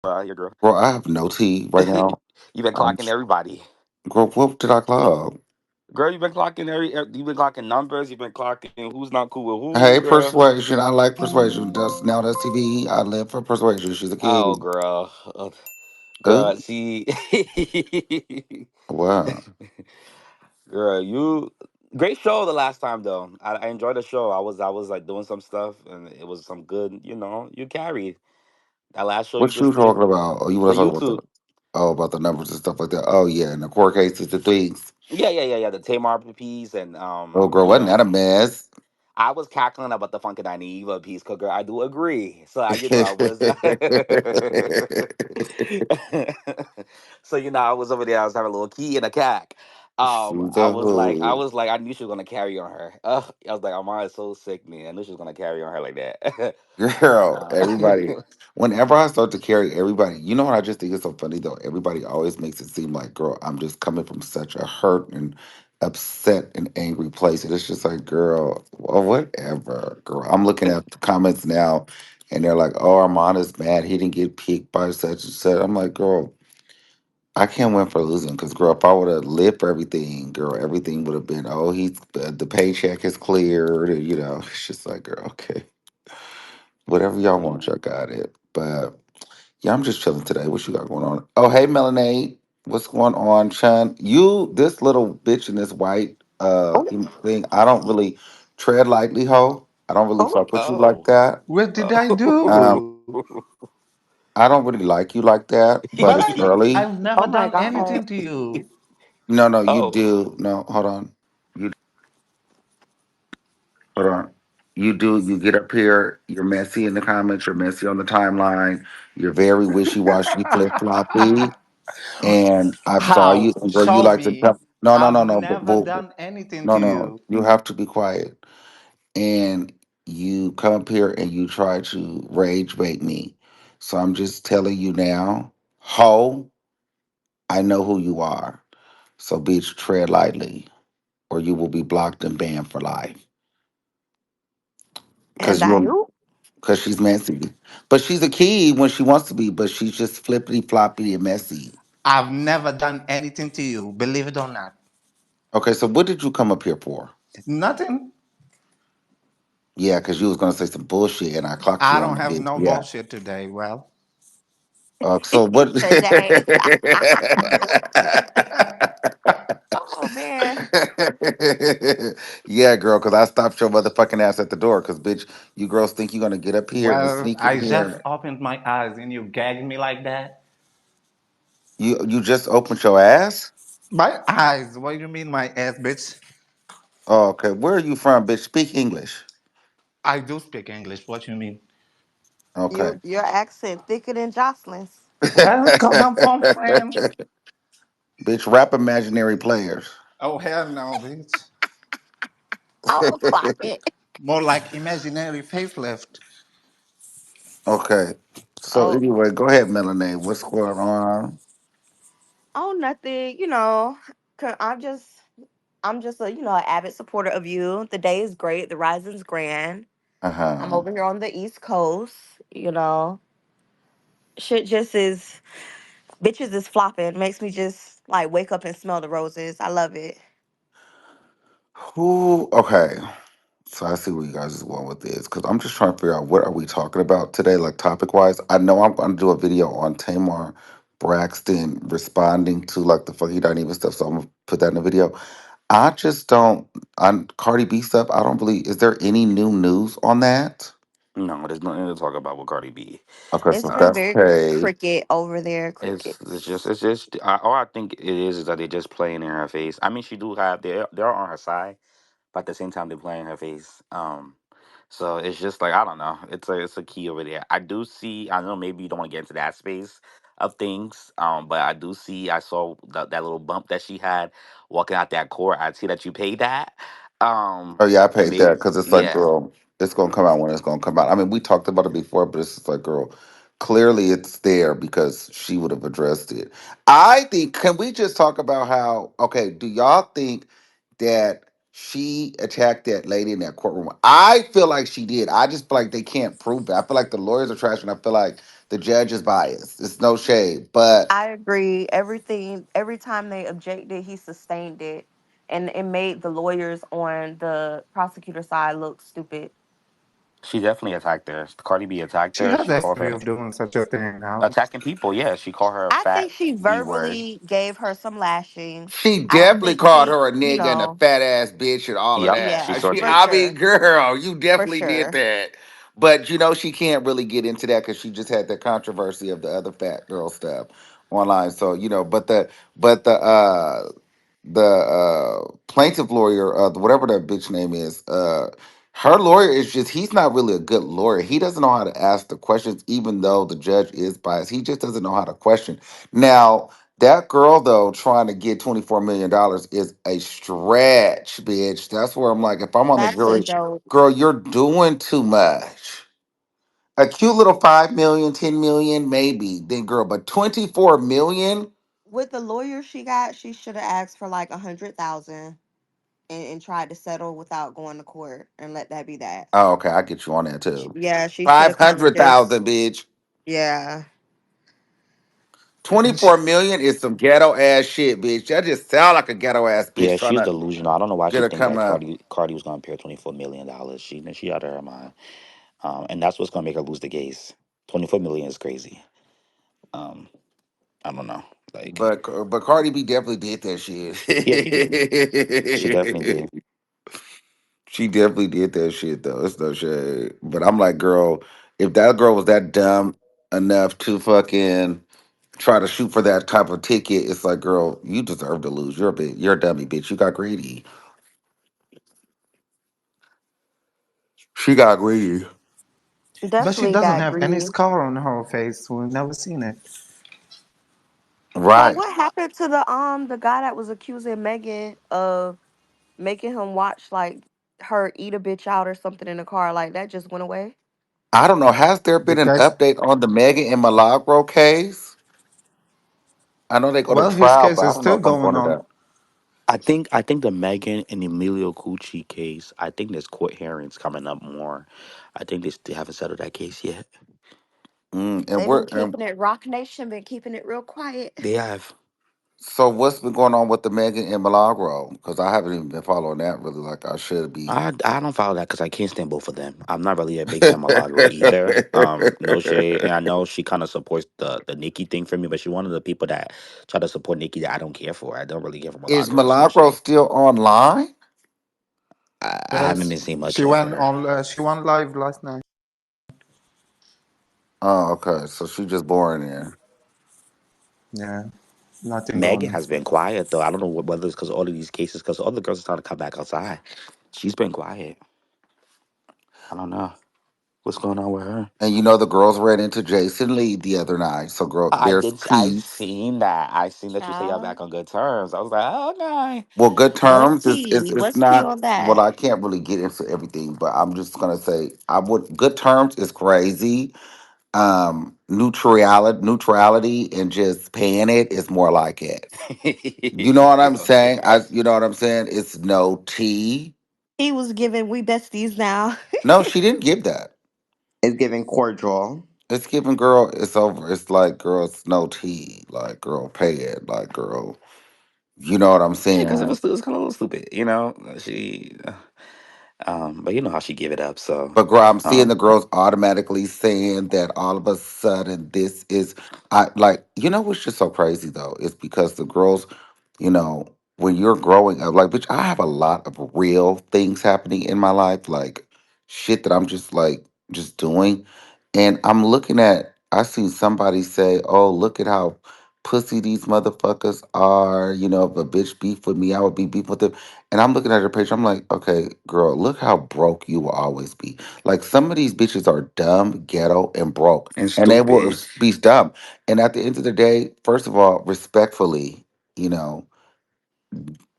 Bro, I have no tea right now. You've been Um, clocking everybody. girl, what did I club? Girl, you've been clocking you've been clocking numbers, you've been clocking who's not cool with who, Hey, girl. Persuasion. I like Persuasion. That's TV. I live for Persuasion. She's a Oh, kid. girl. Ooh, Girl, see. wow. Girl, you great show the last time though. I enjoyed the show. I was like doing some stuff and it was some good, you carried. That last show you What you just did. talking about? Oh, you The want to talk about YouTube. about the numbers and stuff like that? Oh yeah, and the court cases, the things. Yeah. The Tamar piece and Oh girl, wasn't that a mess? I was cackling about the Funky Dineva piece, cause girl, I do agree. So I was. So I was over there. I was having a little key and a cack. She's I a was like, hoe. I knew she was gonna carry on her. I was like, Amara is so sick, man. I knew she was gonna carry on her like that. Girl, uh, everybody. Whenever I start to carry everybody, you know what I just think is so funny though? Everybody always makes it seem like, girl, I'm just coming from such a hurt and upset and angry place. And it's just like, girl, well, whatever, girl. I'm looking at the comments now and they're like, oh, Armon is mad. He didn't get picked by such and such. I'm like, girl, I can't win for losing because, girl, if I would have lived for everything, girl, everything would have been, oh, the paycheck is cleared. It's just like, girl, okay. Whatever y'all want, y'all got it. But yeah, I'm just chilling today. What you got going on? Oh, hey, Melanie. What's going on, Chun? You, this little bitch in this white Oh, thing, I don't really tread lightly, ho. I don't really oh, fuck with you like oh. that. what did I Um, do? I don't really like you like that, but But it's early. I've never oh my done God. anything to you. No, no, you Oh. do. No, hold on. You hold on. You do. You get up here. You're messy in the comments. You're messy on the timeline. You're very wishy washy, flip floppy. And I saw you, How? and girl, you Show like to me. jump. No, no, no, I've no, never done anything no, to no. you. You have to be quiet. And you come up here and you try to rage bait me. So I'm just telling you now, ho, I know who you are. So bitch, tread lightly, or you will be blocked and banned for life. And Cause I you, who? cause she's messy. But she's a key when she wants to be. But she's just flippity floppy and messy. I've never done anything to you, believe it or not. Okay, so what did you come up here for? Nothing. Yeah, because you was gonna say some bullshit, and I clocked I you on don't the have bitch. no Yeah. bullshit today. Well, So what? Today. Oh man. Yeah, girl, because I stopped your motherfucking ass at the door. Because bitch, you girls think you're gonna get up here and well, sneak I in just here. opened my eyes and you gagged me like that. You just opened your ass. My eyes? What do you mean, my ass, bitch? Oh, okay. Where are you from, bitch? Speak English. I do speak English. What you mean? Okay. Your accent thicker than Jocelyn's. Well, because I'm from France. Bitch, rap imaginary players. Oh, hell no, bitch. Oh, clock it. More like imaginary facelift. Okay. So Oh, anyway, go ahead, Melanie. What's going on? oh, nothing. I'm just a an avid supporter of you. The day is great. The rising's grand. Uh I'm huh. over here on the East Coast. Shit just is bitches is flopping. Makes me just like wake up and smell the roses. I love it. Who? Okay. So I see where you guys is going with this because I'm just trying to figure out what are we talking about today, like topic wise. I know I'm going to do a video on Tamar Braxton responding to like the fucking not even stuff, so I'm gonna put that in the video. I just don't on Cardi B stuff. I don't believe. Is there any new news on that? No, there's nothing to talk about with Cardi B. Okay, It's so been that's Um, very okay. cricket over there. it's Crickets. just it's just all I think it is that they're just playing in her face. I mean, she do have they're on her side, but at the same time they're playing in her face. So it's just like I don't know. It's a key over there. I do see. I know maybe you don't want to get into that space of things. But I do see. I saw that little bump that she had walking out that court. I see that you paid that. Oh yeah, I And paid maybe that because it's like, yeah. girl, it's gonna come out when it's gonna come out. I mean, we talked about it before, but it's just like, girl, clearly it's there because she would have addressed it. I think. Can we just talk about how? Okay, do y'all think that she attacked that lady in that courtroom? I feel like she did. I just feel like they can't prove it. I feel like the lawyers are trash, and I feel like The judge is biased. It's no shade, but I agree. Everything, every time they objected, he sustained it. And it made the lawyers on the prosecutor side look stupid. She definitely attacked her. Cardi B attacked She her. had She the called history her of doing such a thing now. attacking people. Yeah, she called her a I fat think she B word. verbally gave her some lashing. she I don't definitely think called she, her a nigga and a fat ass bitch and all of Yep, that. she yeah, sure for did. I mean, sure. girl, you For definitely did sure. that. But she can't really get into that because she just had that controversy of the other fat girl stuff online. So but the plaintiff lawyer, whatever that bitch name is, her lawyer is just he's not really a good lawyer. He doesn't know how to ask the questions, even though the judge is biased. He just doesn't know how to question. Now, that girl though trying to get $24 million is a stretch, bitch. That's where I'm like, if I'm on the That's a jury, joke. girl, you're doing too much. A cute little 5 million, 10 million, maybe, then girl, but 24 million. With the lawyer she got, she should have asked for like 100,000 and tried to settle without going to court and let that be that. Oh, okay, I get you on that too. Yeah, she should Five have kind of hundred just, thousand, bitch. yeah. 24 million is some ghetto ass shit, bitch. That just sound like a ghetto ass Yeah, bitch trying she's to delusional. I don't know why get she a think come that up. Cardi was gonna pay her $24 million. She out of her mind. And that's what's gonna make her lose the case. 24 million is crazy. Um, I don't know. Like, But Cardi B definitely did that shit. yeah, she did. She definitely did. She definitely did that shit though. It's no shade. But I'm like, girl, if that girl was that dumb enough to fucking try to shoot for that type of ticket, it's like, girl, you deserve to lose. You're a dummy, bitch. You got greedy. She got greedy. But she Definitely doesn't got have any greedy. scar on her face. We've never seen it. So Right. what happened to the guy that was accusing Megan of making him watch like her eat a bitch out or something in the car? Like that just went away. I don't know. Has there The been an guy's, update on the Megan and Milagro case? I know they go to well, his trial, case but I is don't know still if I'm going going to on. that. I think the Megan and Emilio Cucci case. I think there's court hearings coming up more. I think they haven't settled that case yet. And They've we're been and keeping it. Rock Nation been keeping it real quiet. They have. so what's been going on with the Megan and Milagro? Because I haven't even been following that really like I should be. I don't follow that because I can't stand both of them. I'm not really a big fan of Milagro either. No shade, and I know she kind of supports the Nikki thing for me, but she's one of the people that try to support Nikki that I don't care for. I don't really care for Is Milagro. So no Milagro shade. still online? I haven't Yes, been seeing much of her. She went live last night. Oh, okay. So she just boring there. Yeah, nothing going Megan on. has been quiet though. I don't know whether it's because of all of these cases, because all the girls are starting to come back outside. She's been quiet. I don't know what's going on with her. And the girls ran into Jason Lee the other night. So girl, I there's did. I peace. seen that. I seen that you say y'all Child. back on good terms. I was like, oh, okay. Well, good What's terms is tea? it's What's tea not. on Well, that? I can't really get into everything, but I'm just gonna say I would. Good terms is crazy. Neutrality and just paying it is more like it. You know what I'm saying? You know what I'm saying? It's no tea. He was giving we besties now. No, she didn't give that. It's giving cordial. It's giving girl. It's over. It's like girl. It's no tea. Like girl, pay it. Like girl. You know what I'm Yeah, because saying? it was kind of a little stupid, She, but you know how she give it up. So, But girl, I'm seeing um, the girls automatically saying that all of a sudden this is I like what's just so crazy though? It's because the girls, when you're growing up, like bitch, I have a lot of real things happening in my life, like shit that I'm just like just doing. And I'm looking at I seen somebody say, oh, look at how pussy these motherfuckers are. If a bitch beef with me, I would be beef with them. And I'm looking at her page, I'm like, okay, girl, look how broke you will always be. Like some of these bitches are dumb, ghetto, and broke, and and they will stupid. be dumb. And at the end of the day, first of all, respectfully, you know,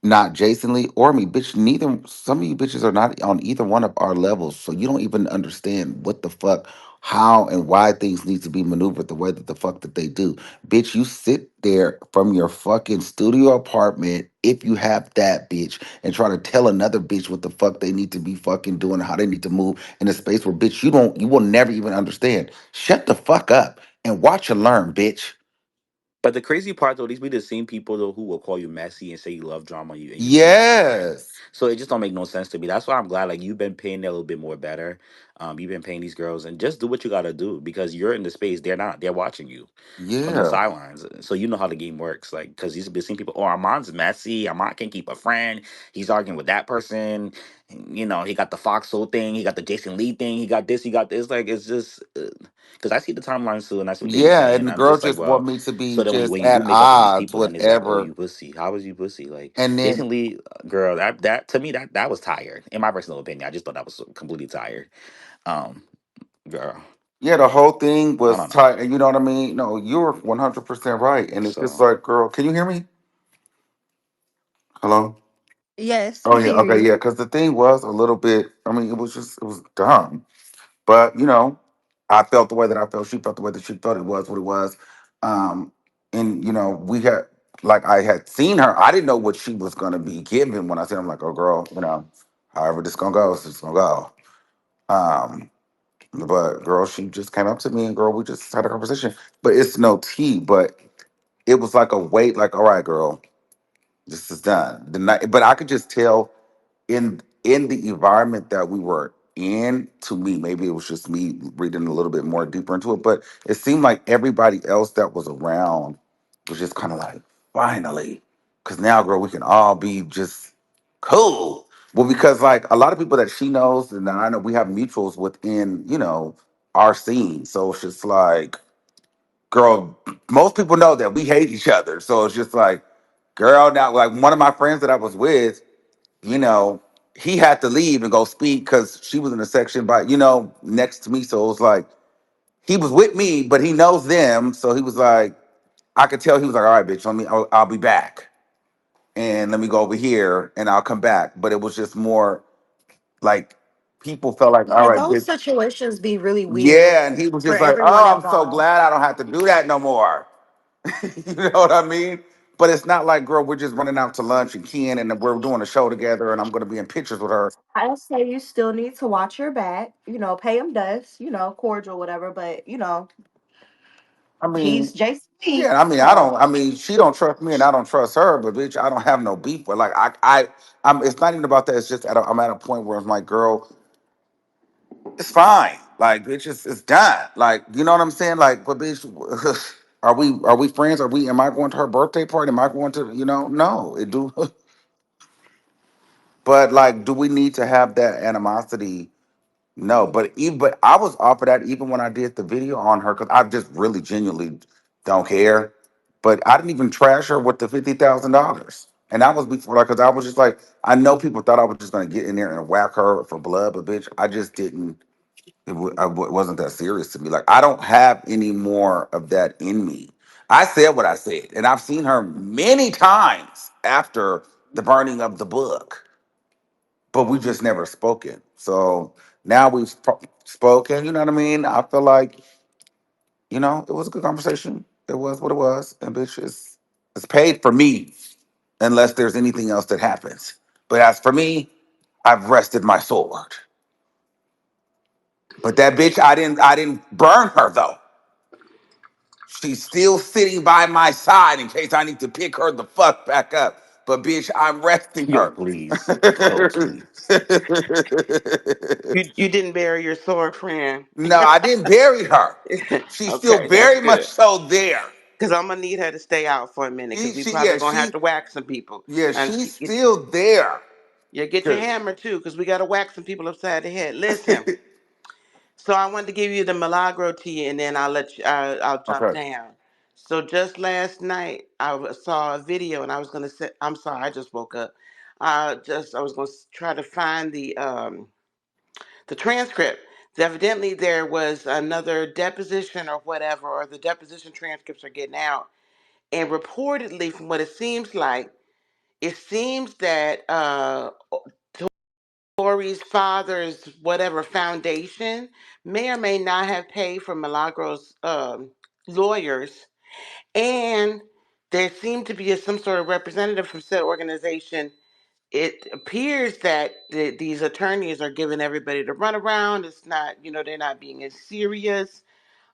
not Jason Lee or me, bitch. Neither some of you bitches are not on either one of our levels, so you don't even understand what the fuck, how and why things need to be maneuvered the way that the fuck that they do. Bitch, you sit there from your fucking studio apartment, if you have that bitch, and try to tell another bitch what the fuck they need to be fucking doing, how they need to move in a space where bitch you will never even understand. Shut the fuck up. and watch and learn, bitch. But the crazy part though, these be the same people though who will call you messy and say you love drama, and you keep messy with them. Yes. So it just don't make no sense to me. That's why I'm glad like you've been paying it a little bit more better. You've been paying these girls and just do what you gotta do because you're in the space. They're not. They're watching you from the Yeah. sidelines, so you know how the game works. Like because these been seen people. Oh, Armand's messy. Armand can't keep a friend. He's arguing with that person. You know, he got the Foxhole thing. He got the Jason Lee thing. He got this. He got this. Like it's just. Because I see the timelines too, and I see what they be Yeah. saying. And And the I'm girl just like, just want well, me to be so then just when you do at make up for these odds people, with then it's like, oh, ever. you pussy. How was you pussy? Like And then, Jason Lee, girl, that to me that was tired. In my personal opinion, I just thought that was completely tired. Um, girl, yeah, the whole thing I was don't know. tight. And you know what I mean? No, you're 100% right. And it's just So like, girl, can you hear me? Hello? Yes, Oh, we yeah. can hear Okay. you. Yeah. Because the thing was a little bit, I mean, it was dumb. But I felt the way that I felt. She felt the way that she felt. It was what it was. Um, and we had like I had seen her. I didn't know what she was gonna be given when I said I'm like, oh girl, however this gonna go, it's just gonna go. Um, but girl, she just came up to me and girl, we just had a conversation. But it's no tea. But it was like a wait. Like, all right, girl, this is done. The night, but I could just tell in the environment that we were in, to me, maybe it was just me reading a little bit more deeper into it, but it seemed like everybody else that was around was just kind of like, finally, because now, girl, we can all be just cool. Well, because like a lot of people that she knows and that I know, we have mutuals within, our scene. So it's just like, girl, most people know that we hate each other. So it's just like, girl, now like one of my friends that I was with, you know, he had to leave and go speak because she was in a section by, next to me. So it was like he was with me, but he knows them. So he was like, I could tell he was like, all right, bitch, I'll be back. And let me go over here and I'll come back. But it was just more like people felt like, all Yeah, right, those bitch. situations be really weird Yeah. And he was for just like, everyone oh, I'm so involved. glad I don't have to do that no more. You know what I mean? But it's not like, girl, we're just running out to lunch and Ken and we're doing a show together and I'm going to be in pictures with her. I say you still need to watch your back, pay him dust, cordial, whatever. But I mean, he's JC, yeah, I mean, so she don't trust me and I don't trust her, but bitch, I don't have no beef with like I'm it's not even about that. It's just I'm at a point where I'm like, girl, it's fine. Like, bitch, it's done. Like, you know what I'm saying? Like, but bitch, are we friends? Am I going to her birthday party? Am I going to, no, it do but like, do we need to have that animosity? No, but I was offered that even when I did the video on her because I just really genuinely don't care. But I didn't even trash her with the $50,000, and that was before like because I was just like I know people thought I was just gonna get in there and whack her for blood, but bitch, I just didn't. It wasn't that serious to me. Like I don't have any more of that in me. I said what I said, and I've seen her many times after the burning of the book, but we just never spoken. So now we've spoken. You know what I mean? I feel like it was a good conversation. It was what it was, and bitch, it's paid for me unless there's anything else that happens. But as for me, I've rested my sword. But that bitch, I didn't burn her though. She's still sitting by my side in case I need to pick her the fuck back up. But bitch, I'm resting yo, her. please, coach, please. You didn't bury your sword, friend. No, I didn't bury her. She's still Okay, that's very much good. so there. Because I'm gonna need her to stay out for a minute. Because we Yeah, probably gonna have to whack some people. And she's still there. you get your 'Cause- hammer too, because we gotta whack some people upside the head. Listen. So I wanted to give you the Milagro tea, and then I'll let you. I'll jump okay. down. So just last night, saw a video, and I was gonna say, I'm sorry, I just woke up. I was gonna try to find the transcript. Evidently, there was another deposition or whatever, or the deposition transcripts are getting out, and reportedly, from what it seems that Tori's father's whatever foundation may or may not have paid for Milagro's lawyers, and there seemed to be some sort of representative from said organization. It appears that these attorneys are giving everybody the runaround. It's not, they're not being as serious.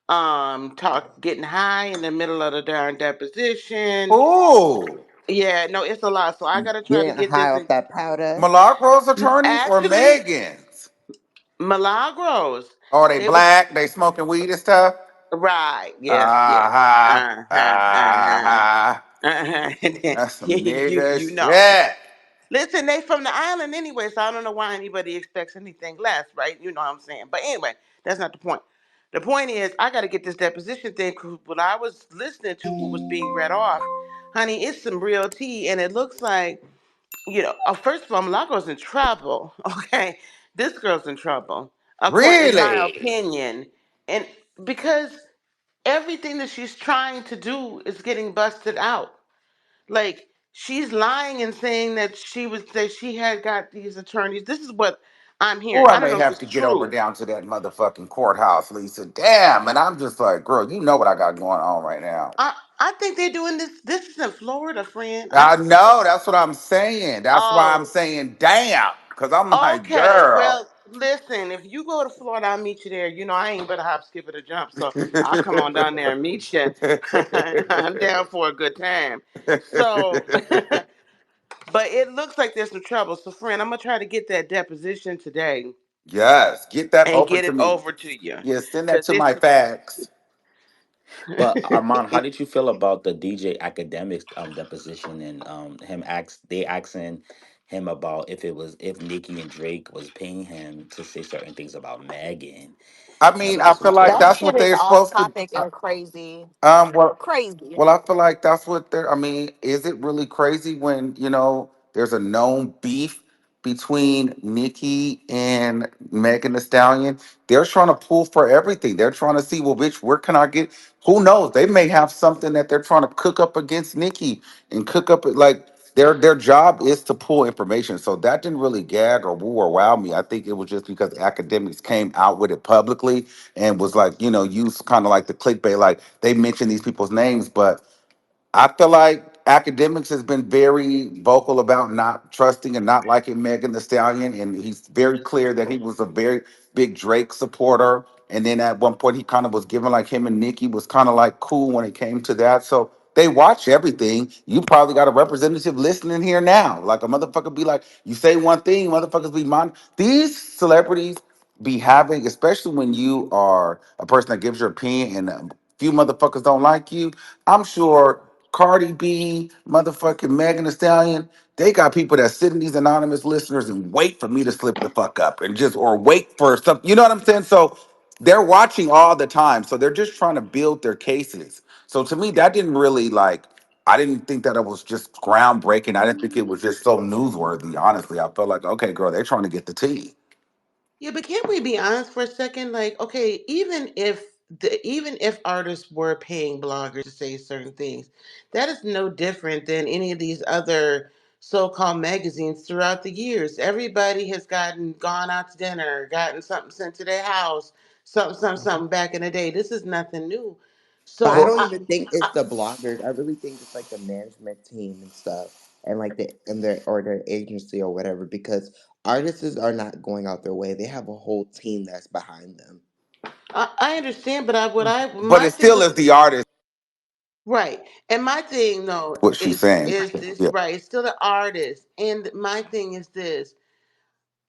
talk getting high in the middle of the darn deposition. Ooh, Yeah, no, it's a lot. So I gotta try to Getting get high this off in. that powder. Milagro's attorneys or Actually, Megan's? Milagros. Are they They was black? They smoking weed and stuff? right. Yes, yes. Uh-huh. Uh-huh. Uh-huh. Uh-huh. Uh-huh. And then That's some you nigga know. shit. Listen, they from the island anyway, so I don't know why anybody expects anything less, right? You know what I'm saying? But anyway, that's not the point. The point is, I got to get this deposition thing. 'Cause what I was listening to, what was being read off, honey, it's some real tea, and it looks like, first of all, Milagro's in trouble. Okay, this girl's in trouble, according, in my Really? opinion, and because everything that she's trying to do is getting busted out. Like, she's lying and saying that she had got these attorneys. This is what I'm Oh, hearing. I I don't may know if have it's to get over true. down to that motherfucking courthouse, Lisa. Damn, and I'm just like, girl, you know what I got going on right now. I think they're doing this. This is in Florida, friend. I know, that's what I'm saying. That's why I'm Oh, saying damn. Cause I'm like, okay. girl. Well, listen, if you go to Florida, I'll meet you there. I ain't but a hop, skip, and a jump, so I'll come on down there and meet you. I'm down for a good time. So, but it looks like there's some trouble. So, friend, I'm gonna try to get that deposition today Yes, get that and over get to it me. over to you, Yeah, send that cause to my it's. fax. But Armand, how did you feel about the DJ academics deposition and they asking him about if Nicki and Drake was paying him to say certain things about Megan I and mean, I about feel some like That that's things. shit what is they're off supposed to. topic and crazy. Well, Crazy. well, I feel like that's what they're. I mean, is it really crazy when there's a known beef between Nicki and Megan Thee Stallion? They're trying to pull for everything. They're trying to see, well, bitch, where can I get? Who knows? They may have something that they're trying to cook up against Nicki and cook up like. Their job is to pull information. So that didn't really gag or woo or wow me. I think it was just because academics came out with it publicly and was like, used kind of like the clickbait, like they mentioned these people's names, but I feel like academics has been very vocal about not trusting and not liking Megan the Stallion, and he's very clear that he was a very big Drake supporter. And then at one point, he kind of was given like him and Nicki was kind of like cool when it came to that. So they watch everything. You probably got a representative listening here now. Like a motherfucker be like, you say one thing, motherfuckers be mon. These celebrities be having, especially when you are a person that gives your opinion and a few motherfuckers don't like you. I'm sure Cardi B, motherfucking Megan Thee Stallion, they got people that sit in these anonymous listeners and wait for me to slip the fuck up and just or wait for something. You know what I'm saying? So they're watching all the time. So they're just trying to build their cases. So to me, that didn't really like. I didn't think that it was just groundbreaking. I didn't think it was just so newsworthy. Honestly, I felt like, okay, girl, they're trying to get the tea. Yeah, but can't we be honest for a second? Like, okay, even if artists were paying bloggers to say certain things, that is no different than any of these other so-called magazines throughout the years. Everybody has gone out to dinner, gotten something sent to their house, something back in the day. This is nothing new. But I So, don't even think it's the bloggers. I really think it's like the management team and stuff, and like their agency or whatever. Because artists are not going out their way; they have a whole team that's behind them. I understand, but But my it thing still with is the artist. right, and my thing though What she's saying. is this Yeah. right? It's still the artist, and my thing is this: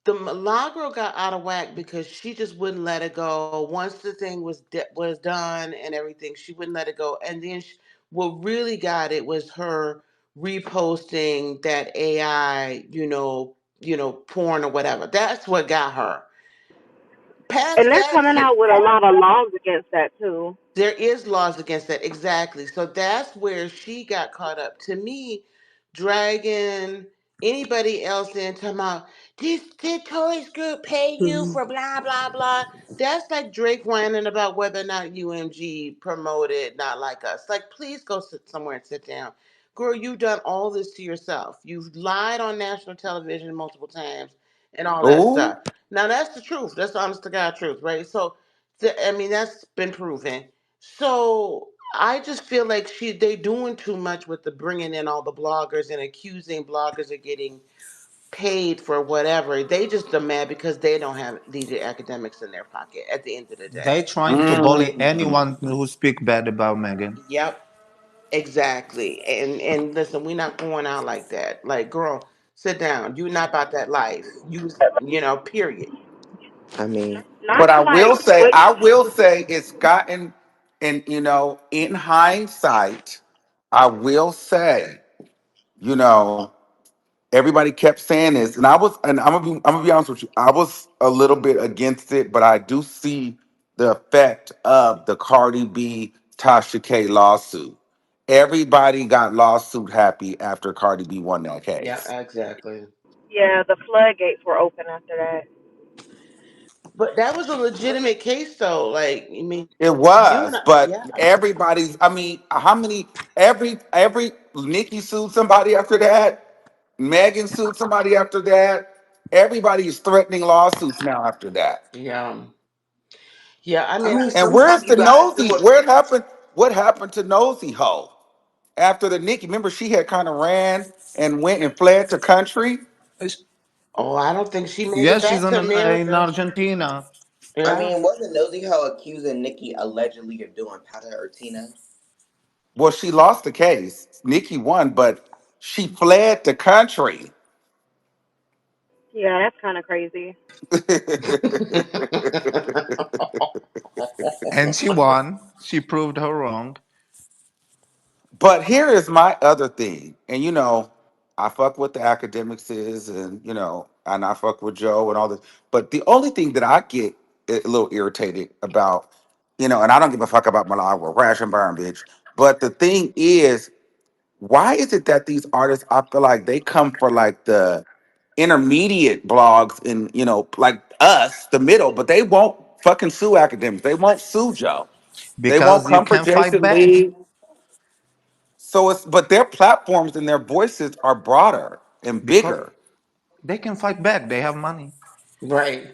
the Milagro got out of whack because she just wouldn't let it go. Once the thing was done and everything, she wouldn't let it go. And then what really got it was her reposting that AI, porn or whatever. That's what got her. And Past they're that, coming out with a lot of laws against that too. there is laws against that, exactly. So that's where she got caught up. To me, dragging anybody else in talking about this did Toys Group pay you for blah blah blah. That's like Drake whining about whether or not UMG promoted Not Like Us. Like, please go sit somewhere and sit down. Girl, you've done all this to yourself. You've lied on national television multiple times and all that Ooh. stuff. Now that's the truth. That's the honest to God truth, right? So I mean, that's been proven. So I just feel like they doing too much with the bringing in all the bloggers and accusing bloggers of getting paid for whatever. They just are mad because they don't have these academics in their pocket at the end of the day. They trying to bully Mm. anyone who speak bad about Megan. Yep, exactly. And listen, we're not going out like that. Like, girl, sit down. You're not about that life. Period. I mean, Not But to like what I will say it's gotten, and in hindsight, I will say, you know, everybody kept saying this, and I'm gonna be honest with you, I was a little bit against it, but I do see the effect of the Cardi B Tasha K lawsuit. Everybody got lawsuit happy after Cardi B won that Yeah, case. exactly. yeah, the floodgates were open after that. But that was a legitimate case, though. Like, I mean, It you and was, I, but yeah, everybody's. I mean, how many? Every Nicki sued somebody after that. Megan sued somebody after that. Everybody is threatening lawsuits now after that. yeah, yeah. I I mean, mean, And where's sometimes you the gotta do nosy? what. Where it happened? What happened to Nosy Ho after the Nicki? Remember, she had kind of ran and went and fled to country. It's- oh, I don't think she made it Yes, she's back to in America. Argentina. I Yeah. mean, wasn't Nosy Ho accusing Nikki allegedly of doing Pata or Tina? Well, she lost the case. Nicki won, but she fled the country. Yeah, that's kind of crazy. And she won. She proved her wrong. But here is my other thing, and I fuck with the academics and and I fuck with Joe and all this. But the only thing that I get a little irritated about, and I don't give a fuck about Milagro, crash and burn, bitch. But the thing is, why is it that these artists, I feel like they come for like the intermediate blogs and like us, the middle, but they won't fucking sue academics. They won't sue Joe. They won't Because you come for can fight Jason back. Lee. So but their platforms and their voices are broader and Because bigger. they can fight back. They have money. Right.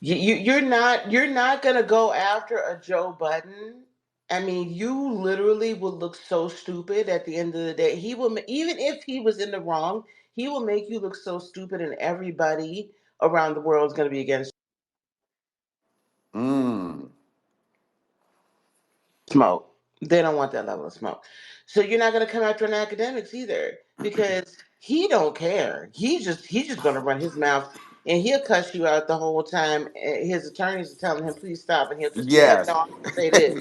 You're not gonna go after a Joe Budden. I mean, you literally will look so stupid at the end of the day. Even if he was in the wrong, he will make you look so stupid, and everybody around the world is gonna be against Mm. smoke. They don't want that level of smoke. So you're not gonna come after an academics either because he don't care. He's just gonna run his mouth and he'll cuss you out the whole time. His attorneys are telling him please stop, and he'll just be like, Yes, "No, I'm gonna say this."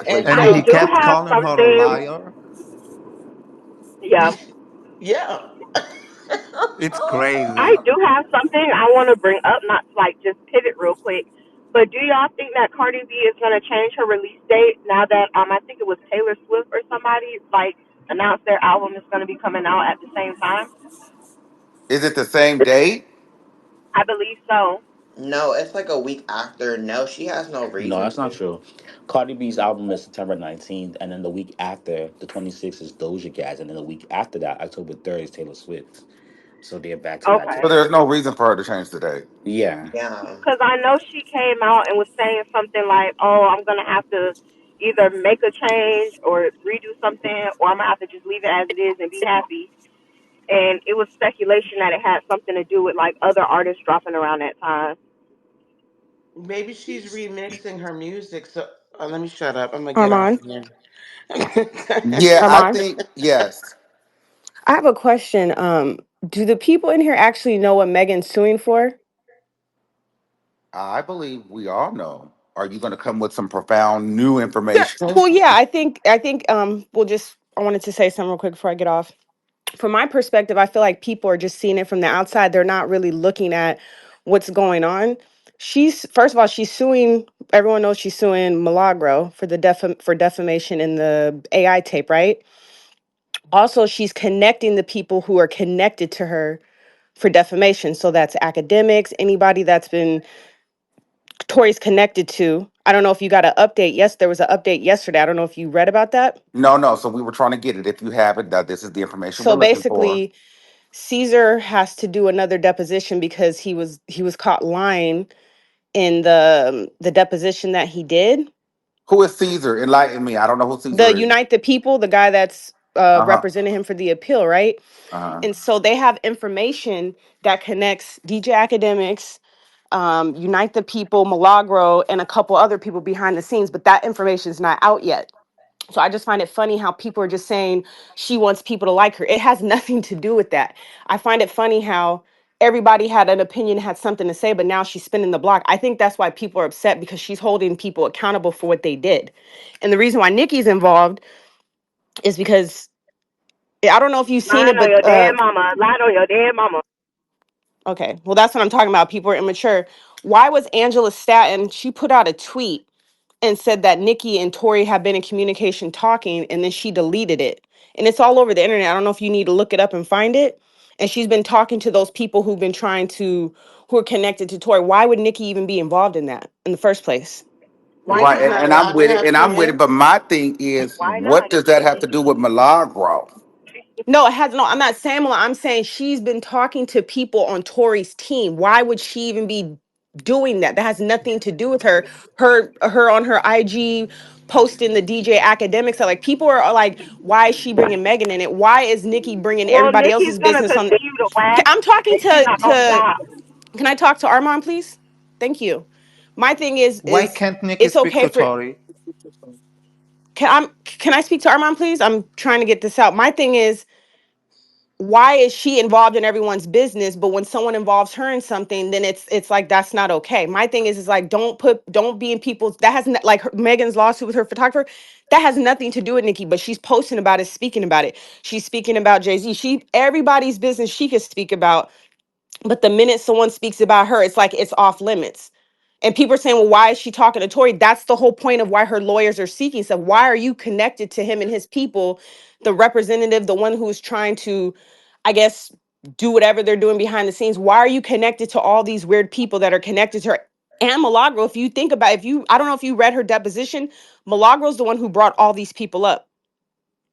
And exactly. And I he so, do kept have calling her a something. liar. Yeah, yeah, It's I crazy. do have something I want to bring up. Not to, like just pivot real quick, but do y'all think that Cardi B is going to change her release date now that I think it was Taylor Swift or somebody like announced their album is going to be coming out at the same time? Is it the same date? I believe so. No, it's like a week after. No, she has no No, reason that's not to. true. Cardi B's album is September 19th, and then the week after, the 26th, is Doja Cat, and then the week after that, October 3rd, is Taylor Swift. So they're back to back to Okay. So back. there's no reason for her to change the date. Yeah. Yeah. Because I know she came out and was saying something like, "Oh, I'm gonna have to either make a change or redo something, or I'm gonna have to just leave it as it is and be happy." And it was speculation that it had something to do with like other artists dropping around that time. maybe she's remixing her music. So let me shut up. I'm gonna get off Armon, of here. Yeah, I Armon, think yes. I have a question. Do the people in here actually know what Megan's suing for? I believe we all know. Are you going to come with some profound new Yeah. information? Well, yeah, I think we'll just I wanted to say something real quick before I get off. From my perspective, I feel like people are just seeing it from the outside. They're not really looking at what's going on. She's first of all, she's suing. Everyone knows she's suing Milagro for the for defamation in the AI tape, right? Also, she's connecting the people who are connected to her for defamation. So that's academics, anybody that's been Tori's connected to. I don't know if you got an update. Yes, there was an update yesterday. I don't know if you read about that. No, no. So we were trying to get it. If you haven't, that this is the information we're So looking for. basically, Caesar has to do another deposition because he was caught lying in the deposition that he did. Who is Caesar? Enlighten me. I don't know who The Caesar is. Unite the People, the guy that's Uh huh. represented him for the appeal, right? Uh huh. And so they have information that connects DJ Academics, Unite the People, Milagro, and a couple other people behind the scenes, but that information is not out yet. So I just find it funny how people are just saying she wants people to like her. It has nothing to do with that. I find it funny how everybody had an opinion, had something to say, but now she's spinning the block. I think that's why people are upset because she's holding people accountable for what they did. And the reason why Nikki's involved is because I don't know if you've seen Lying it, on but your dead mama. Lying on your dead mama. okay, well, that's what I'm talking about. People are immature. Why was Angela Staton? She put out a tweet and said that Nikki and Tori have been in communication talking, and then she deleted it. And it's all over the internet. I don't know if you need to look it up and find it. And she's been talking to those people who've been who are connected to Tori. Why would Nikki even be involved in that in the first place? Why Right, she's not and I'm allowed to with it, have and I'm with it. twins? But my thing is, Why what not? does that have to do with Milagro? No, it has no. I'm not saying Mala. I'm saying she's been talking to people on Tori's team. Why would she even be doing that? That has nothing to do with her. Her on her IG posting the DJ academics. Like people are like, why is she bringing Megan in it? Why is Nikki bringing Well, everybody Nikki's else's gonna business on? continue to wax, I'm talking and she's to not gonna stop. Can I talk to Armon, please? Thank you. My thing Why is can't Nikki it's speak okay to for Tori? can I speak to Armon, please? I'm trying to get this out. My thing is why is she involved in everyone's business, but when someone involves her in something, then it's like that's not okay. My thing is like don't be in people's that has like Megan's lawsuit with her photographer, that has nothing to do with Nikki, but she's posting about it, speaking about it. She's speaking about Jay-Z. She everybody's business she could speak about, but the minute someone speaks about her, it's like it's off limits. And people are saying, well, why is she talking to Tory? That's the whole point of why her lawyers are seeking stuff. Why are you connected to him and his people, the representative, the one who's trying to, I guess, do whatever they're doing behind the scenes? Why are you connected to all these weird people that are connected to her? And Milagro, if you think about if you, I don't know if you read her deposition, Milagro's the one who brought all these people up.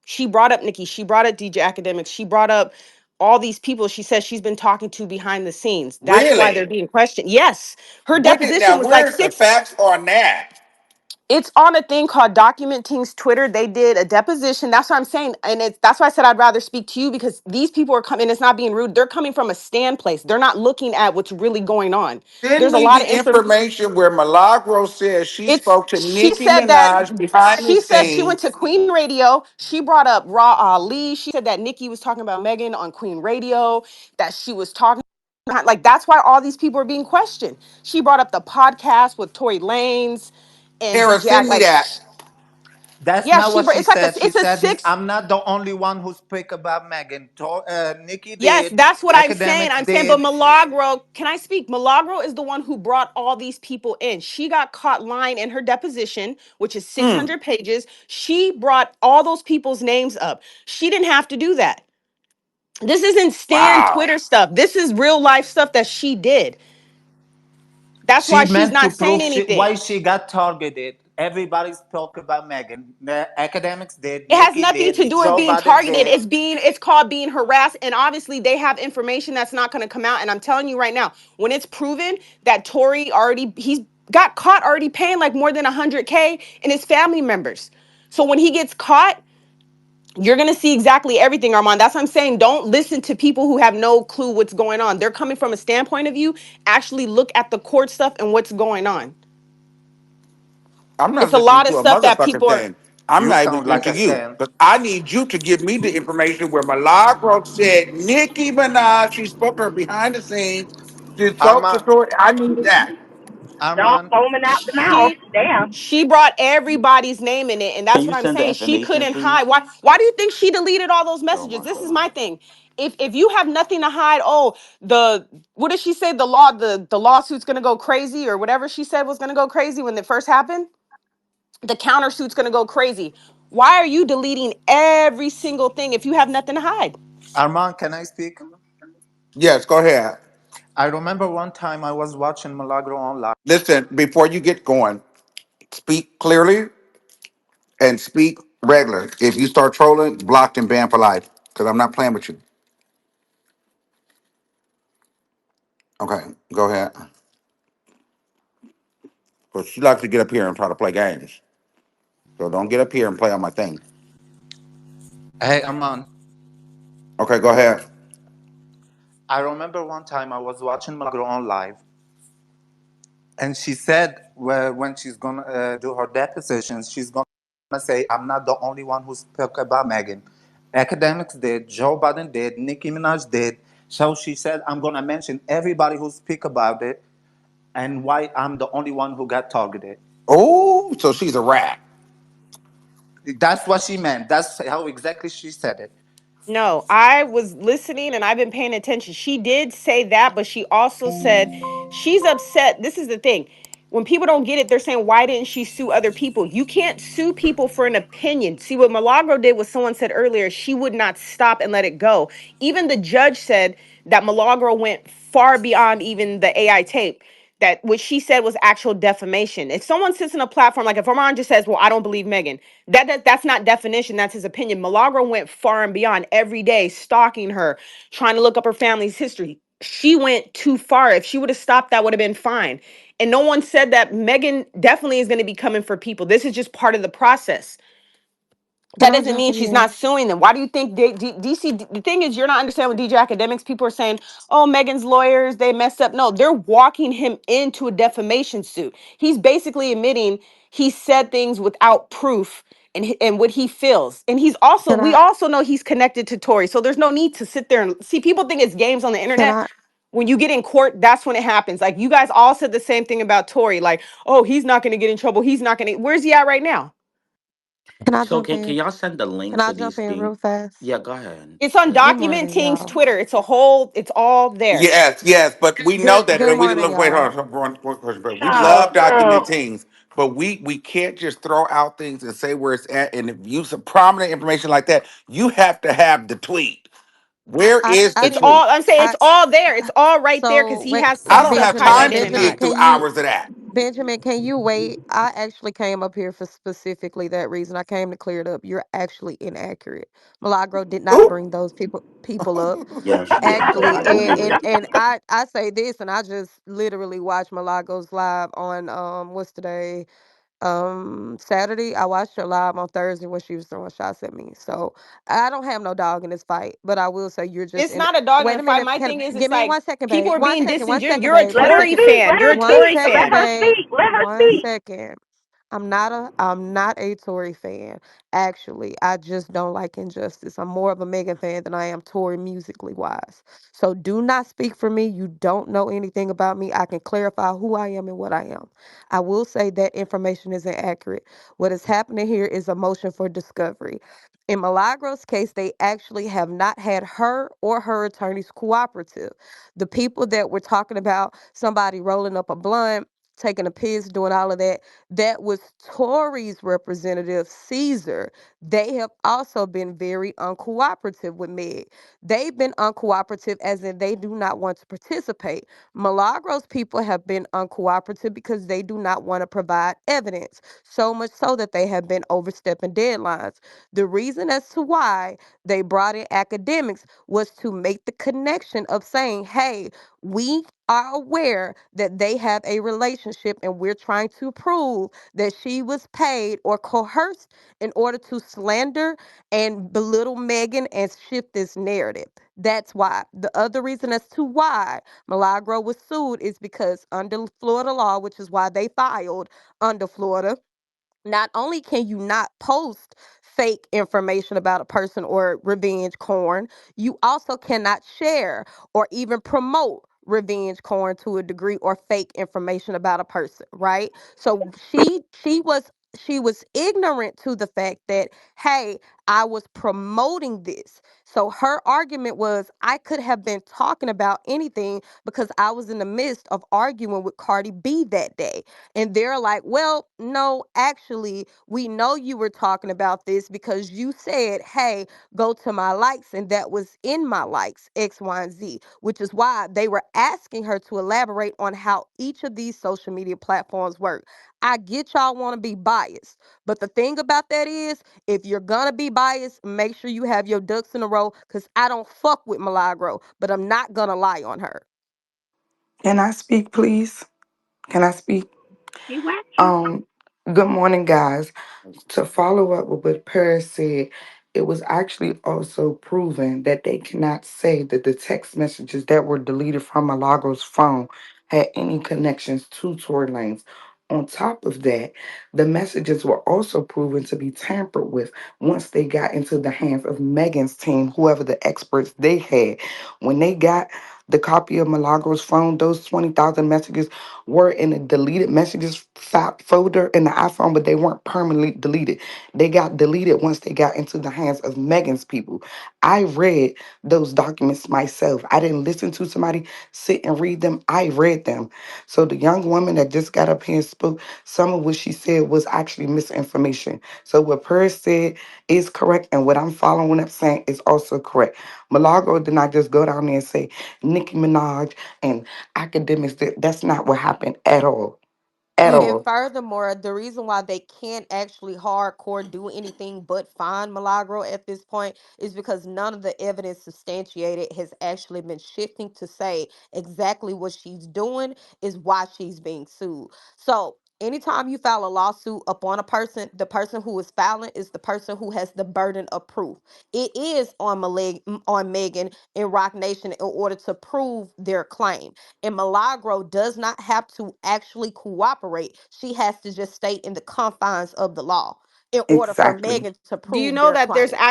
She brought up Nikki. She brought up DJ Academics. She brought up all these people she says she's been talking to behind the scenes. That's why they're Really? being questioned. Yes, her What did deposition now? was like Where's the six. facts on that? It's on a thing called Documenting's Twitter. They did a deposition. That's what I'm saying, and it's that's why I said I'd rather speak to you because these people are coming. It's not being rude. They're coming from a stand place. They're not looking at what's really going on. Send There's a me lot of the information. information where Milagro says she It's spoke to she Nicki said that Minaj behind the she said she went to scenes. Queen Radio. She brought up Raw Ali. She said that Nikki was talking about Megan on Queen Radio, that she was talking like that's why all these people are being questioned. She brought up the podcast with Tory Lanez and Tara, DJ send Act me like that. That's yeah, not what she it's like said. She it's a said, six. I'm not the only one who speak about Megan. Nikki Yes, did, that's what I'm saying. academics I'm saying, but did. Milagro, can I speak? Milagro is the one who brought all these people in. She got caught lying in her deposition, which is Mm. 600 pages. She brought all those people's names up. She didn't have to do that. This isn't stand Wow. Twitter stuff. This is real life stuff that she did. That's why She she's meant to not saying prove anything. why she got targeted. Everybody spoke about Megan. The academics did, It has Nikki nothing to did, do with Joe being Biden targeted. did. It's called being harassed. And obviously they have information that's not going to come out. And I'm telling you right now, when it's proven that Tory already he's got caught already paying like more than 100K in his family members. So when he gets caught, you're going to see exactly everything, Armand. That's what I'm saying. Don't listen to people who have no clue what's going on. They're coming from a standpoint of view. Actually look at the court stuff and what's going on. I'm not It's a listening lot of to a stuff that motherfucking people are thing. I'm You not even sound listening like to a you. stan. But I need you to give me the information where Milagro said Nicki Minaj, she spoke to her behind the scenes. She spoke to Armand, her. I need that. Y'all Armand, foaming out the mouth. she Damn. she brought everybody's name in it, and Can that's you what I'm send the saying. She information, couldn't please? hide. Why do you think she deleted all those Oh messages? my This is god. my thing. If you have nothing to hide, oh, the what did she say? The lawsuit's gonna go crazy, or whatever she said was gonna go crazy when it first happened. The countersuit's gonna go crazy. Why are you deleting every single thing if you have nothing to hide? Armand, can I speak? Yes, go ahead. I remember one time I was watching Milagro online. Listen, before you get going, speak clearly and speak regular. If you start trolling, blocked and banned for life. Because I'm not playing with you. Okay, go ahead. Because she likes to get up here and try to play games. So don't get up here and play on my thing. Hey, Armon, Okay, go ahead. I remember one time I was watching Milagro on live, and she said when she's gonna do her depositions, she's gonna say, "I'm not the only one who spoke about Megan. Academics did, Joe Biden did, Nicki Minaj did." So she said, "I'm gonna mention everybody who speak about it and why I'm the only one who got targeted." Oh, so she's a rat. That's what she meant. That's how exactly she said it. No, I was listening and I've been paying attention. She did say that, but she also said she's upset. This is the thing. When people don't get it, they're saying, why didn't she sue other people? You can't sue people for an opinion. See, what Milagro did, what someone said earlier, she would not stop and let it go. Even the judge said that Milagro went far beyond even the AI tape. That what she said was actual defamation. If someone sits in a platform, like if Armand just says, well, I don't believe Megan, that's not definition, that's his opinion. Milagro went far and beyond every day, stalking her, trying to look up her family's history. She went too far. If she would have stopped, that would have been fine. And no one said that Megan definitely is going to be coming for people. This is just part of the process. Can That I doesn't jump mean in she's here? not suing them. Why do you think DC? The thing is, you're not understanding with DJ Academics. People are saying, "Oh, Megan's lawyers they messed up." No, they're walking him into a defamation suit. He's basically admitting he said things without proof and what he feels. And he's also Can we I? also know he's connected to Tory. So there's no need to sit there and see. People think it's games on the Can internet. I? When you get in court, that's when it happens. Like you guys all said the same thing about Tory. Like, oh, he's not going to get in trouble. He's not going to. Where's he at right now? Can I So jump can in? y'all send the Can link I to jump these in things? real fast? Yeah, go ahead. It's on Good Document morning, King's y'all. Twitter. It's all there. Yes, yes, but we know that, Good and we morning, look. Wait, y'all. hold on, one question. But we Child, love document girl. teams, but we can't just throw out things and say where it's at. And if you some prominent information like that, you have to have the tweet. Where is I the It's didn't. all tweet? I'm saying I it's all there. It's all right there because so he wait. has I some don't stuff have kind of Benjamin. time hidden to in Benjamin, dig hide. through can you? hours of that. Benjamin, can you wait? I actually came up here for specifically that reason. I came to clear it up. You're actually inaccurate. Milagro did not Ooh. bring those people up. Yeah, she didn't. Yeah, Actually, I do and believe and it. and I say this, and I just literally watched Milagros live on what's today, Saturday. I watched her live on Thursday when she was throwing shots at me. So I don't have no dog in this fight, but I will say you're just It's in. not a dog in Wait the a fight. minute. My Can thing is, give it's me like 1 second, people babe. are One being second. One disingenuous. second, You're a babe. Let One her Tory second. speak. fan. Let You're her a One speak. Tory Let second, fan. her babe. speak. Let her speak. 1 second. I'm not a Tory fan. Actually, I just don't like injustice. I'm more of a Megan fan than I am Tory musically wise. So do not speak for me. You don't know anything about me. I can clarify who I am and what I am. I will say that information is inaccurate. What is happening here is a motion for discovery. In Milagro's case, they actually have not had her or her attorneys cooperative. The people that we're talking about, somebody rolling up a blunt, taking a piss, doing all of that, that was Tory's representative, Caesar. They have also been very uncooperative with Meg. They've been uncooperative as in they do not want to participate. Milagros people have been uncooperative because they do not want to provide evidence, so much so that they have been overstepping deadlines. The reason as to why they brought in academics was to make the connection of saying, hey, we are aware that they have a relationship and we're trying to prove that she was paid or coerced in order to slander and belittle Megan and shift this narrative. That's why. The other reason as to why Milagro was sued is because under Florida law, which is why they filed under Florida, not only can you not post fake information about a person or revenge corn, you also cannot share or even promote revenge corn to a degree or fake information about a person, right? So she was ignorant to the fact that, hey, I was promoting this. So her argument was, I could have been talking about anything because I was in the midst of arguing with Cardi B that day. And they're like, well, no, actually, we know you were talking about this because you said, hey, go to my likes. And that was in my likes, X, Y, and Z, which is why they were asking her to elaborate on how each of these social media platforms work. I get y'all want to be biased, but the thing about that is, if you're gonna be biased, make sure you have your ducks in a row. Cause I don't fuck with Milagro, but I'm not gonna lie on her. Can I speak, please? Can I speak? She whacked you. Um, Good morning, guys. To follow up with what Paris said, it was actually also proven that they cannot say that the text messages that were deleted from Malagro's phone had any connections to Tory Lanez. On top of that, the messages were also proven to be tampered with once they got into the hands of Megan's team, whoever the experts they had. When they got the copy of Malagro's phone, those 20,000 messages were in a deleted messages folder in the iPhone, but they weren't permanently deleted. They got deleted once they got into the hands of Megan's people. I read those documents myself. I didn't listen to somebody sit and read them. I read them. So the young woman that just got up here and spoke, some of what she said was actually misinformation. So what Paris said is correct, and what I'm following up saying is also correct. Milagro did not just go down there and say Nicki Minaj and academics. That's not what happened at all. At And all. furthermore, the reason why they can't actually hardcore do anything but find Milagro at this point is because none of the evidence substantiated has actually been shifting to say exactly what she's doing is why she's being sued. So anytime you file a lawsuit upon a person, the person who is filing is the person who has the burden of proof. It is on on Megan and Rock Nation in order to prove their claim. And Milagro does not have to actually cooperate. She has to just stay in the confines of the law in order for Exactly. Megan to Do you prove know their that there's claim.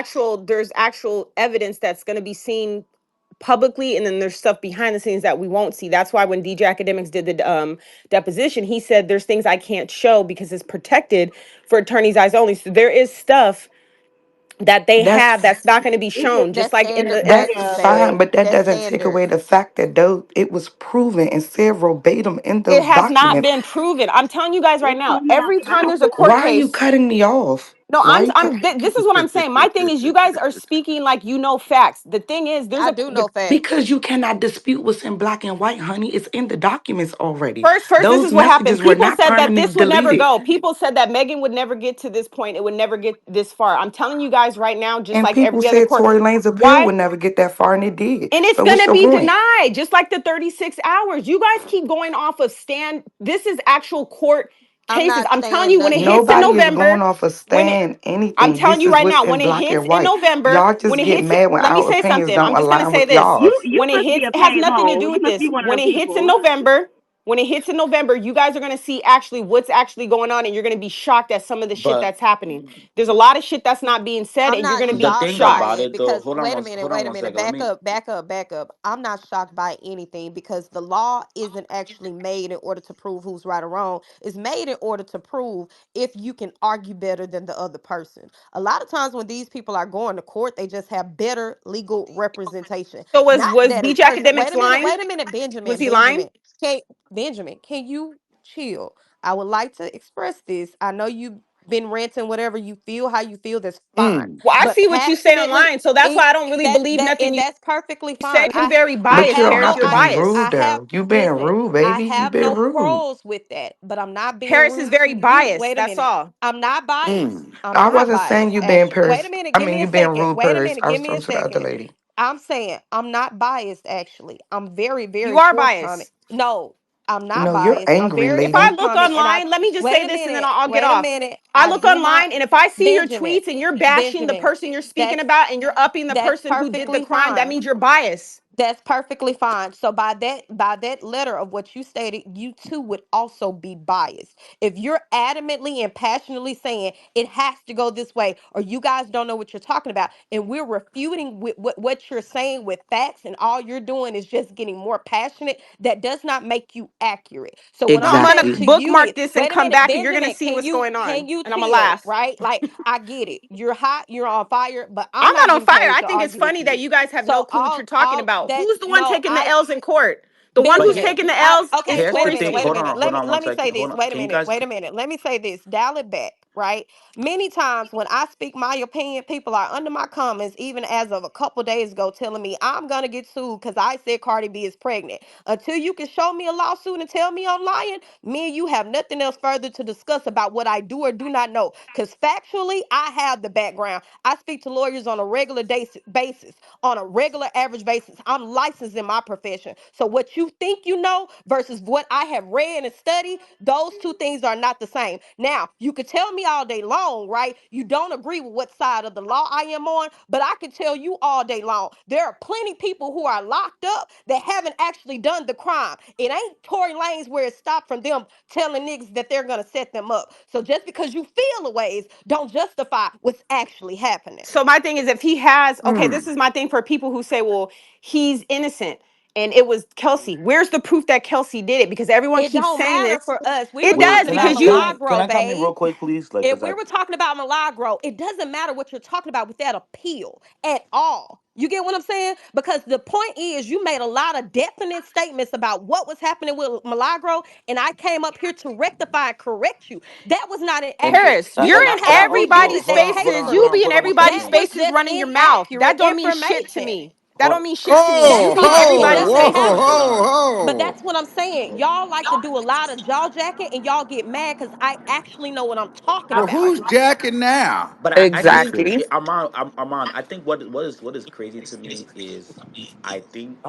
actual evidence that's going to be seen publicly, and then there's stuff behind the scenes that we won't see. That's why when DJ Academics did the deposition, he said there's things I can't show because it's protected for attorneys' eyes only. So there is stuff that they have That's that's not going to be It just shown, just That's like in standard the in that's yeah. fine, practice, but babe. that That's doesn't take away standard. the fact that though it was proven and said verbatim in it those has not documents. been proven. I'm telling you guys right It's now, coming out every time now. there's a court Why are you case. cutting me off? No, Why you cut? this is what I'm saying. My thing is, you guys are speaking like you know facts. The thing is, I do know facts. Because you cannot dispute what's in black and white, honey. It's in the documents already. first, this Those is what happened. messages were People not said that permanently this would never deleted. go. People said that Megan would never get to this point. It would never get this far. I'm telling you guys right now, just And like people every other said court. Tory Lane's appeal Why? would never get that far, and it did. And it's So what's gonna your be point? denied, just like the 36 hours. You guys keep going off of stand. This is actual court I'm cases. not I'm telling saying you, when it nothing hits in Nobody is going November, off a when it stand I'm anything. telling This you is right what's now, in when it black hits and in white. November, Y'all when just it get hits, mad when let me our say opinions something. don't I'm just gonna align say with this. y'all's. You When it must be hits, a it has paid nothing to hoe. do You with must this. be one of When them it hits in people. November, when it hits in November, you guys are gonna see actually what's actually going on, and you're gonna be shocked at some of the shit But that's happening. There's a lot of shit that's not being said, I'm and you're not gonna the be shocked thing by about shocked. it it, though, because wait a minute, hold on wait a one minute, second. Let back me. up, back up, back up. I'm not shocked by anything because the law isn't actually made in order to prove who's right or wrong. It's made in order to prove if you can argue better than the other person. A lot of times when these people are going to court, they just have better legal representation. So Not was that a DJ person. Academics lying? Wait a minute, Was Benjamin, he lying? Can can you chill? I would like to express this. I know you've been ranting whatever you feel, how you feel, that's fine. Mm, Well, I But see what you say passionately, online, so that's it why I don't really believe nothing you that's perfectly say. fine. You're very But you biased, don't Paris. have You're to be biased. rude I have though. You being listen, rude, I baby. You have been no rude. quarrels with that, but I'm not being Paris is rude very to you. biased. Wait a That's minute. all. I'm not biased. mm. I'm I not wasn't saying biased. you being Actually, wait a Paris. minute. I Give mean me you a being second. rude, Wait a Paris. minute. I Give was me a talking to the other second. lady. I'm saying I'm not biased, actually. I'm very, You very are forthcoming. biased. No, I'm not No, you're biased. I'm angry, very If I lady. look forthcoming. And I, online, let me just say this and then I'll get wait a off. minute. I I look do my, online, and if I see your Benjamin, tweets and you're bashing the Benjamin, person you're speaking that's, about and you're upping the that's person who did the perfectly crime, that fine. means you're biased. That's perfectly fine. So by that letter of what you stated, you too would also be biased. If you're adamantly and passionately saying it has to go this way, or you guys don't know what you're talking about, and we're refuting with what you're saying with facts, and all you're doing is just getting more passionate, that does not make you accurate. So what No, I'm I'm gonna saying Exactly. to you is, bookmark this and wait a come minute, back, and you're gonna Benjamin, see what's going can on, you and I'm gonna chill, laugh. right? Like I get it. You're hot, you're on fire, but I'm I'm not not on getting fire. paid I to think it's argue with funny that you. you guys have no So clue what you're talking all about. that Who's the one no, taking the I L's in court? The one But who's here, taking the I L's is okay, here's wait a the Tory's minute, thing. wait a Hold team. minute. on, hold on one Let me say second. Hold this. on. Wait a Can you minute. guys? Wait a minute. Let me say this. Dial it back, right? Many times when I speak my opinion, people are under my comments, even as of a couple days ago, telling me I'm gonna get sued because I said Cardi B is pregnant. Until you can show me a lawsuit and tell me I'm lying, me and you have nothing else further to discuss about what I do or do not know. Because factually, I have the background. I speak to lawyers on a regular basis, on a regular average basis. I'm licensed in my profession. So what you think you know versus what I have read and studied, those two things are not the same. Now, you could tell me all day long, right? You don't agree with what side of the law I am on, but I can tell you all day long, there are plenty people who are locked up that haven't actually done the crime. It ain't Tory Lanez where it stopped from them telling niggas that they're gonna set them up. So just because you feel the ways, don't justify what's actually happening. So my thing is, if he has, okay, Mm. this is my thing for people who say, well, he's innocent and it was Kelsey. Where's the proof that Kelsey did it? Because everyone It keeps don't saying matter this. for us. We were It Wait, does talking can about I because can I you, can Milagro, I come in babe. real quick, please? Like, If cause we I were talking about Milagro, it doesn't matter what you're talking about with that appeal at all. You get what I'm saying? Because the point is, you made a lot of definite statements about what was happening with Milagro, and I came up here to rectify and correct you. That was not and inaccurate. Paris, You you're and didn't I in even and I have to repeat also everybody's it that spaces. You tastefully. be in hold on one everybody's That second. was spaces just running your mouth. That inaccurate don't mean shit to information. me. That Hold don't mean shit to me. You Oh, That's be in what it everybody's ho, doesn't hold whoa, have on, hold spaces. to. on. But ho, that's what I'm saying. Y'all like to do a lot of jaw jacking and y'all get mad because I actually know what I'm talking Well, about. who's jacking now? But I think Exactly. Armand, I think what is crazy to me is I think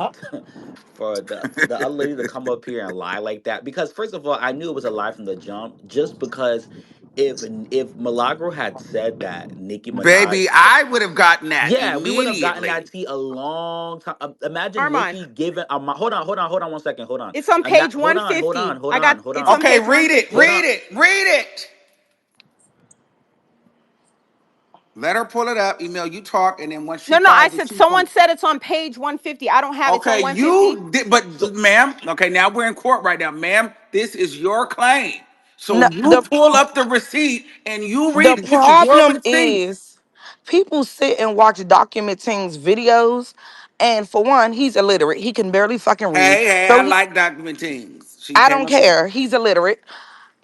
for the other lady to come up here and lie like that, because first of all, I knew it was a lie from the jump, just because if Milagro had said that Nicki Minaj, Baby, I would have gotten that yeah, we would have gotten that immediately. tea a long time. Imagine Armand, Nicki giving hold on one second, hold on. it's on And that, page 150. hold It's on on, Okay, page read it, 150. hold on. read it, read it. Let her pull it up. Email you talk, and then once she No, no, I finds it, said she's going. someone said it's on page 150. I don't have it's on Okay, 150. you did, but So ma'am. Okay, now we're in court right now, ma'am. This is your claim, so No, you pull up the receipt and you the read it. This is your problem receipt. is people sit and watch documenting's videos, and for one, he's illiterate. He can barely fucking read. Hey, hey, So I he, like documenting. She I came don't up here. care. He's illiterate.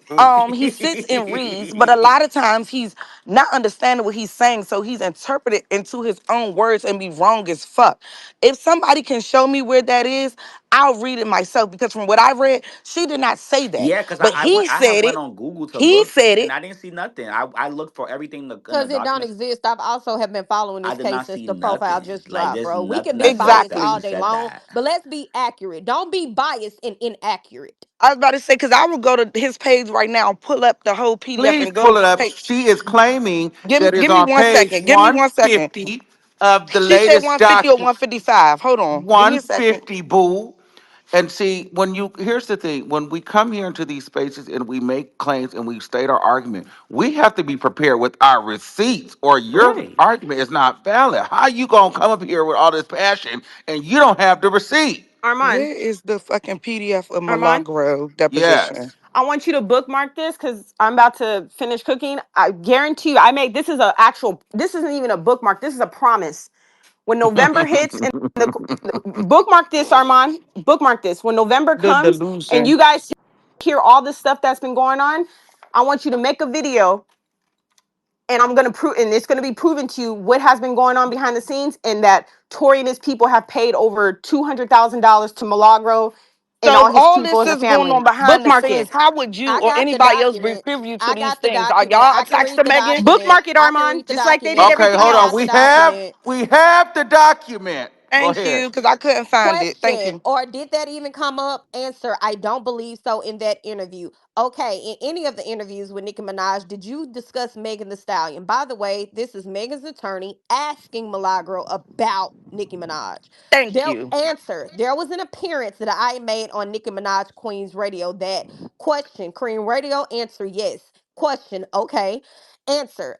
Ugh. He sits and reads, but a lot of times he's not understanding what he's saying, so he's interpreted into his own words and be wrong as fuck. If somebody can show me where that is, I'll read it myself, because from what I read, she did not say that. yeah, because But he I have said went it. on Google to He look said and it. I didn't see nothing. I looked for everything in the Because it don't documents. exist. I've also have been following I this did case not since see the profile nothing. just Like, dropped, there's bro. We nothing can be that says biased that all she Exactly. day said long, that. but let's be accurate. Don't be biased and inaccurate. I was about to say, because I will go to his page right now, pull up the whole PDF Please and go pull it to up. page. She is claiming that is Give me on one page second. Give me 1 second. 150 of the She said latest 150 or document. 155. Hold on. Give me a second. 150, boo. And see, here's the thing, when we come here into these spaces and we make claims and we state our argument, we have to be prepared with our receipts, or your Right. argument is not valid. How you gonna come up here with all this passion and you don't have the receipt? Armand, Where is the fucking PDF of Armand, Milagro deposition? Yes. I want you to bookmark this because I'm about to finish cooking. I guarantee you, I made this is a actual. This isn't even a bookmark. This is a promise. When November hits and bookmark this, Armand, bookmark this. When November The comes and delusion. you guys hear all this stuff that's been going on, I want you to make a video and I'm gonna prove, and it's gonna be proven to you what has been going on behind the scenes, and that Tory and his people have paid over $200,000 to Milagro and So all if his all people this and the is going family. on behind the Bookmark scenes, it. how would you I or got the anybody else be document. privy to I these got the things? Are document. y'all I can attached read to the Megan? document. Bookmark it, I can Armand, read the just like they did document. Okay, everything hold I on. got else. the document. We have the document. Go Thank ahead. you, because I couldn't find it. Thank Question, you. or did that even come up? Answer, I don't believe so in that interview. Okay, in any of the interviews with Nicki Minaj, did you discuss Megan the Stallion? By the way, this is Megan's attorney asking Milagro about Nicki Minaj. Thank There, you. answer, there was an appearance that I made on Nicki Minaj Queen's Radio. That question, Cream Radio, answer yes. Question, okay. Answer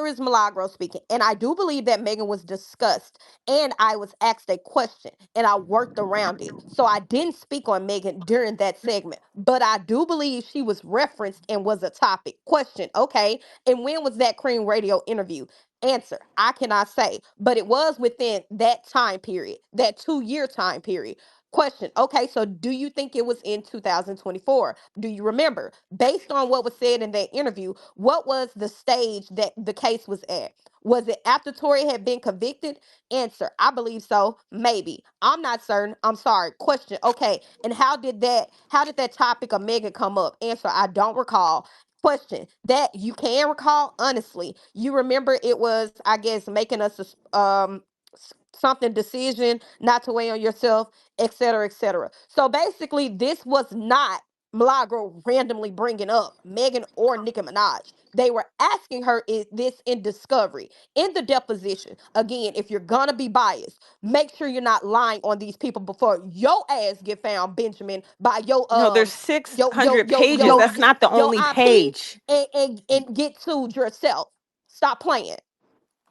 is Milagro speaking. And I do believe that Megan was discussed and I was asked a question and I worked around it. So I didn't speak on Megan during that segment, but I do believe she was referenced and was a topic. Question, okay. And when was that Cream Radio interview? Answer, I cannot say, but it was within that time period, that 2 year time period. Question, okay, so do you think it was in 2024? Do you remember? Based on what was said in that interview, what was the stage that the case was at? Was it after Tory had been convicted? Answer, I believe so. Maybe. I'm not certain. I'm sorry. Question, okay. And how did that topic of Megan come up? Answer, I don't recall. Question, that you can recall? Honestly, you remember it was, I guess, making us something decision not to weigh on yourself, etc., etc. So basically, this was not Milagro randomly bringing up Megan or Nicki Minaj. They were asking her is this in discovery, in the deposition. Again, if you're gonna be biased, make sure you're not lying on these people before your ass get found, Benjamin, by your No, there's yo yo 600 yo yo pages. That's not the your only IP, page. and get sued yourself. Stop playing.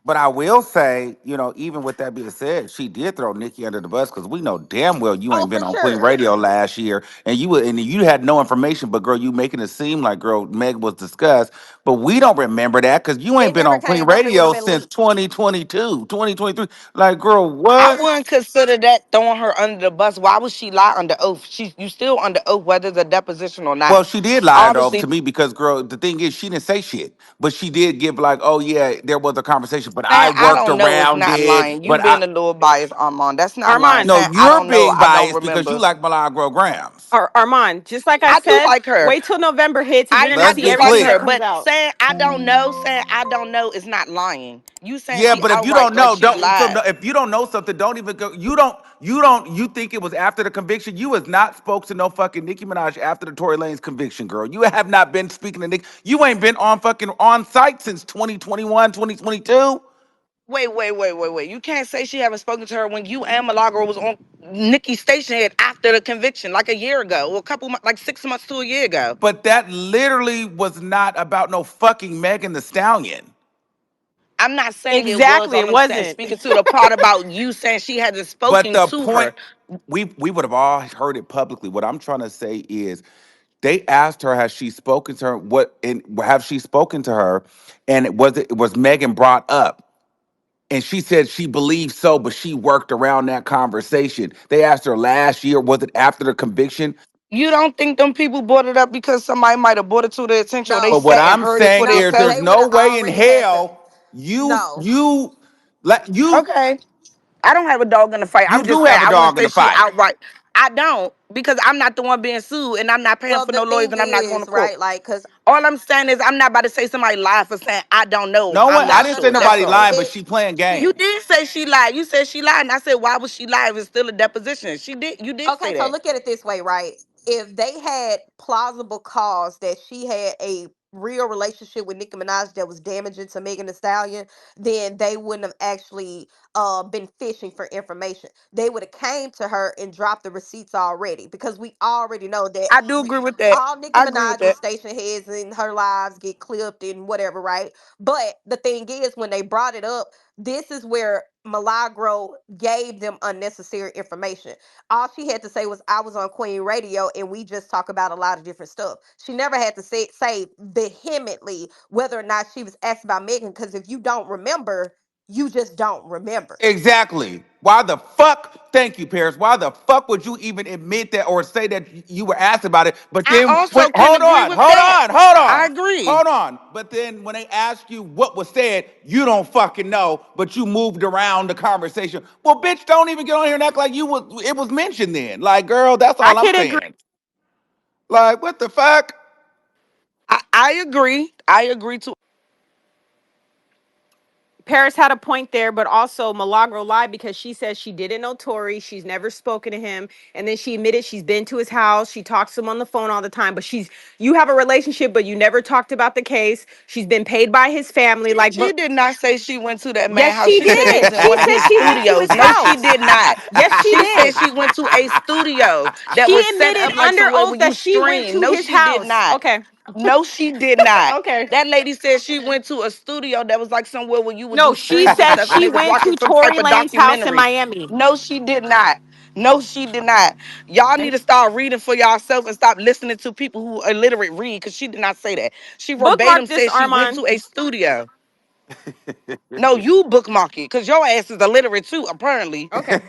But I will say, even with that being said, she did throw Nikki under the bus because we know damn well you Oh, ain't been for on Queen sure. Radio last year, and you had no information. But girl, you making it seem like girl Meg was discussed, but we don't remember that because you ain't It been never on Queen came up. It would have Radio been since leaked. 2022, 2023. Like, girl, I what? wouldn't consider that throwing her under the bus. Why would she lie under oath? You still under oath, whether it's a deposition or not. Well, she did lie though Obviously, to me because girl, the thing is she didn't say shit, but she did give like, oh yeah, there was a conversation, but I saying I worked don't know is around not it. lying. You But being a little biased, Armand. That's not lying. Armand, no, Saying I you're don't know, being I don't biased because you remember. like Milagro Grams. Armand, just like I I do said, like her. wait till November hits and you're gonna I Let's see be do like everything that her. clear. comes But out. saying I don't know is not lying. You saying Yeah, she but if you outright don't like know, she don't. So lied. no, if you don't know something, don't even go. You think it was after the conviction? You was not spoke to no fucking Nicki Minaj after the Tory Lanez conviction, girl. You have not been speaking to Nick. You ain't been on fucking on site since 2021, 2022. Wait. You can't say she haven't spoken to her when you and Milagro was on Nikki's station head after the conviction, like a year ago, or a couple months, like 6 months to a year ago. But that literally was not about no fucking Megan the Stallion. I'm not saying it was. Exactly, All it I'm saying, wasn't. speaking to the part about you saying she hasn't But spoken the to point, her. we would have all heard it publicly. What I'm trying to say is, they asked her, has she spoken to her? What and have she spoken to her? And it was Megan brought up, and she said she believes so, but she worked around that conversation. They asked her last year, was it after the conviction? You don't think them people brought it up because somebody might have brought it to their attention or they But No, what sat and I'm heard it for saying is, no. there's themselves? They would no have way in already had the. hell you No. you like you Okay. I don't have a dog in the fight. you I'm just do saying have a I wouldn't dog in say the she fight. outright. I don't because I'm not the one being sued and I'm not paying Well, for the no lawyers thing and I'm not going to is, court. right? Like, cause All I'm saying is I'm not about to say somebody lied for saying I don't know. No one, I'm I not no, didn't no, say no, sure. That's nobody no. all. lying, but It she playing You games. did say she lied. You said she lied, and I said why would she lie if it's still a deposition? She did. You did Okay, say so that. look at it this way, right? If they had plausible cause that she had a real relationship with Nicki Minaj that was damaging to Megan Thee Stallion, then they wouldn't have actually been fishing for information. They would have came to her and dropped the receipts already because we already know that I do agree with that. all Nicki I agree with Minaj's that. station heads in her lives get clipped and whatever, right? But the thing is, when they brought it up, this is where Milagro gave them unnecessary information. All she had to say was, I was on Queen Radio and we just talk about a lot of different stuff. She never had to say vehemently whether or not she was asked about Megan, because if you don't remember, you just don't remember. Exactly. Why the fuck? Thank you, Paris. Why the fuck would you even admit that or say that you were asked about it? But I then, also can hold agree on, with hold that. on, hold I on, agree. hold on. But then when they ask you what was said, you don't fucking know, but you moved around the conversation. Well, bitch, don't even get on here and act like it was mentioned then. Like, girl, that's I all I'm can agree. saying. Like, what the fuck? I agree. I agree to. Paris had a point there, but also Milagro lied because she says she didn't know Tory. She's never spoken to him. And then she admitted she's been to his house. She talks to him on the phone all the time. But you have a relationship, but you never talked about the case. She's been paid by his family. Like, She did not say she went to that man's yes, house. she She said they was did. in She one of said his she went to studios. his No, she did house. not. Yes, she She said did. she went to a studio that She was set admitted up like under somewhere oath where you that she went stream. to No, his she did house. not. Okay. No, she did not. Okay. That lady said she went to a studio that was like somewhere where you would No, do she streams and said stuff and she they was went watching to some type Tory of Lane's house in documentary. Miami. No, she did not. No, she did not. Y'all need to start reading for yourself and stop listening to people who are illiterate read because she did not say that. She Bookmark verbatim this, said she went Armand. to a studio. No, you bookmark it because your ass is illiterate too, apparently. Okay.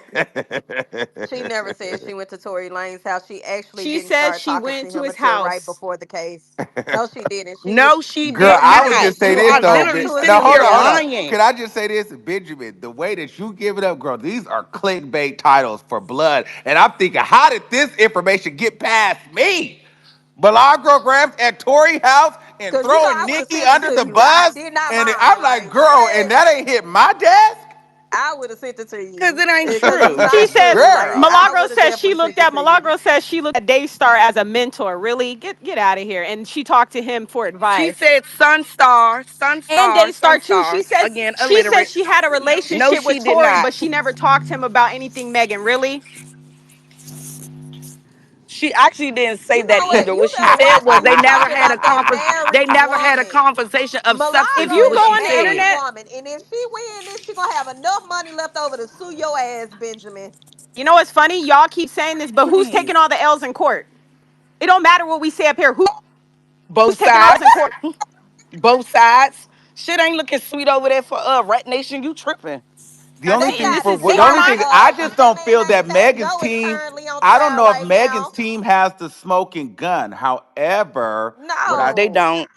She never said she went to Tory Lane's house. She actually She didn't said start she talking to went to him his until right house. before the case. No, she didn't. She was No, she Girl, did no, she I would not. didn't. just say She You this are went though. back literally But to his now sitting hold here on, hold studio. on. lying. Can I just say this, Benjamin? The way that you give it up, girl, these are clickbait titles for blood. And I'm thinking, how did this information get past me? Milagro grabs at Tory House and Cause throwing I would have Nikki sent it under to the you. I bus. did not And lie, I'm like, like girl, and what? that ain't hit my desk? I would have sent it to Cause you it ain't because it's true. She not says true. Like Girl. I Milagro would have says definitely sent it to you. Milagro says she looked at Daystar as a mentor. Really? Get out of here. And she talked to him for She advice. said Sunstar, And Sunstar, Daystar too. She Sunstar. says Again, she said illiterate. she had a No, relationship with she did Tori, not. but she never talked to him about anything, Megan. Really? She actually didn't say You that know what? either. You What she better said watch was what they we never talking had a about. That conference. They married never had a woman. conversation of substance, If is you Milagro what go is a she on the married said. internet, woman, and if she win this, she gonna have enough money left over to sue your ass, Benjamin. you know what's funny? Y'all keep saying this, but who's taking Please. all the L's in court? It don't matter what we say up here. Who's Both taking all the L's in sides. court? Both sides. Shit ain't looking sweet over there for Rat Nation. You tripping. The only They thing got for This is what it, the only Armand. thing I what's just that don't man feel name? that Fat Megan's Joe is team. currently on I don't trial know if right Megan's now. team has the smoking gun. However, what I They No. don't.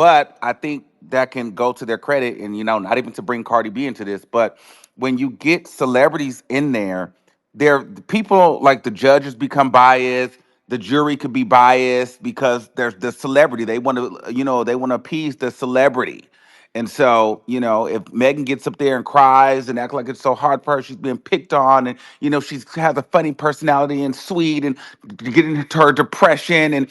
but I think that can go to their credit, and not even to bring Cardi B into this, but when you get celebrities in there, there people like the judges become biased. The jury could be biased because there's the celebrity. They want to, they want to appease the celebrity. And so, if Megan gets up there and cries and act like it's so hard for her, she's being picked on, and she has a funny personality and sweet, and getting into her depression, and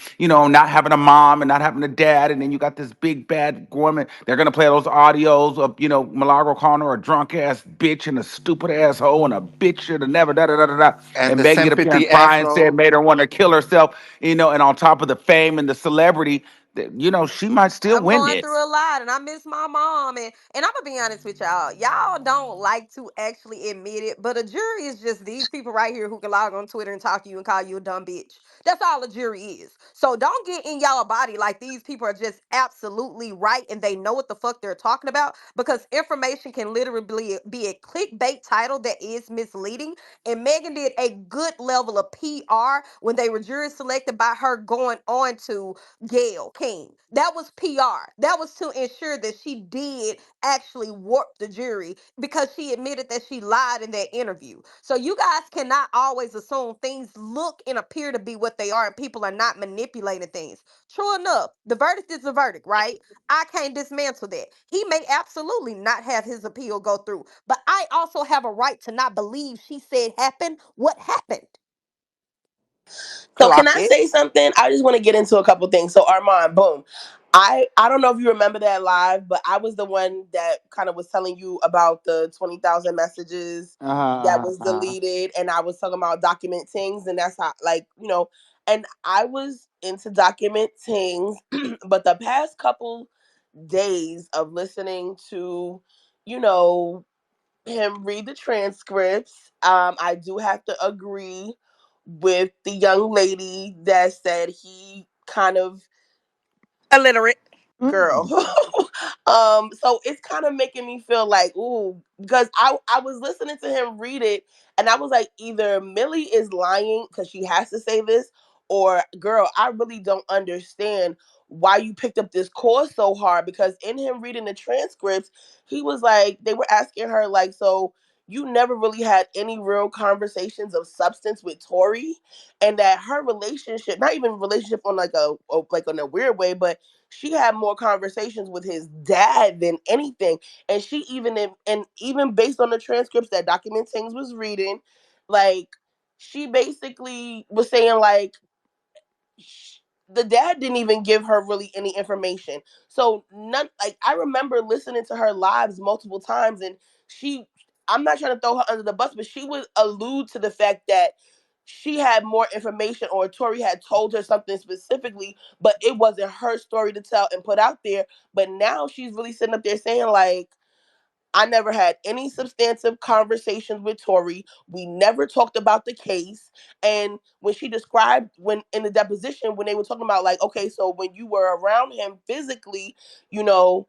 not having a mom and not having a dad, and then you got this big bad woman. They're gonna play those audios of Milagro calling her a drunk ass bitch and a stupid asshole and a bitch should have never da da da da da. And And the Megan get up there and sympathy cry and say it afro. made her want to kill herself, and on top of the fame and the celebrity, that she might still I'm win going this. through a lot and I miss my mom and I'm gonna be honest with y'all. Y'all don't like to actually admit it, but a jury is just these people right here who can log on Twitter and talk to you and call you a dumb bitch. That's all a jury is. So don't get in y'all body like these people are just absolutely right and they know what the fuck they're talking about because information can literally be a clickbait title that is misleading. And Megan did a good level of PR when they were jury selected by her going on to Gail King. That was PR. That was to ensure that she did actually warp the jury because she admitted that she lied in that interview. So you guys cannot always assume things look and appear to be what they are and people are not manipulating things. True enough, the verdict is the verdict, right? I can't dismantle that. He may absolutely not have his appeal go through, but I also have a right to not believe she said happened what happened. So can Clock I it. say something? I just want to get into a couple things. So Armand, boom. I don't know if you remember that live, but I was the one that kind of was telling you about the 20,000 messages Uh-huh, that uh-huh, was uh-huh. deleted, and I was talking about document things, and that's how, like, and I was into document things, but the past couple days of listening to, you know, him read the transcripts, I do have to agree with the young lady that said he kind of Illiterate. girl. Mm. So it's kind of making me feel like, ooh, because I was listening to him read it, and I was like, either Millie is lying because she has to say this, or girl, I really don't understand why you picked up this course so hard. Because in him reading the transcripts, he was like, they were asking her like, so you never really had any real conversations of substance with Tori, and that her relationship, not even relationship on like like in a weird way, but she had more conversations with his dad than anything. And she even and even based on the transcripts that document things was reading, like she basically was saying like the dad didn't even give her really any information. So none, like I remember listening to her lives multiple times, and she, I'm not trying to throw her under the bus, but she would allude to the fact that she had more information, or Tori had told her something specifically, but it wasn't her story to tell and put out there. But now she's really sitting up there saying like, I never had any substantive conversations with Tori. We never talked about the case. And when she described, when in the deposition, when they were talking about like, okay, so when you were around him physically, you know,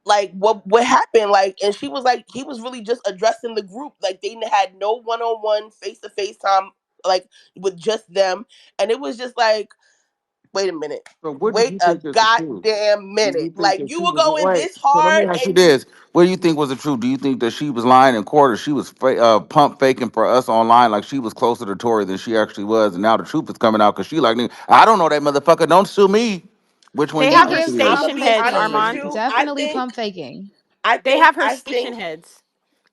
like what happened, like, and she was like, he was really just addressing the group, like they had no one-on-one face-to-face time, like with just them. And it was just like, wait a minute, So what do wait you a think is the truth? goddamn Do minute, you think like that you she were was going right? this So let me hard ask you and you this: what do you think was the truth? Do you think that she was lying in court, or she was pump faking for us online, like she was closer to Tory than she actually was, and now the truth is coming out because she like, "Nigga, I don't know that motherfucker. Don't sue me." Which one They do you have think their it I'm is? gonna station be heads, honest with Armand. you. I Definitely think pump faking. I They think have her I station think heads.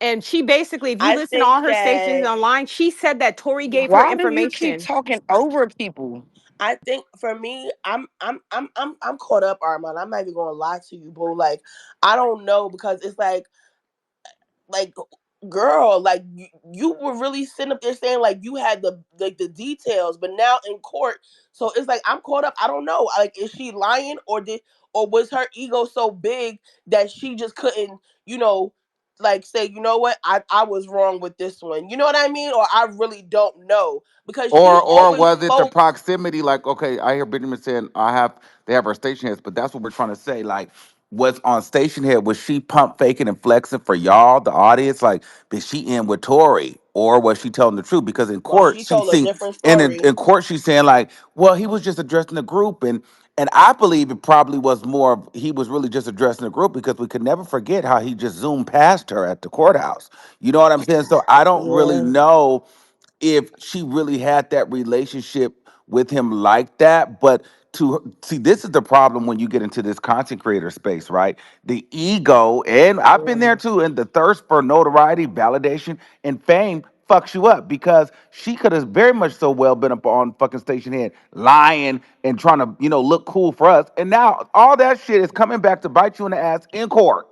And she basically, if you I listen to think all her stations that online, she said that Tori gave her Why do you keep information. talking over people? I think for me, I'm caught up, Armand. I'm not even gonna lie to you, bro. Like, I don't know because it's like girl, like you were really sitting up there saying like you had the details, but now in court, so it's like I'm caught up. I don't know. Like, is she lying or was her ego so big that she just couldn't, you know, like say, you know what, I was wrong with this one. You know what I mean? Or I really don't know because she Or always was it the spoke. proximity? Like, okay, I hear Benjamin saying they have our station heads, but that's what we're trying to say. Like, was on station head, was she pump faking and flexing for y'all, the audience? Like, is she in with Tory? Or was she telling the truth? Because in No, court, she she told a see different and story. in court she's saying like, well, he was just addressing the group, and I believe it probably was more of he was really just addressing the group because we could never forget how he just zoomed past her at the courthouse. You know what I'm saying? So I don't really Yeah. know if she really had that relationship with him like that. But to see, this is the problem when you get into this content creator space, right? The ego, and I've been there Yeah. too, and the thirst for notoriety, validation, and fame fucks you up because she could have very much so well been up on fucking station head lying and trying to, look cool for us. And now all that shit is coming back to bite you in the ass in court.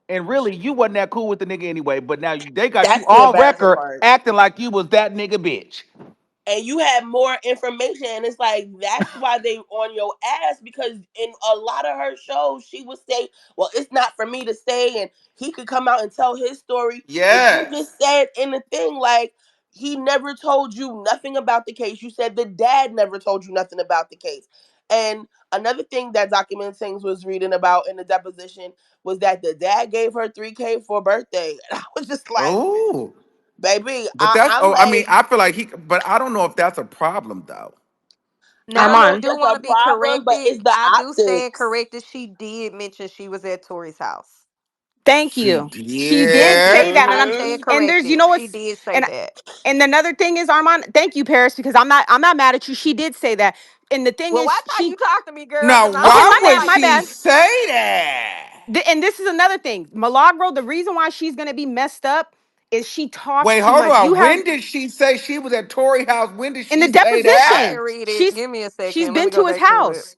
And really, you wasn't that cool with the nigga anyway. But now they got you That's the on embarrassing record part. acting like you was that nigga bitch. And you had more information, and it's like that's why they on your ass because in a lot of her shows she would say, well, it's not for me to say, and he could come out and tell his story, but you Yes. just said in the thing like he never told you nothing about the case. You said the dad never told you nothing about the case. And another thing that document things was reading about in the deposition was that the dad gave her 3K for a birthday. And I was just like, Oh, baby, but that's I'm oh, I mean, like, I feel like but I don't know if that's a problem though. I Now don't know I if Armand. do that's want a to be problem, but corrected. it's the I do stand optics. corrected. She did mention she was at Tori's house. Thank She you. She did did. say that, I Hmm. stand and there's, corrected. She what's, did say and that. another thing is, Armand. Thank you, Paris, because I'm not mad at you. She did say that, and the thing Well, is, watch how she you talk to me, girl, Now, because I okay. don't why My play would bad, like my she bad. that. say that? And this is another thing, Milagro. The reason why she's gonna be messed up is she talks Wait, too hold much. You on. have When did she say she was at Tory house? When did in the she say I that? can deposition, read it. she's Give me a she's second. Let me been go to his back to it. house,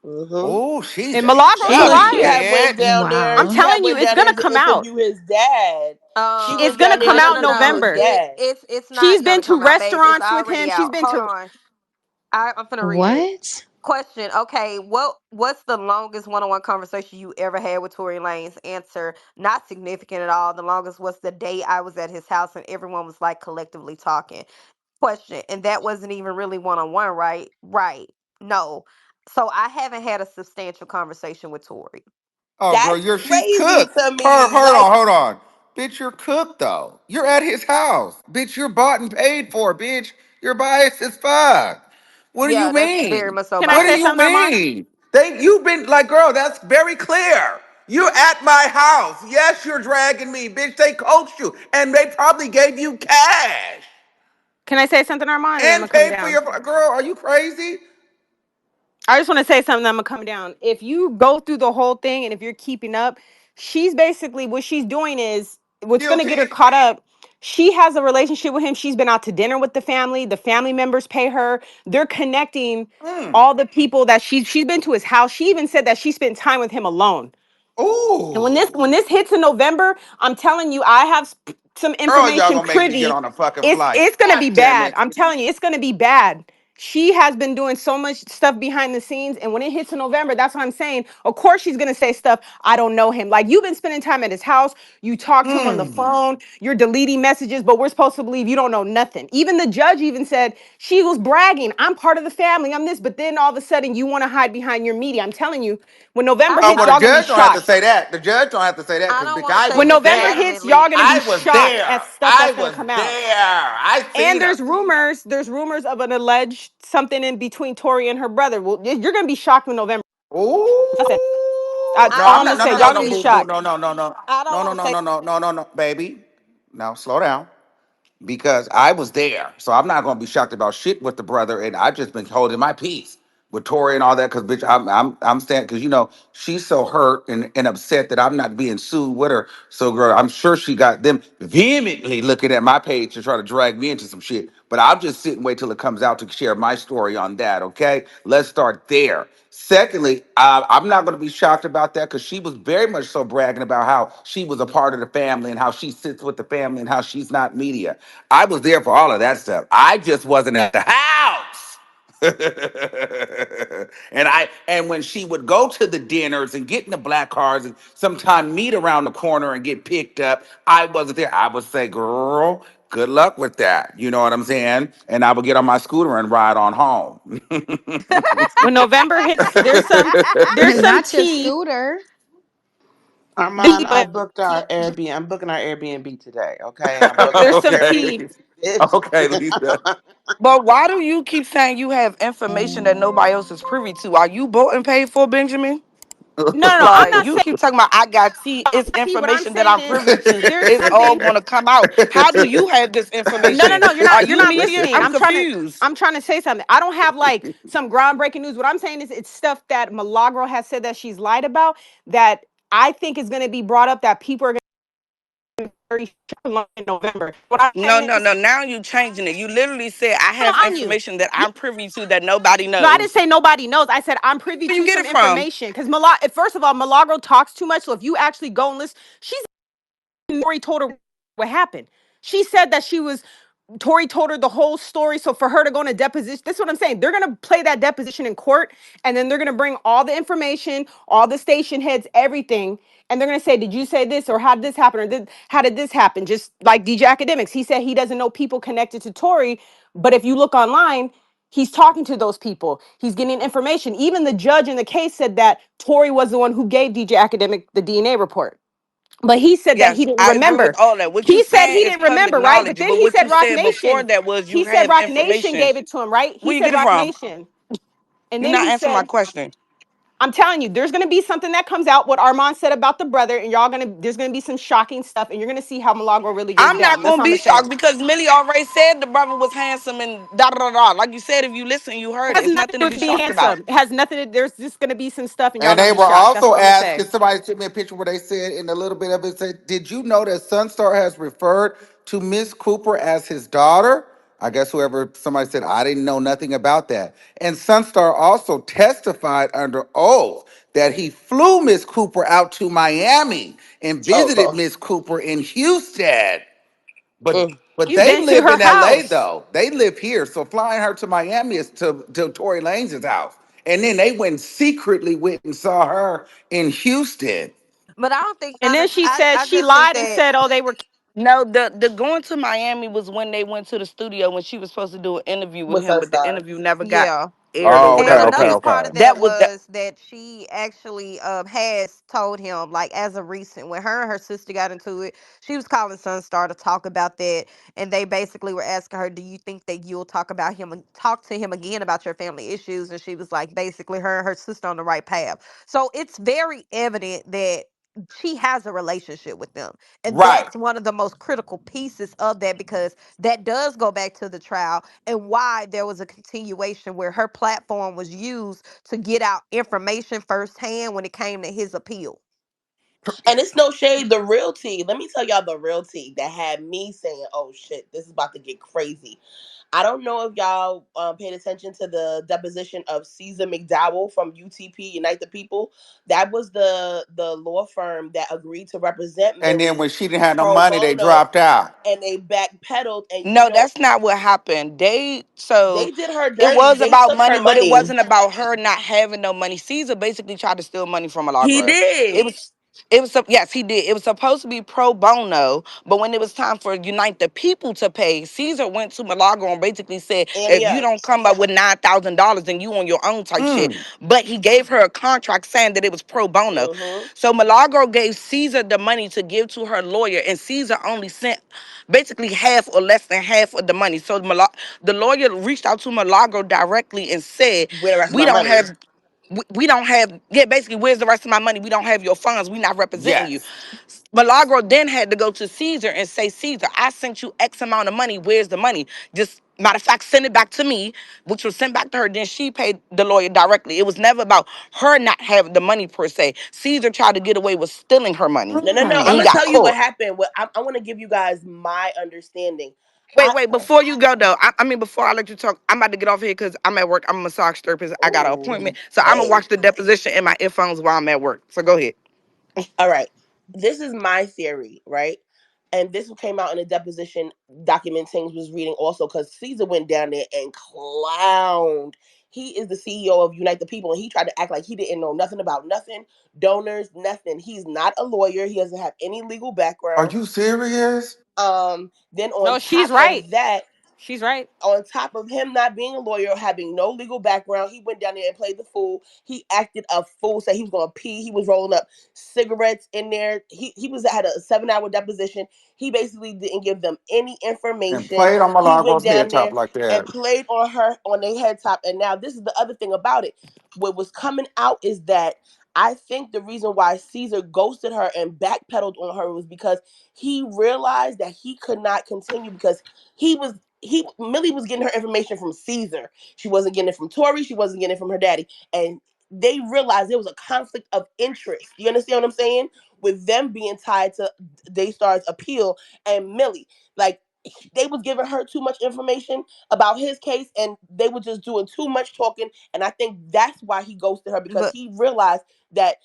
Hmm. Oh, she's and a Milagro's a She jelly, liar. had went bitch. down there. I'm She Wow. had telling you, went it's down there gonna to come out. interview his dad. She It's went gonna down there come No, to no, out no, interview no. his November. dad. It's She's not been gonna to come out, babe. It's restaurants with already him. She's out. been Hold to. on. I'm gonna read it. What? Question. Okay, what's the longest one-on-one conversation you ever had with Tory Lanez? Answer: not significant at all. The longest was the day I was at his house and everyone was like collectively talking. Question. And that wasn't even really one-on-one, right? Right. No. So I haven't had a substantial conversation with Tory. Oh, girl, That's she's crazy cooked. to me. Hold Like, on, hold on. Bitch, you're cooked though. You're at his house. Bitch, you're bought and paid for, bitch. You're biased as fuck. What do you Yeah, that's very mean? much so Can I What do say you biased. something, Armand? mean? You've been like, girl, that's very clear. You're at my house. Yes, you're dragging me. Bitch, they coached you. And they probably gave you cash. Can I say something, Armand? And then I'm And gonna come paid for down. your girl. Are you crazy? I just want to say something. I'm gonna come down. If you go through the whole thing and if you're keeping up, she's basically what she's doing is what's gonna get her Guilty. caught up. She has a relationship with him. She's been out to dinner with the family. The family members pay her. They're connecting Mm. all the people that she's been to his house. She even said that she spent time with him alone. And when Ooh. this hits in November, I'm telling you, I have some Girl, y'all information gonna make me get privy. on a fucking It's flight. it's gonna God be damn bad. it. I'm telling you, it's gonna be bad. She has been doing so much stuff behind the scenes, and when it hits in November, that's what I'm saying. Of course, she's gonna say stuff. I don't know him. Like you've been spending time at his house. You talk to him on the Mm. phone. You're deleting messages, but we're supposed to believe you don't know nothing. Even the judge even said she was bragging. I'm part of the family. I'm this, but then all of a sudden you want to hide behind your media. I'm telling you, when November Oh, hits, well, the y'all gonna be judge don't have to shocked. say that. The judge don't have to say that I because don't bitch, want to I say When was just November there. hits, y'all adamantly. gonna be I was shocked at there. stuff I that's gonna was come out. there. I And seen her. there's rumors of an alleged something in between Tori and her brother. Well, you're gonna be shocked when November. Ooh. That's it. No, I All don't I'm I'm gonna not. want to No, say, no, say no, y'all no, gonna be boo, this. boo. shocked. No, no, no, no. I don't No, want no, to no, say. no, no, no, no, no, baby. Now, slow down. Because I was there. So I'm not going to be shocked about shit with the brother. And I just been holding my peace. with Tori and all that, because bitch, I'm saying, because she's so hurt and upset that I'm not being sued with her. So girl, I'm sure she got them vehemently looking at my page to try to drag me into some shit. But I'll just sit and wait till it comes out to share my story on that. Okay, let's start there. Secondly, I'm not going to be shocked about that because she was very much so bragging about how she was a part of the family and how she sits with the family and how she's not media. I was there for all of that stuff. I just wasn't at the house. And when she would go to the dinners and get in the black cars and sometime meet around the corner and get picked up, I wasn't there. I would say, girl, good luck with that. You know what I'm saying? And I would get on my scooter and ride on home. When November hits, there's some Not your tea. scooter. Armand, I But booked our Airbnb. I'm booking our Airbnb today. Okay, I'm booking there's our some Okay. tea. Airbnb. Bitch. Okay, Lisa. But why do you keep saying you have information that nobody else is privy to? Are you bought and paid for, Benjamin? No, no, no. I'm Like not you saying keep talking about I got tea. It's tea. What I'm information that saying I'm is privy to. there's It's all something. gonna come out. How do you have this No, no, information? no. You're Are not. You're you not media? listening. I'm confused. I'm trying to say something. I don't have like some groundbreaking news. What I'm saying is it's stuff that Milagro has said that she's lied about that I think is going to be brought up that people are going to be very shocked on in November. What I'm No, saying no, is, no. Now you changing it. You literally said I no, have on you. information that I'm privy to that nobody No, I didn't knows. say nobody knows. I said I'm privy Where you to get some it from? information because first of all, Milagro talks too much. So if you actually go and listen, Tori told her what happened. She said that Tori told her the whole story. So for her to go on a deposition, this is what I'm saying. They're gonna play that deposition in court, and then they're gonna bring all the information, all the station heads, everything, and they're gonna say, "Did you say this, or how did this happen, or how did this happen?" Just like DJ Academics, he said he doesn't know people connected to Tori, but if you look online, he's talking to those people. He's getting information. Even the judge in the case said that Tori was the one who gave DJ Academic the DNA report. But he said that he Yes, didn't I agree with remember. all that. What you He said saying he is didn't public remember, right? But knowledge. then But he what said you Rock said before Nation. that was you He said have Rock Nation information. gave it to him, right? He Where you said get it Rock from? Nation. And You're then not he answering my said, question. I'm telling you, there's gonna be something that comes out, what Armand said about the brother, and there's gonna be some shocking stuff, and you're gonna see how Milagro really gets I'm not down. That's gonna what I'm be gonna say. shocked because Millie already said the brother was handsome and da da da da. Like you said, if you listen, you heard it. Has It's nothing nothing to to do be with being shocked about. handsome. It has nothing to, there's just gonna be some stuff and y'all And gonna they be were shocked. That's also what I'm gonna asked, say. because somebody sent me a picture where they said in a little bit of it, said, did you know that Sunstar has referred to Miss Cooper as his daughter? I guess whoever, somebody said, I didn't know nothing about that. And Sunstar also testified under oath that he flew Miss Cooper out to Miami and Oh visited Lord. Miss Cooper in Houston. But Mm. but You've they been to live her in LA house. though. They live here. So flying her to Miami is to Tory Lanez's house. And then they went secretly went and saw her in Houston. But I don't think And none then of she I. said I she just think lied and that said, oh, they were. No, the going to Miami was when they went to the studio when she was supposed to do an interview with With him, but the Sunstar. interview never got yeah. aired or Oh, okay, And whatever. okay, another And part okay. of that that was that. was that she actually has told him, like as of recent, when her and her sister got into it, she was calling Sunstar to talk about that, and they basically were asking her, "Do you think that you'll talk about him and talk to him again about your family issues?" And she was like, basically, her and her sister on the right path. So it's very evident that she has a relationship with them, and Right. that's one of the most critical pieces of that because that does go back to the trial and why there was a continuation where her platform was used to get out information firsthand when it came to his appeal. And it's no shade. The real tea. Let me tell y'all the real tea that had me saying, "Oh shit, this is about to get crazy." I don't know if y'all paid attention to the deposition of Caesar McDowell from UTP Unite the People. That was the law firm that agreed to represent And then Millie when she didn't have no pro money, they bono, dropped out. and they backpedaled. And No, that's not what happened. They so they did her it dirty. was They about took her money, but it money. wasn't about her not having no money. Caesar basically tried to steal money from He Milagro. did. It was yes, he did. It was supposed to be pro bono, but when it was time for Unite the People to pay, Caesar went to Milagro and basically said, Annie if you up. don't come up with $9,000, then you on your own type shit. Mm. But he gave her a contract saying that it was pro bono. Mm-hmm. So Milagro gave Caesar the money to give to her lawyer, and Caesar only sent basically half or less than half of the money. So the lawyer reached out to Milagro directly and said, Where the rest of "We my don't money? have." We don't have, yeah, basically, where's the rest of my money? We don't have your funds. We not representing you. Yes. Milagro then had to go to Caesar and say, Caesar, I sent you X amount of money. Where's the money? Just matter of fact, send it back to me, which was sent back to her. Then she paid the lawyer directly. It was never about her not having the money per se. Caesar tried to get away with stealing her money, No, no, no. and I'm he gonna got tell you what caught. happened. What I want to give you guys my understanding. Wait, wait, before you go though, I mean, before I let you talk, I'm about to get off here because I'm at work. I'm a massage therapist. I got an Oh, appointment. So I'm gonna hey. watch the deposition in my earphones while I'm at work. So go ahead. All right. This is my theory, right? And this came out in a deposition document things was reading also because Caesar went down there and clowned. He is the CEO of Unite the People, and he tried to act like he didn't know nothing about nothing, donors, nothing. He's not a lawyer. He doesn't have any legal Are background. you serious? Then on No, she's top right. of that, She's right. on top of him not being a lawyer, having no legal background, he went down there and played the fool. He acted a fool, said he was gonna pee. He was rolling up cigarettes in there. He was had a 7 hour deposition. He basically didn't give them any And information. played on He went Milagro's head down top there like and that. played on her on their head top. And now this is the other thing about it. What was coming out is that I think the reason why Caesar ghosted her and backpedaled on her was because he realized that he could not continue because he Millie was getting her information from Caesar. She wasn't getting it from Tori. She wasn't getting it from her daddy. And they realized there was a conflict of interest. You understand what I'm saying? With them being tied to Daystar's appeal and Millie. Like they was giving her too much information about his case and they were just doing too much talking. And I think that's why he ghosted her because But he realized that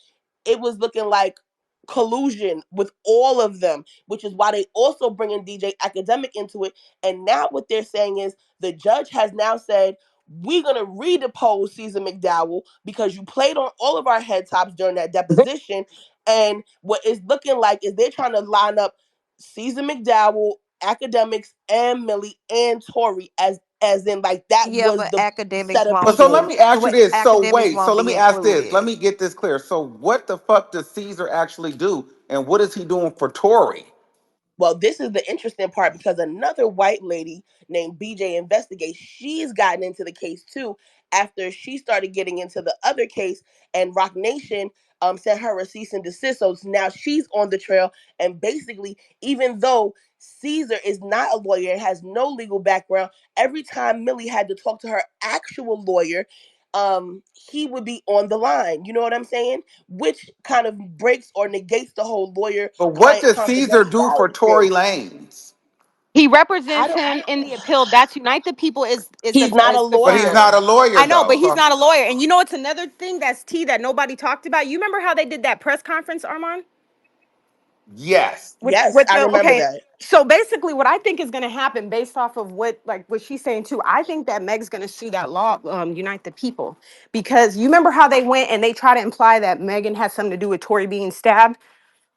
it was looking like collusion with all of them, which is why they also bringing DJ Academic into it. And now what they're saying is the judge has now said, we're going to redepose Caesar McDowell because you played on all of our head tops during that deposition. And what it's looking like is they're trying to line up Caesar McDowell, academics, and Millie and Tori as in like that yeah, was but the academics set of won't But so let people. be me ask you wait, this. So academics wait, so won't let be me ask this. Let included. me get this clear. So what the fuck does Caesar actually do? And what is he doing for Tory? Well, this is the interesting part because another white lady named BJ Investigate, she's gotten into the case too after she started getting into the other case, and Rock Nation sent her a cease and desist. So now she's on the trail, and basically, even though Caesar is not a lawyer and has no legal background, every time Millie had to talk to her actual lawyer, he would be on the line. You know what I'm saying? Which kind of breaks or negates the whole lawyer But what client does Caesar do for confidentiality Tory thing. Lanez? He I represents don't. him in the appeal. That's Unite the People He's not a is the But he's firm. not lawyer. a lawyer I know, though. but he's So not a lawyer. And you know it's another thing that's tea that nobody talked about. You remember how they did that press conference, Armand? yes. Yes, With I the remember okay. that. So basically, what I think is going to happen, based off of what she's saying too, I think that Meg's going to sue that law, Unite the People, because you remember how they went and they try to imply that Megan had something to do with Tory being stabbed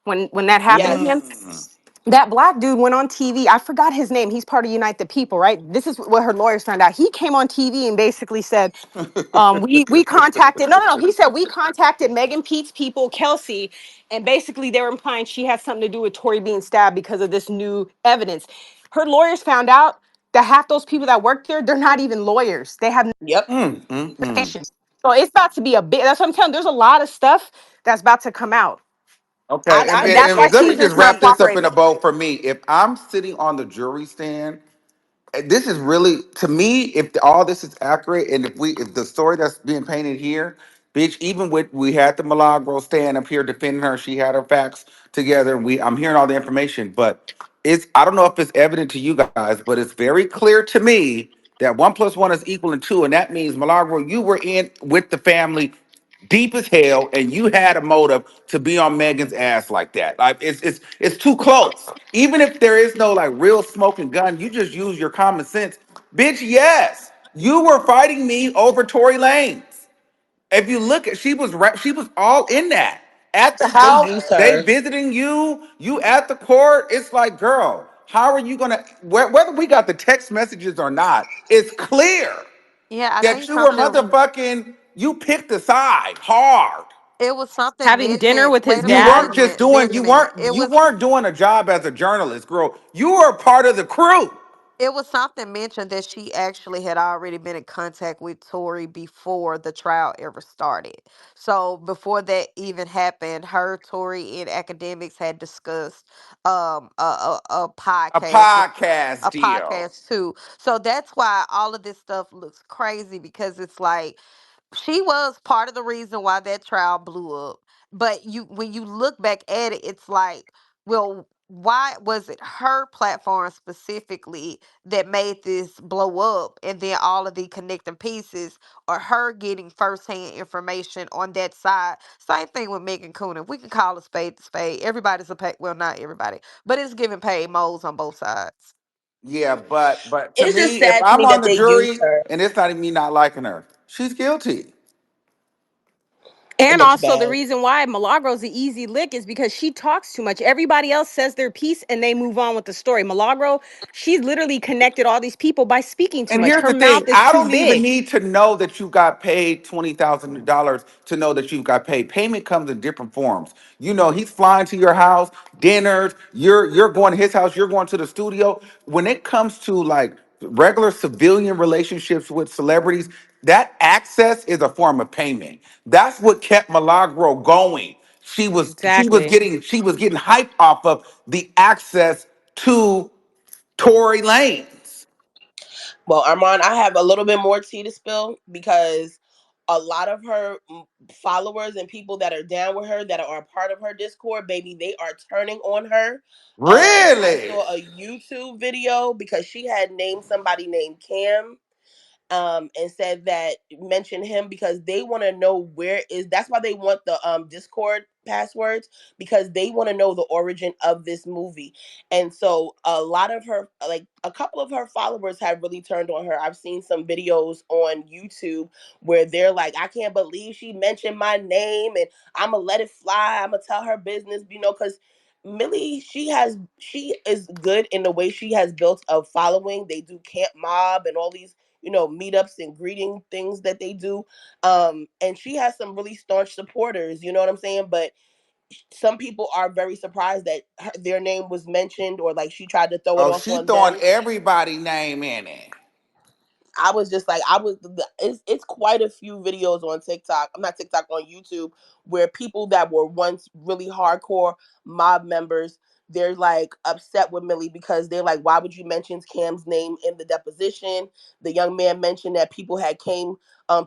when that happened again. Yes. Mm. That black dude went on TV. I forgot his name. He's part of Unite the People, right? This is what her lawyers found out. He came on TV and basically said, we contacted no. He said we contacted Megan Pete's people, Kelsey, and basically they were implying she had something to do with Tory being stabbed because of this new evidence. Her lawyers found out that half those people that work there, they're not even lawyers. They have no Yep. Mm. education. So it's about to be a big. That's what I'm telling you. There's a lot of stuff that's about to come out, Okay, and, I and and, that's think why and it's let me Caesar's just crazy. not wrap this up in a cooperating. bow for me. If I'm sitting on the jury stand, this is really to me, if all this is accurate, and if the story that's being painted here, bitch, even with we had the Milagro stand up here defending her, she had her facts together, and I'm hearing all the information, but it's I don't know if it's evident to you guys, but it's very clear to me that 1 + 1 is equal to 2, and that means Milagro, you were in with the family deep as hell, and you had a motive to be on Megan's ass like that. Like it's too close. Even if there is no like real smoking gun, you just use your common sense, bitch. Yes, you were fighting me over Tory Lanez. If you look at, she was all in that at the They house. used They her. visiting you, you at the court. It's like, girl, how are you gonna? Whether we got the text messages or not, it's clear Yeah, I that think you were something motherfucking. You picked a side hard. it was something Having dinner mentioned. with his Wait a You minute, wait dad. a weren't just minute, doing Benjamin. you weren't doing a job as a journalist, girl. You were a part of the crew. It was something mentioned that she actually had already been in contact with Tory before the trial ever started. So before that even happened, her, Tory, and academics had discussed a A podcast with podcast a deal. podcast too. So that's why all of this stuff looks crazy, because it's like she was part of the reason why that trial blew up. But you, when you look back at it, it's like, well, why was it her platform specifically that made this blow up? And then all of the connecting pieces are her getting firsthand information on that side. Same thing with Megan Coonan. We can call a spade a spade. Everybody's a pay, well, not everybody, but it's giving paid moles on both sides. Yeah, but to It's just me, if sad to I'm me on that the they used jury her. and it's not even me not liking her, she's guilty. It And looks also, the bad. reason why Milagro's the easy lick is because she talks too much. Everybody else says their piece and they move on with the story. Milagro, she's literally connected all these people by speaking too And much. here's Her the thing: mouth is I too don't even big. need to know that you got paid $20,000 to know that you've got paid. Payment comes in different forms. You know, he's flying to your house, dinners. You're going to his house. You're going to the studio. When it comes to like regular civilian relationships with celebrities, that access is a form of payment. That's what kept Milagro going. Exactly. She was getting hyped off of the access to Tory Lanez. Well, Armand, I have a little bit more tea to spill because a lot of her followers and people that are down with her, that are a part of her Discord, baby, they are turning on her. I Really? saw a YouTube video because she had named somebody named Cam, and said that, mention him because they want to know where is, that's why they want the Discord passwords, because they want to know the origin of this movie. And so a lot of her, like a couple of her followers have really turned on her. I've seen some videos on YouTube where they're like, I can't believe she mentioned my name, and I'm gonna let it fly, I'm gonna tell her business, because Millie, she is good in the way she has built a following. They do Camp Mob and all these, meetups and greeting things that they do. And she has some really staunch supporters, you know what I'm saying? But some people are very surprised that their name was mentioned, or like she tried to throw it Oh, off she on throwing them. everybody name in it. I was just like, it's quite a few videos on TikTok. I'm not TikTok, on YouTube, where people that were once really hardcore mob members, they're like upset with Millie because they're like, why would you mention Cam's name in the deposition? The young man mentioned that people had came,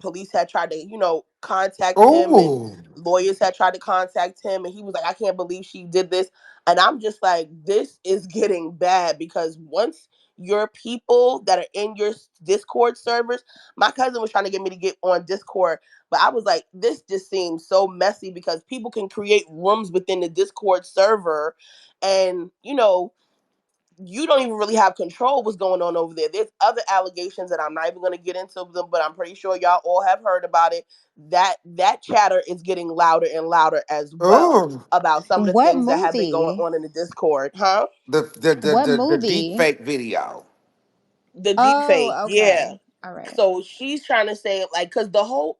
police had tried to, contact him, and Ooh. lawyers had tried to contact him, and he was like, I can't believe she did this. And I'm just like, this is getting bad, because once your people that are in your Discord servers. My cousin was trying to get me to get on Discord, but I was like, this just seems so messy because people can create rooms within the Discord server, and you don't even really have control what's going on over there. There's other allegations that I'm not even going to get into them, but I'm pretty sure y'all all have heard about it. That chatter is getting louder and louder as well Ooh. about some of the What things that have been going movie? on in the Discord, huh? What The deep movie? fake video. The deep fake, Oh, yeah. okay. All right. So she's trying to say, like, because the whole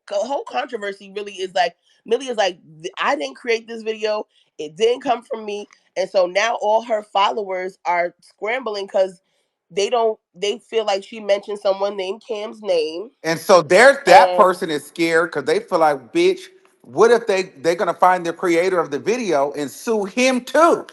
controversy really is like, Millie is like, I didn't create this video, it didn't come from me. And so now all her followers are scrambling because they feel like she mentioned someone named Cam's name. And so there's that And person is scared because they feel like, bitch, what if they're gonna find the creator of the video and sue him too?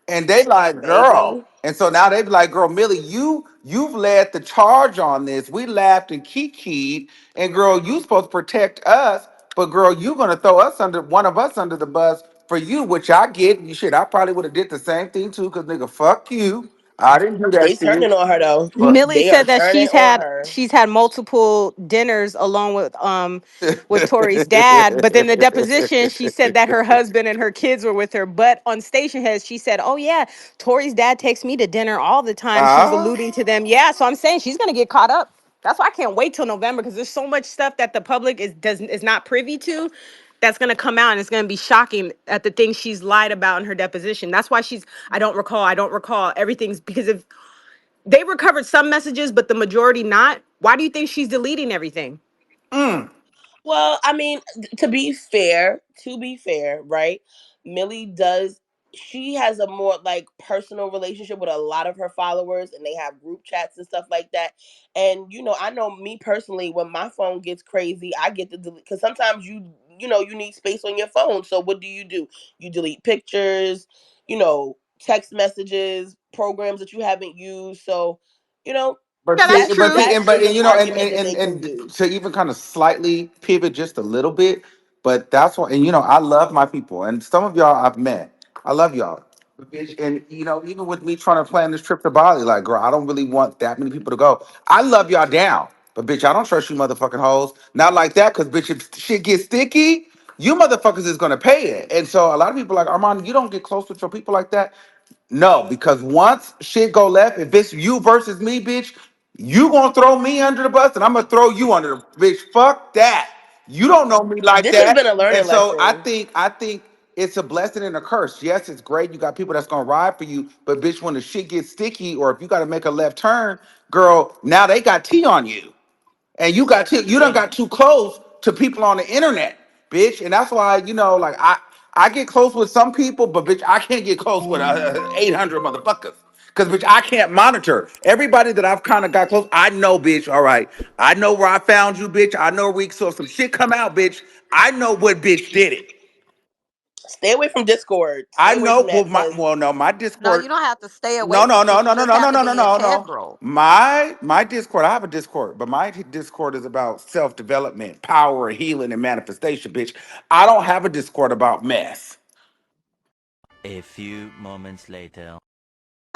And they like, girl. baby, And so now they be like, girl, Millie, you've led the charge on this. We laughed and kikied, and girl, you supposed to protect us, but girl, you gonna throw us under one of us under the bus for you, which I get. You shit, I probably would have did the same thing too, cause nigga, fuck you. I didn't do that they to you. turning on her though. But Millie They are said that turning on her. she's had multiple dinners along with Tori's dad, but then the deposition she said that her husband and her kids were with her. But on Station Heads she said, "Oh yeah, Tori's dad takes me to dinner all the time." She was Ah. alluding to them. Yeah, so I'm saying she's gonna get caught up. That's why I can't wait till November, because there's so much stuff that the public is not privy to. That's gonna come out and it's gonna be shocking at the things she's lied about in her deposition. That's why she's I don't recall everything's because if they recovered some messages, but the majority not. Why do you think she's deleting everything? Mm. Well, I mean, to be fair, right? Millie does. she has a more like personal relationship with a lot of her followers, and they have group chats and stuff like that. And I know me personally, when my phone gets crazy, I get to delete, because sometimes you need space on your phone. So what do? You delete pictures, text messages, programs that you haven't used. So you know But Yeah, that's see, that's but true. see, that's and but just and, an you know, argument that they can and do. to even kind of slightly pivot just a little bit, but that's why, and I love my people, and some of y'all I've met. I love y'all, but bitch, and even with me trying to plan this trip to Bali, like, girl, I don't really want that many people to go. I love y'all down, but bitch, I don't trust you, motherfucking hoes. Not like that, cause bitch, if shit gets sticky, you motherfuckers is gonna pay it. And so a lot of people are like, Armand, you don't get close with your people like that. No, because once shit go left, if it's you versus me, bitch, you gonna throw me under the bus and I'm gonna throw you under the bitch. Fuck that. You don't know me like This has that. been a And learning so I lesson. think I think it's a blessing and a curse. Yes, it's great. You got people that's gonna ride for you, but bitch, when the shit gets sticky, or if you gotta make a left turn, girl, now they got T on you. And you done Yeah. got too close to people on the internet, bitch. And that's why, like I get close with some people, but bitch, I can't get close with 800 motherfuckers. Cause bitch, I can't monitor everybody that I've kind of got close. I know, bitch. All right, I know where I found you, bitch. I know where so if some shit come out, bitch. I know what bitch did it. Stay away from Discord. I Stay away know. from Well, that, because no, my No, Discord. you don't have to stay away No, no, from no, it. You no, no, just no, have no, to no, no, be no, no. integral. My Discord, I have a Discord, but my Discord is about self-development, power, healing, and manifestation, bitch. I don't have a Discord about mess. A few moments later.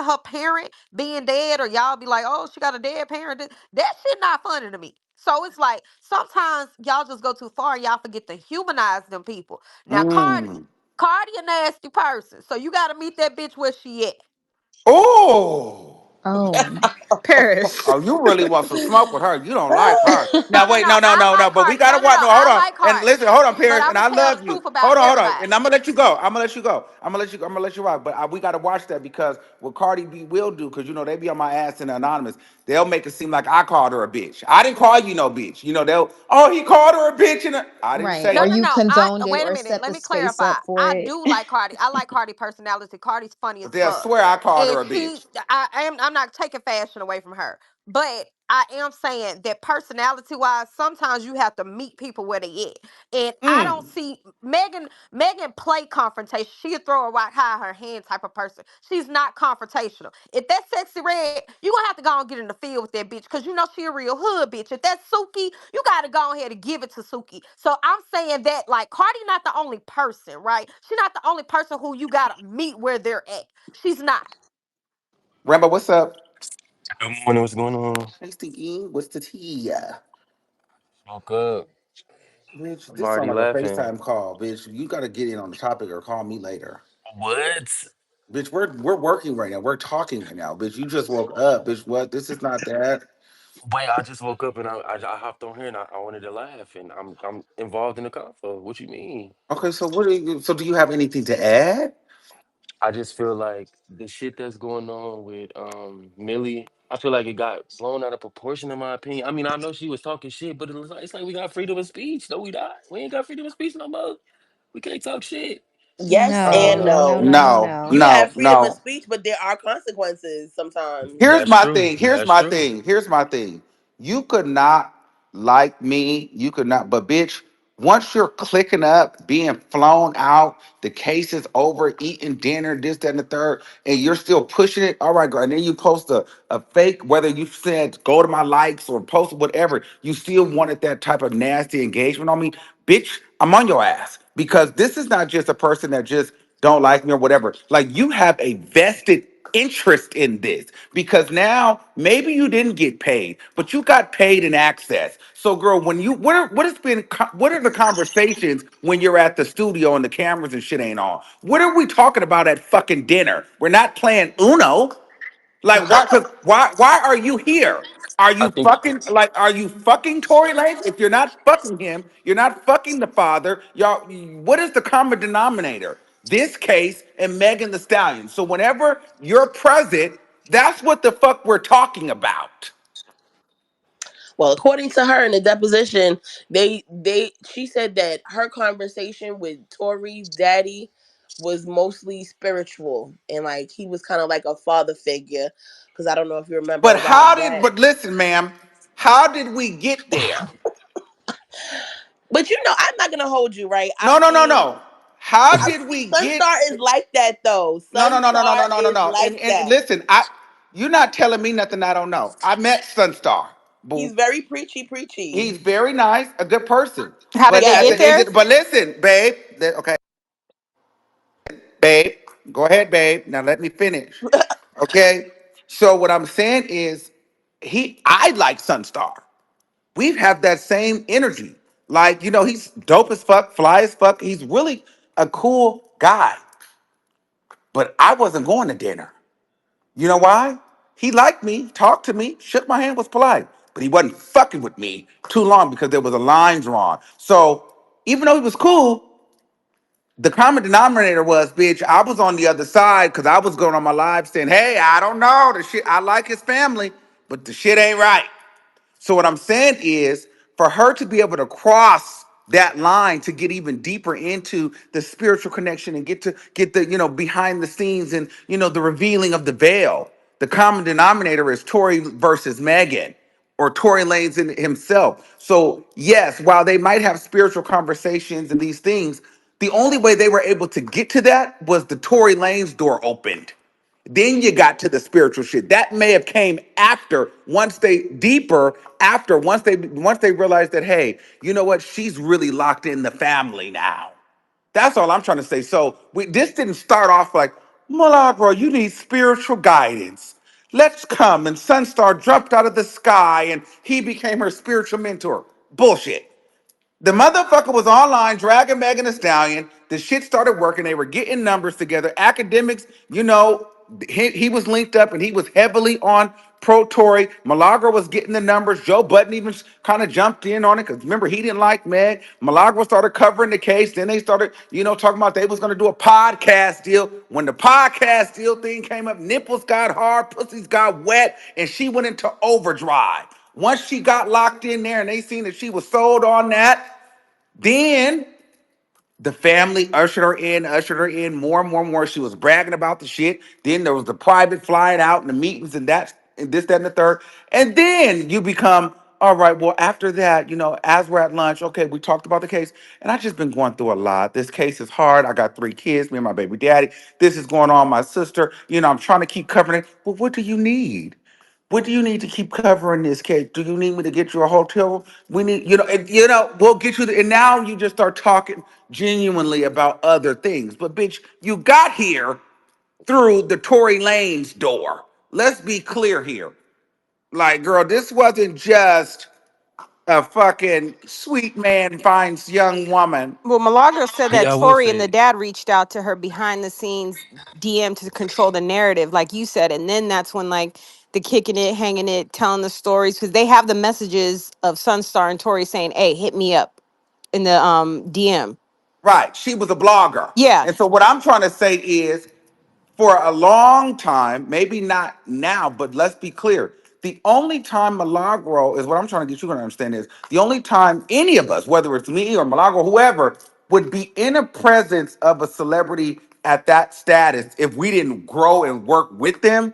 Her parent being dead, or y'all be like, oh, she got a dead parent. That shit not funny to me. So it's like sometimes y'all just go too far and y'all forget to humanize them people. Now, Cardi, Mm. Cardi a nasty person. So you gotta meet that bitch where she at. Oh. Oh. Paris. Oh, you really want some smoke with her. You don't like her. No, Now no, wait, no. no, no, I no, no. like But we Cardi. No, gotta no, watch. no. No, hold I on. like And Cardi. listen, hold on, But Paris. I'm And gonna I tell the love you. truth about Hold on, hold on. And everybody. I'm gonna let you go. I'm gonna let you go. I'm gonna let you rock. But we gotta watch that because what Cardi B will do, because they be on my ass in the anonymous. They'll make it seem like I called her a bitch. I didn't call you no bitch. He called her a bitch, and I didn't Right. say No, Or that. no, you no. condoned it Wait a or minute. set Let the me space clarify. up for I it. do like Cardi. I like Cardi personality. Cardi's funny as But they'll fuck. swear I called And her a bitch. I'm not taking fashion away from her. But I am saying that personality wise, sometimes you have to meet people where they at. And I don't Mm. see Megan play confrontation. She'll throw a rock high her hand type of person. She's not confrontational. If that's sexy red, you gonna have to go and get in the field with that bitch because you know she a real hood bitch. If that's Suki, you gotta go ahead and give it to Suki. So I'm saying that like Cardi not the only person, right? She's not the only person who you gotta meet where they're at. She's not. Rambo, what's up? Good morning. What's going on? Hey, Stinky, what's the tea? Woke up. Bitch, I'm this sound already like a laughing. FaceTime call, bitch. You gotta get in on the topic or call me later. What? Bitch, we're working right now. We're talking right now. Bitch, you just woke up. Bitch, what? This is not that. Wait, I just woke up and I hopped on here and I wanted to laugh and I'm involved in the convo. What you mean? Okay, so do you have anything to add? I just feel like the shit that's going on with Millie. I feel like it got blown out of proportion in my opinion. I mean, I know she was talking shit, but it's like we got freedom of speech. No, we not. We ain't got freedom of speech no more. We can't talk shit. Yes and No, no, no. no, no, No, You no. have no, freedom of no. speech, but there are consequences sometimes. Here's That's my true. thing. Here's That's my true. thing. Here's my thing. You could not like me. You could not. But bitch, once you're clicking up, being flown out, the case is over, eating dinner, this, that, and the third, and you're still pushing it. All right, girl. And then you post a fake, whether you said go to my likes or post whatever, you still wanted that type of nasty engagement on me. Bitch, I'm on your ass. Because this is not just a person that just don't like me or whatever. Like you have a vested interest in this because now maybe you didn't get paid, but you got paid in access. So, girl, when you what are the conversations when you're at the studio and the cameras and shit ain't on? What are we talking about at fucking dinner? We're not playing Uno. Like why? Cause why are you here? I think Are you fucking Tory Lanez? If you're not fucking him, you're not fucking the father. Y'all, what is the common denominator? This case and Megan the Stallion. So whenever you're present, that's what the fuck we're talking about. Well, according to her in the deposition, she said that her conversation with Tori's daddy was mostly spiritual, and like he was kind of like a father figure. Because I don't know if you remember But a while how did? back. But listen, ma'am, how did we get there? But you know, I'm not gonna hold you, right? No, I've no, no, seen no. How did we get? Sunstar is like that though. No, no, no, no, no, Sunstar no, no, no, is no. like And that. listen, you're not telling me nothing I don't know. I met Sunstar. He's Boo. very preachy, preachy. He's very nice, a good person. How did But they at get the Yes. end there? of but listen, babe. Okay, babe. Go ahead, babe. Now let me finish. Okay. So what I'm saying is, I like Sunstar. We have that same energy. Like, he's dope as fuck, fly as fuck. He's really a cool guy. But I wasn't going to dinner. You know why? He liked me, talked to me, shook my hand, was polite. But he wasn't fucking with me too long because there was a line drawn. So even though he was cool, the common denominator was, bitch, I was on the other side because I was going on my live saying, hey, I don't know. The shit, I like his family, but the shit ain't right. So what I'm saying is, for her to be able to cross that line to get even deeper into the spiritual connection and get the behind the scenes and the revealing of the veil. The common denominator is Tory versus Megan, or Tory Lanez in himself. So yes, while they might have spiritual conversations and these things, the only way they were able to get to that was the Tory Lanez door opened. Then you got to the spiritual shit. That may have came after, once they realized that, hey, you know what? She's really locked in the family now. That's all I'm trying to say. So this didn't start off like, Milagro, you need spiritual guidance. Let's come. And Sunstar dropped out of the sky and he became her spiritual mentor. Bullshit. The motherfucker was online dragging Megan Thee Stallion. The shit started working. They were getting numbers together. Academics, he was linked up and he was heavily on pro Tory. Milagro was getting the numbers. Joe Budden even kind of jumped in on it because remember, he didn't like Meg. Milagro started covering the case. Then they started, talking about they was going to do a podcast deal. When the podcast deal thing came up, nipples got hard, pussies got wet, and she went into overdrive. Once she got locked in there and they seen that she was sold on that, then the family ushered her in more and more and more. She was bragging about the shit. Then there was the private flying out and the meetings and that and this, that, and the third. And then you become, all right, well, after that, as we're at lunch, okay, we talked about the case. And I just been going through a lot. This case is hard. I got 3 kids, me and my baby daddy. This is going on, my sister. I'm trying to keep covering it. Well, what do you need? What do you need to keep covering this case? Do you need me to get you a hotel room? We need, we'll get you the, and now you just start talking genuinely about other things. But bitch, you got here through the Tory Lane's door. Let's be clear here. Like, girl, this wasn't just a fucking sweet man finds young woman. Well, Milagro said Yeah, that I will Tori and the say. dad reached out to her behind the scenes DM to control the narrative, like you said, and then that's when like the kicking it, hanging it, telling the stories because they have the messages of Sunstar and Tori saying, "Hey, hit me up in the DM." Right. She was a blogger. Yeah, And so what I'm trying to say is, for a long time, maybe not now, but let's be clear. The only time Milagro is what I'm trying to get you to understand is the only time any of us, whether it's me or Milagro, whoever, would be in a presence of a celebrity at that status if we didn't grow and work with them,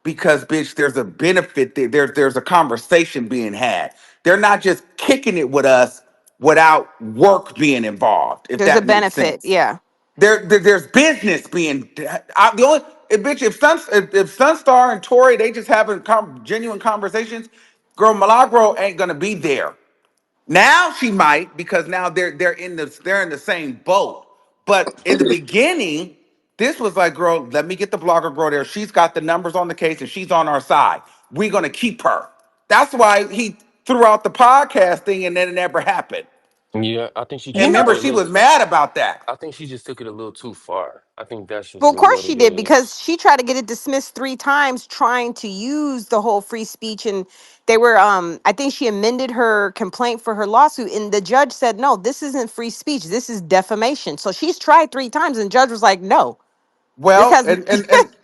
because bitch, there's a benefit there. There's a conversation being had. They're not just kicking it with us without work being involved, if there's a that makes benefit. sense. Yeah, There's business being the only bitch, if Sunstar and Tori they just having genuine conversations, girl, Milagro ain't gonna be there. Now she might, because now they're in the same boat. But in the beginning, this was like, girl, let me get the blogger girl there. She's got the numbers on the case and she's on our side. We're gonna keep her. That's why he threw out the podcast thing and then it never happened. Yeah, I think she And You just took know, it remember, a she little. was mad about that. I think she just took it a little too far. I think that's just well, of really course what she it did is. because she tried to get it dismissed 3 times, trying to use the whole free speech, and they were I think she amended her complaint for her lawsuit, and the judge said no, this isn't free speech, this is defamation. So she's tried 3 times, and the judge was like, no, this Well, has and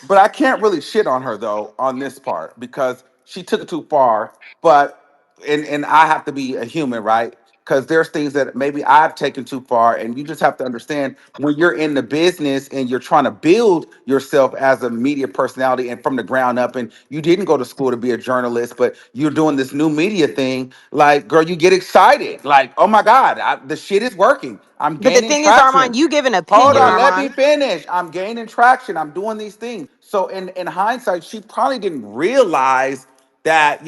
but I can't really shit on her though on this part because she took it too far. But and I have to be a human, right? because there's things that maybe I've taken too far, and you just have to understand when you're in the business and you're trying to build yourself as a media personality and from the ground up, and you didn't go to school to be a journalist, but you're doing this new media thing. Like, girl, you get excited, like, oh my God, the shit is working. I'm But the gaining thing is, Armand, traction. you give an Hold opinion, on, But let me Armand. finish. I'm gaining traction. I'm doing these things. So in hindsight, she probably didn't realize that,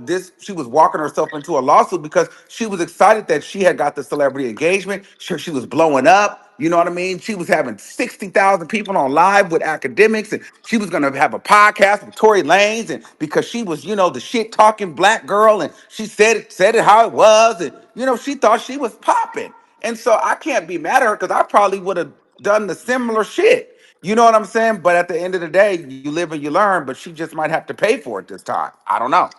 this, she was walking herself into a lawsuit because she was excited that she had got the celebrity engagement. Sure, she was blowing up. You know what I mean? She was having 60,000 people on live with academics, and she was gonna have a podcast with Tory Lanez, and because she was, the shit talking black girl, and she said it how it was, and she thought she was popping. And so I can't be mad at her because I probably would have done the similar shit. You know what I'm saying? But at the end of the day, you live and you learn, but she just might have to pay for it this time. I don't know.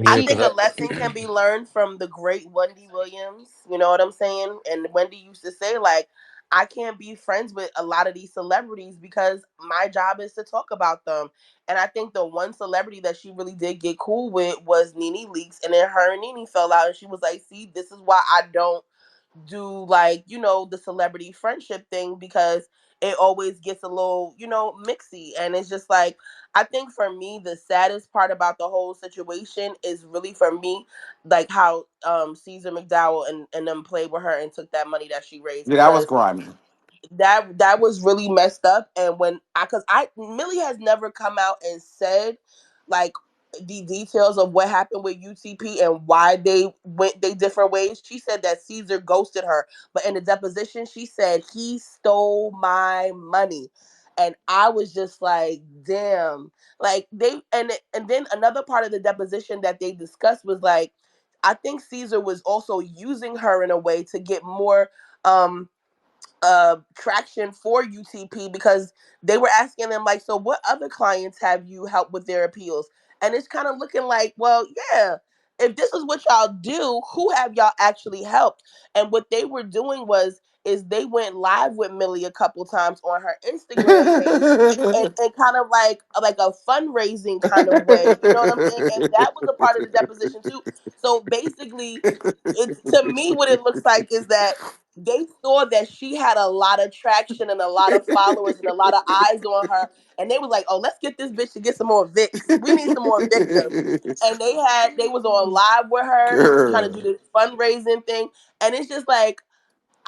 I yeah, She think cause a I lesson can be learned from the great Wendy Williams. You know what I'm saying? And Wendy used to say, like, I can't be friends with a lot of these celebrities because my job is to talk about them. And I think the one celebrity that she really did get cool with was Nene Leakes. And then her and Nene fell out. And she was like, see, this is why I don't do, like, the celebrity friendship thing, because it always gets a little, mixy. And it's just like, I think for me the saddest part about the whole situation is really, for me, like how Caesar McDowell and them played with her and took that money that she raised, Yeah, that was because grimy. that was really messed up. And when I because I Millie has never come out and said, like, the details of what happened with UTP and why they went they different ways. She said that Caesar ghosted her, but in the deposition she said he stole my money. And I was just like, damn. Like, and then another part of the deposition that they discussed was like, I think Caesar was also using her in a way to get more um traction for UTP, because they were asking them, like, so what other clients have you helped with their appeals? And it's kind of looking like, well, yeah, if this is what y'all do, who have y'all actually helped? And what they were doing was is they went live with Millie a couple times on her Instagram page, and kind of like a fundraising kind of way, you know what I'm saying? And that was a part of the deposition too. So basically, to me, what it looks like is that they saw that she had a lot of traction and a lot of followers and a lot of eyes on her, and they was like, "Oh, let's get this bitch to get some more Vicks. We need some more victims." And they was on live with her trying to do Girl, this fundraising thing, and it's just like,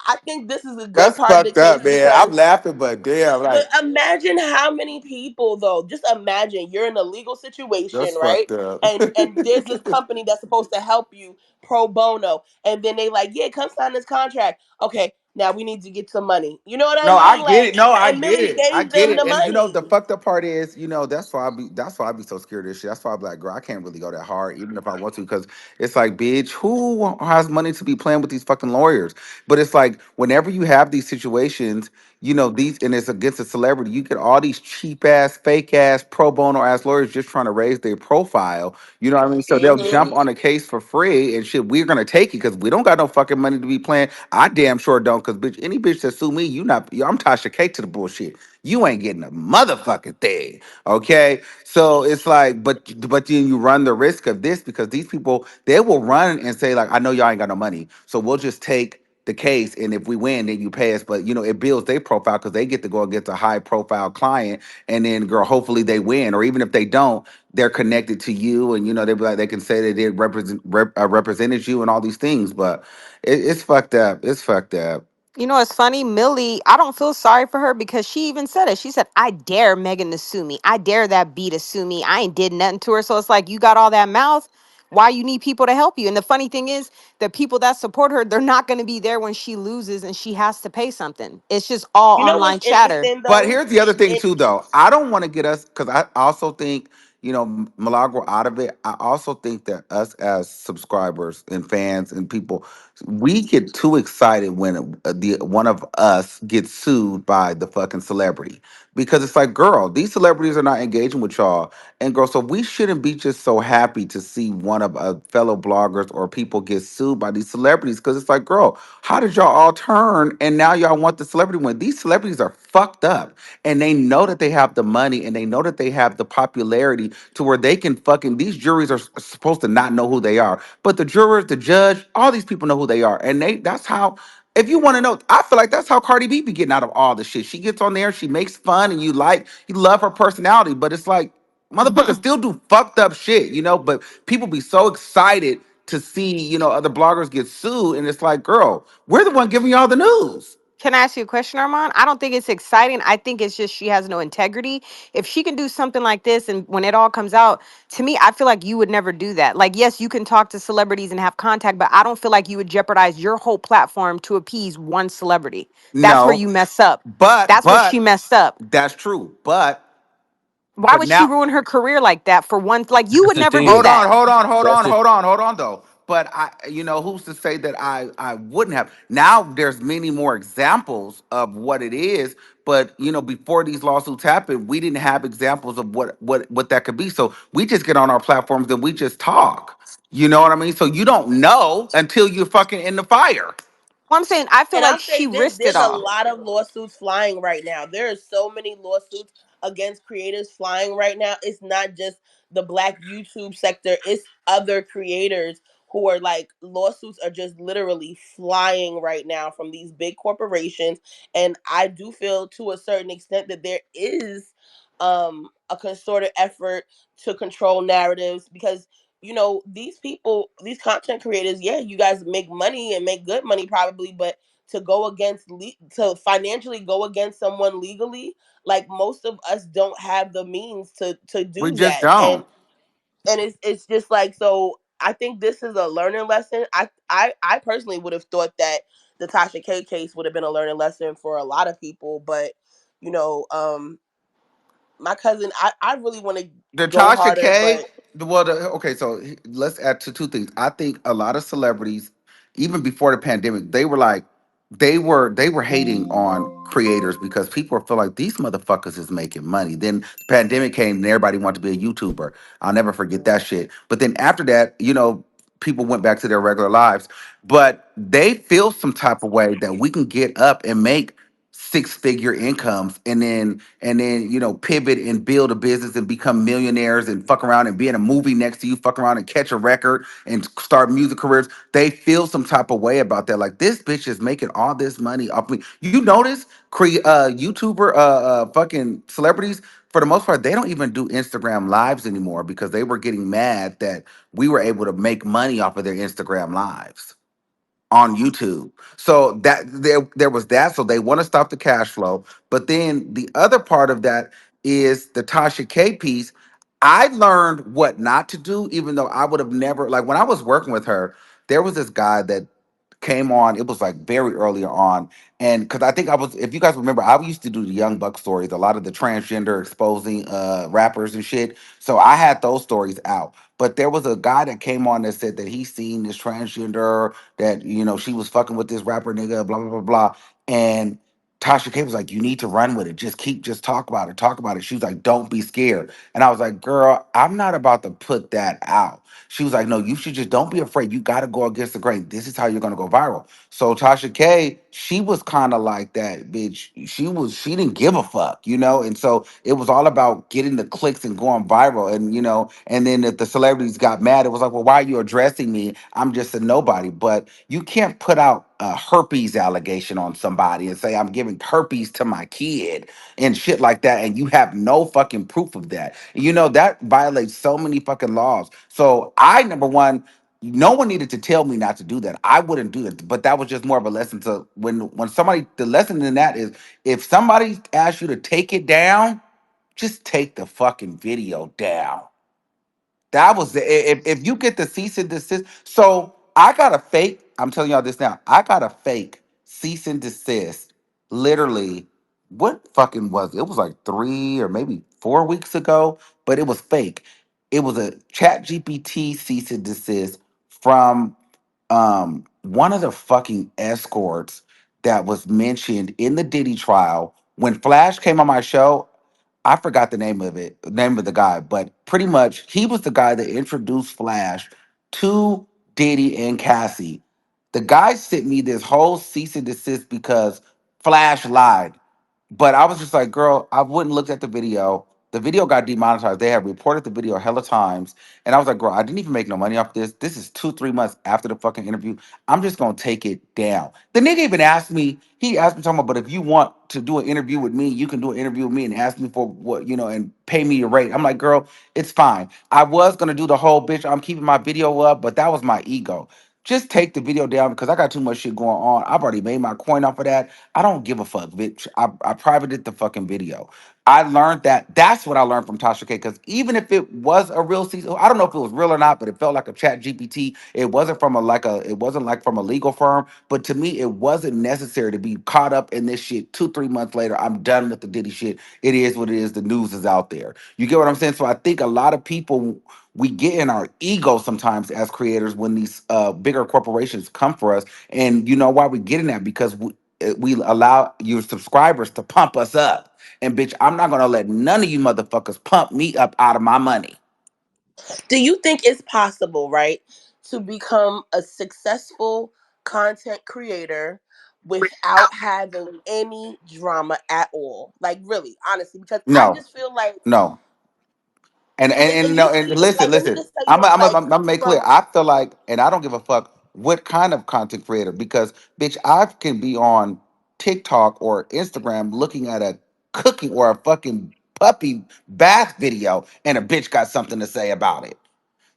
I think this is a good that's part of the fucked case up, man. because, I'm laughing, but damn, but like, imagine how many people, though. Just imagine you're in a legal situation, that's right? fucked up. And there's this company that's supposed to help you pro bono, and then they like, yeah, come sign this contract. Okay, now we need to get some money. You know what I No, I mean? get Like, it. No, I and get Millie it. I gave get them it. the And money. the fucked up part is, that's why I be so scared of this shit. That's why I'm like, girl, I can't really go that hard, even if I want to, because it's like, bitch, who has money to be playing with these fucking lawyers? But it's like, whenever you have these situations, these, and it's against a celebrity, you get all these cheap ass, fake ass, pro bono ass lawyers just trying to raise their profile. You know what I mean? So they'll Hmm. jump on a case for free and shit. We're gonna take it because we don't got no fucking money to be playing. I damn sure don't, because bitch, any bitch that sue me, you not. I'm Tasha K to the bullshit. You ain't getting a motherfucking thing. Okay, so it's like, but then you run the risk of this because these people, they will run and say like, I know y'all ain't got no money, so we'll just take the case, and if we win, then you pay us. But it builds their profile because they get to go against a high profile client, and then girl, hopefully they win, or even if they don't, they're connected to you, and they be like, they can say they did represented you and all these things, but it's fucked up. It's fucked up. You know, it's funny, Millie, I don't feel sorry for her because she even said it. She said, I dare Megan to sue me. I dare that B to sue me. I ain't did nothing to her. So it's like, you got all that mouth. Why you need people to help you? And the funny thing is, the people that support her, they're not going to be there when she loses and she has to pay something. It's just all You know online what's chatter. interesting But though? here's the other thing It, too, though. I don't want to get us because I also think Milagro out of it. I also think that us as subscribers and fans and people, we get too excited when the one of us gets sued by the fucking celebrity. because it's like, girl, these celebrities are not engaging with y'all. And girl, so we shouldn't be just so happy to see one of a fellow bloggers or people get sued by these celebrities. Because it's like, girl, how did y'all all turn and now y'all want the celebrity win? These celebrities are fucked up and they know that they have the money and they know that they have the popularity to where they can fucking, these juries are supposed to not know who they are. But the jurors, the judge, all these people know who they are. And that's how, if you want to know, I feel like that's how Cardi B be getting out of all the shit. She gets on there, she makes fun, and you love her personality. But it's like, motherfuckers still do fucked up shit, But people be so excited to see, other bloggers get sued, and it's like, girl, we're the one giving y'all the news. Can I ask you a question, Armand? I don't think it's exciting. I think it's just she has no integrity. If she can do something like this and when it all comes out, to me, I feel like you would never do that. Like, yes, you can talk to celebrities and have contact, but I don't feel like you would jeopardize your whole platform to appease one celebrity. That's where No, you mess up. but That's where she messed up. that's true. But Why would she now, ruin her career like that for one? Like, you That's would the never do hold thing. that. on, hold on, hold That's on, the hold on, hold on though. But who's to say that I wouldn't have? Now there's many more examples of what it is, but before these lawsuits happened, we didn't have examples of what that could be. So we just get on our platforms and we just talk. You know what I mean? So you don't know until you're fucking in the fire. Well, I'm saying I feel And like I'll she say this: risked it there's a all. lot of lawsuits flying right now. There are so many lawsuits against creators flying right now. It's not just the Black YouTube sector; it's other creators who are like lawsuits are just literally flying right now from these big corporations. And I do feel to a certain extent that there is a concerted effort to control narratives because these people, these content creators, yeah, you guys make money and make good money probably, but to go against to financially go against someone legally, like most of us don't have the means to We do just that. don't. And it's just like, so I think this is a learning lesson. I personally would have thought that the Tasha K case would have been a learning lesson for a lot of people, but you know um my cousin, I really want to The go Tasha harder, K. but Okay, so let's add to two things. I think a lot of celebrities, even before the pandemic, they were hating on creators because people feel like these motherfuckers is making money. Then the pandemic came and everybody wanted to be a YouTuber. I'll never forget that shit. But then after that, people went back to their regular lives. But they feel some type of way that we can get up and make six-figure incomes and then pivot and build a business and become millionaires and fuck around and be in a movie next to you, fuck around and catch a record and start music careers. They feel some type of way about that, like this bitch is making all this money off me. You notice YouTuber fucking celebrities, for the most part, they don't even do Instagram lives anymore because they were getting mad that we were able to make money off of their Instagram lives on YouTube. So that there was that. So they want to stop the cash flow. But then the other part of that is the Tasha K piece. I learned what not to do, even though I would have never, like when I was working with her, there was this guy that came on. It was like very early on. And because I think I was, if you guys remember, I used to do the Young Buck stories, a lot of the transgender exposing rappers and shit. So I had those stories out. But there was a guy that came on that said that he seen this transgender, that she was fucking with this rapper nigga, blah blah blah blah. And Tasha K was like, "You need to run with it. Just talk about it, talk about it." She was like, "Don't be scared." And I was like, "Girl, I'm not about to put that out." She was like, "No, you should just don't be afraid. You got to go against the grain. This is how you're gonna go viral." So Tasha K, she was kind of like that bitch. She didn't give a fuck, And so it was all about getting the clicks and going viral. And then if the celebrities got mad, it was like, well, why are you addressing me? I'm just a nobody. But you can't put out a herpes allegation on somebody and say I'm giving herpes to my kid and shit like that, and you have no fucking proof of that. That violates so many fucking laws. So I, number one, no one needed to tell me not to do that. I wouldn't do it. But that was just more of a lesson to when somebody, the lesson in that is, if somebody asks you to take it down, just take the fucking video down. That was the, if you get the cease and desist. So I got a fake. I'm telling y'all this now. I got a fake cease and desist. Literally, what fucking was it? It was like 3 or maybe 4 weeks ago, but it was fake. It was a Chat GPT cease and desist from one of the fucking escorts that was mentioned in the Diddy trial. When Flash came on my show, I forgot the name of it, name of the guy, but pretty much he was the guy that introduced Flash to Diddy and Cassie. The guy sent me this whole cease and desist because Flash lied. But I was just like, girl, I wouldn't look at the video. The video got demonetized. They had reported the video hella times. And I was like, girl, I didn't even make no money off this. This is 2, 3 months after the fucking interview. I'm just gonna take it down. The nigga even asked me, he asked me talking about, but if you want to do an interview with me, you can do an interview with me and ask me for what, and pay me your rate. I'm like, girl, it's fine. I was gonna do the whole bitch, I'm keeping my video up, but that was my ego. Just take the video down because I got too much shit going on. I've already made my coin off of that. I don't give a fuck, bitch. I privated the fucking video. I learned that. That's what I learned from Tasha K. Because even if it was a real season, I don't know if it was real or not, but it felt like a Chat GPT. It wasn't from it wasn't like from a legal firm. But to me, it wasn't necessary to be caught up in this shit 2, 3 months later. I'm done with the Diddy shit. It is what it is. The news is out there. You get what I'm saying? So I think a lot of people, we get in our ego sometimes as creators when these bigger corporations come for us. And you know why we get in that? Because we allow your subscribers to pump us up. And bitch, I'm not gonna let none of you motherfuckers pump me up out of my money. Do you think it's possible, right, to become a successful content creator without having any drama at all? Like, really, honestly, because I No, just feel like, no. And you no, and see, listen, like, let me listen. just tell you, I'm like, gonna make clear. from I feel like, and I don't give a fuck what kind of content creator, because bitch, I can be on TikTok or Instagram looking at a cooking or a fucking puppy bath video, and a bitch got something to say about it.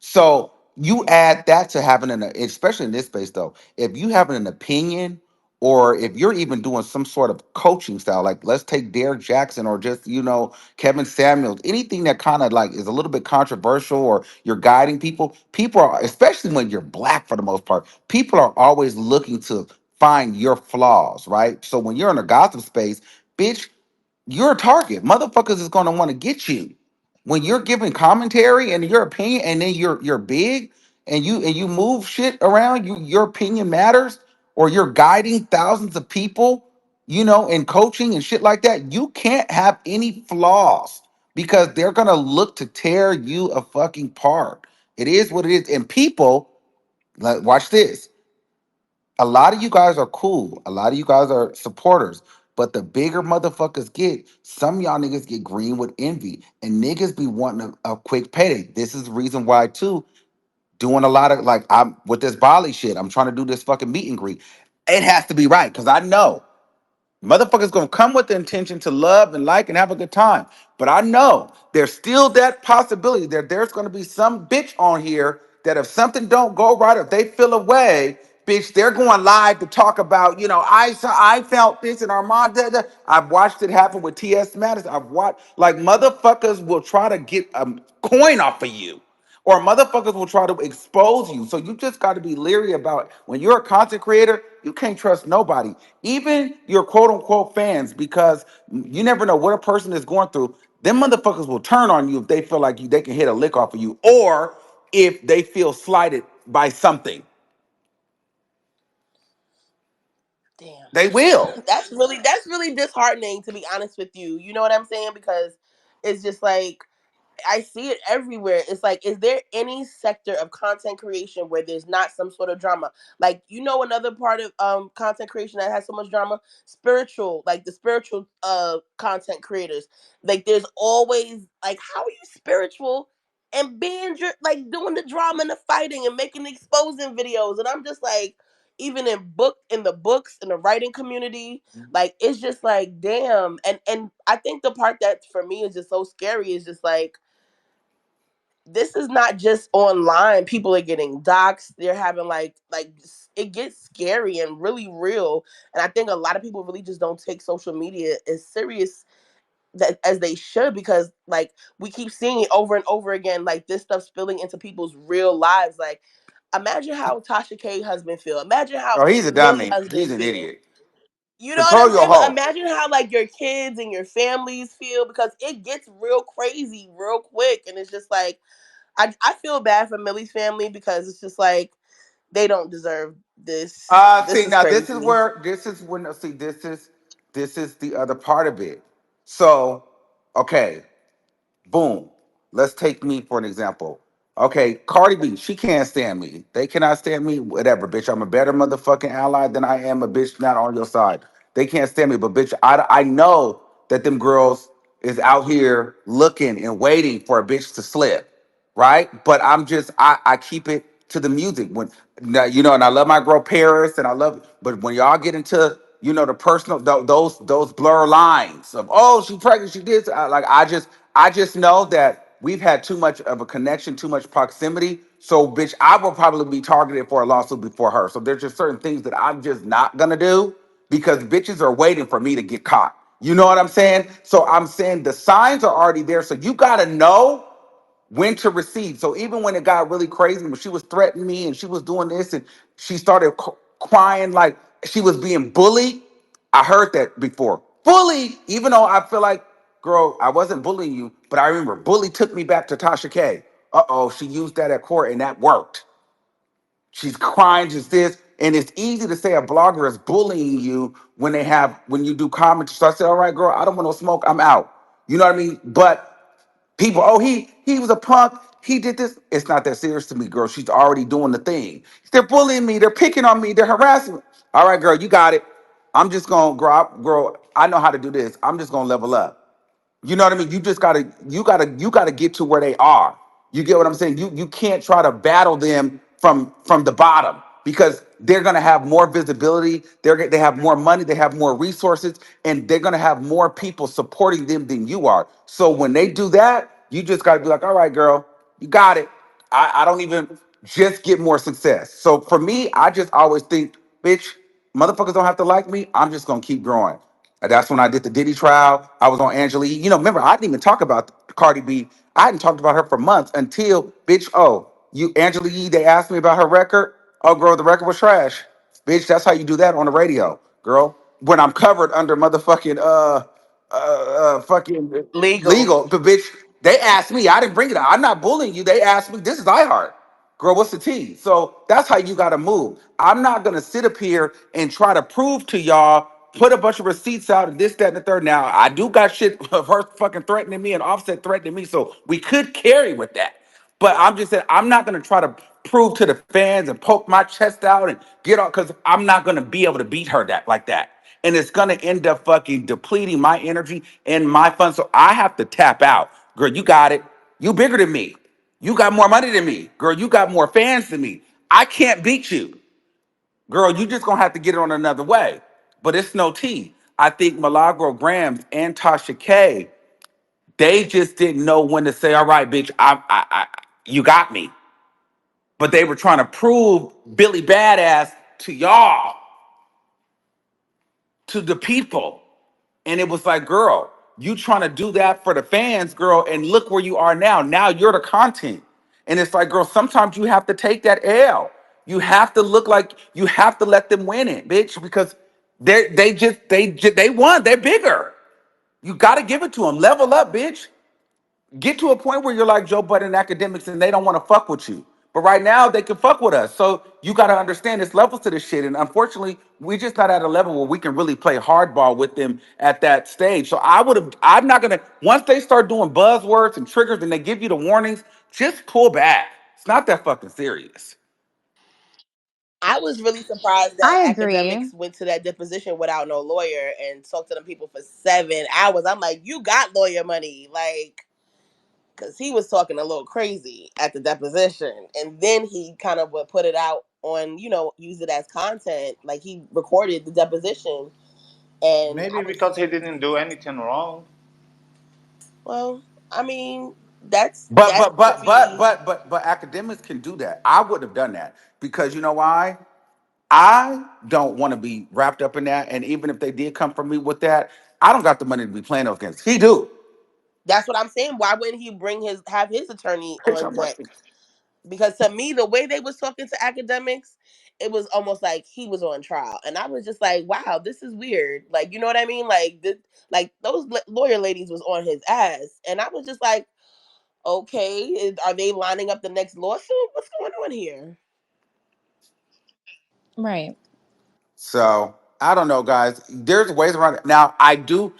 So you add that to having especially in this space though, if you having an opinion, or if you're even doing some sort of coaching style, like let's take Derek Jackson or just, Kevin Samuels, anything that kind of like is a little bit controversial, or you're guiding people, people are, especially when you're black for the most part, people are always looking to find your flaws, right? So when you're in a gossip space, bitch, you're a target. Motherfuckers is gonna want to get you when you're giving commentary and your opinion, and then you're big, and you move shit around. Your opinion matters, or you're guiding thousands of people, in coaching and shit like that. You can't have any flaws because they're gonna look to tear you a fucking part. It is what it is, and people like watch this. A lot of you guys are cool. A lot of you guys are supporters. But the bigger motherfuckers get, some of y'all niggas get green with envy. And niggas be wanting a quick payday. This is the reason why, too, doing a lot of, like, I'm with this Bali shit. I'm trying to do this fucking meet and greet. It has to be right. Because I know motherfuckers gonna come with the intention to love and like and have a good time. But I know there's still that possibility that there's gonna be some bitch on here that if something don't go right, if they feel away, bitch, they're going live to talk about, I felt this and Armand. I've watched it happen with T.S. Madison. I've watched, like, motherfuckers will try to get a coin off of you, or motherfuckers will try to expose you. So you just got to be leery about when you're a content creator. You can't trust nobody, even your quote unquote fans, because you never know what a person is going through. Them motherfuckers will turn on you if they feel like they can hit a lick off of you, or if they feel slighted by something. damn, They will. that's really disheartening, to be honest with you. You know what I'm saying? Because it's just like, I see it everywhere. It's like, is there any sector of content creation where there's not some sort of drama? Like, another part of content creation that has so much drama, spiritual, like the spiritual content creators. Like, there's always like, how are you spiritual and being like doing the drama and the fighting and making the exposing videos? And I'm just like, even in the books in the writing community, like, it's just like, damn. And I think the part that for me is just so scary is just like, this is not just online. People are getting doxxed. They're having it gets scary and really real. And I think a lot of people really just don't take social media as serious as they should, because like we keep seeing it over and over again, like this stuff spilling into people's real lives. Like, imagine how Tasha K husband feel. Imagine how Oh, he's a Millie dummy. husband He's an feel. idiot. You know what Control I'm your saying? But hoe. imagine how like your kids and your families feel, because it gets real crazy real quick. And it's just like, I feel bad for Millie's family, because it's just like they don't deserve this. This See is now, this is crazy. where this is when see this is this is the other part of it. So, okay, boom. Let's take me for an example. Okay, Cardi B, she can't stand me. They cannot stand me. Whatever, bitch. I'm a better motherfucking ally than I am a bitch not on your side. They can't stand me, but bitch, I know that them girls is out here looking and waiting for a bitch to slip, right? But I keep it to the music when now, and I love my girl Paris and I love, but when y'all get into the personal those blur lines of she pregnant, she did like I just know that we've had too much of a connection, too much proximity. So bitch, I will probably be targeted for a lawsuit before her. So there's just certain things that I'm just not gonna do because bitches are waiting for me to get caught. You know what I'm saying? So I'm saying the signs are already there. So you gotta know when to recede. So even when it got really crazy, when she was threatening me and she was doing this and she started crying like she was being bullied, I heard that before. Bully, even though I feel like, girl, I wasn't bullying you, but I remember bully took me back to Tasha K. Uh-oh, she used that at court and that worked. She's crying, just this. And it's easy to say a blogger is bullying you when you do comments. So I said, all right, girl, I don't want no smoke. I'm out. You know what I mean? But people, he was a punk. He did this. It's not that serious to me, girl. She's already doing the thing. They're bullying me. They're picking on me. They're harassing me. All right, girl, you got it. I'm just gonna girl. I know how to do this. I'm just gonna level up. You know what I mean? You gotta get to where they are. You get what I'm saying? You can't try to battle them from the bottom because they're gonna have more visibility. They have more money. They have more resources, and they're gonna have more people supporting them than you are. So when they do that, you just gotta be like, all right, girl, you got it. I don't even just get more success. So for me, I just always think, bitch, motherfuckers don't have to like me. I'm just gonna keep growing. And that's when I did the Diddy trial. I was on Angela Yee. Remember, I didn't even talk about Cardi B. I hadn't talked about her for months until, bitch, you Angela Yee, they asked me about her record. Oh, girl, the record was trash. Bitch, that's how you do that on the radio, girl. When I'm covered under motherfucking fucking Legal. legal, but bitch, they asked me. I didn't bring it up. I'm not bullying you. They asked me. This is iHeart. Girl, what's the T? So that's how you gotta move. I'm not gonna sit up here and try to prove to y'all, put a bunch of receipts out and this, that, and the third. Now, I do got shit of her fucking threatening me and Offset threatening me, so we could carry with that. But I'm just saying, I'm not gonna try to prove to the fans and poke my chest out and get off because I'm not gonna be able to beat her that like that. And it's gonna end up fucking depleting my energy and my fun. So I have to tap out. Girl, you got it. You bigger than me. You got more money than me. Girl, you got more fans than me. I can't beat you. Girl, you just gonna have to get it on another way. But it's no tea. I think Milagro Grams and Tasha K, they just didn't know when to say, all right, bitch, you got me. But they were trying to prove Billy Badass to y'all, to the people. And it was like, girl, you trying to do that for the fans, girl, and look where you are now. Now you're the content. And it's like, girl, sometimes you have to take that L. You have to look like you have to let them win it, bitch, because they won. They're bigger. You got to give it to them. Level up, bitch. Get to a point where you're like Joe Budden academics and they don't want to fuck with you. But right now they can fuck with us. So you got to understand there's levels to this shit. And unfortunately, we just not at a level where we can really play hardball with them at that stage. So I'm not gonna, once they start doing buzzwords and triggers and they give you the warnings, just pull back. It's not that fucking serious. I was really surprised that I agree. academics went to that deposition without no lawyer and talked to them people for 7 hours. I'm like, you got lawyer money, like, because he was talking a little crazy at the deposition, and then he kind of would put it out on, use it as content. Like he recorded the deposition, and I Maybe was, because he didn't do anything wrong. well, I mean, that's But that but could but but be. but but but academics can do that. I wouldn't have done that because you know why? I don't want to be wrapped up in that. And even if they did come for me with that, I don't got the money to be playing those games. He do. That's what I'm saying. Why wouldn't he have his attorney Bitch, on I'm deck? ready. Because to me, the way they was talking to academics, it was almost like he was on trial, and I was just like, wow, this is weird. Like, you know what I mean? Like this, like those lawyer ladies was on his ass, and I was just like, okay, are they lining up the next lawsuit? What's going on here? Right. So I don't know, guys. There's ways around it. Now, I don't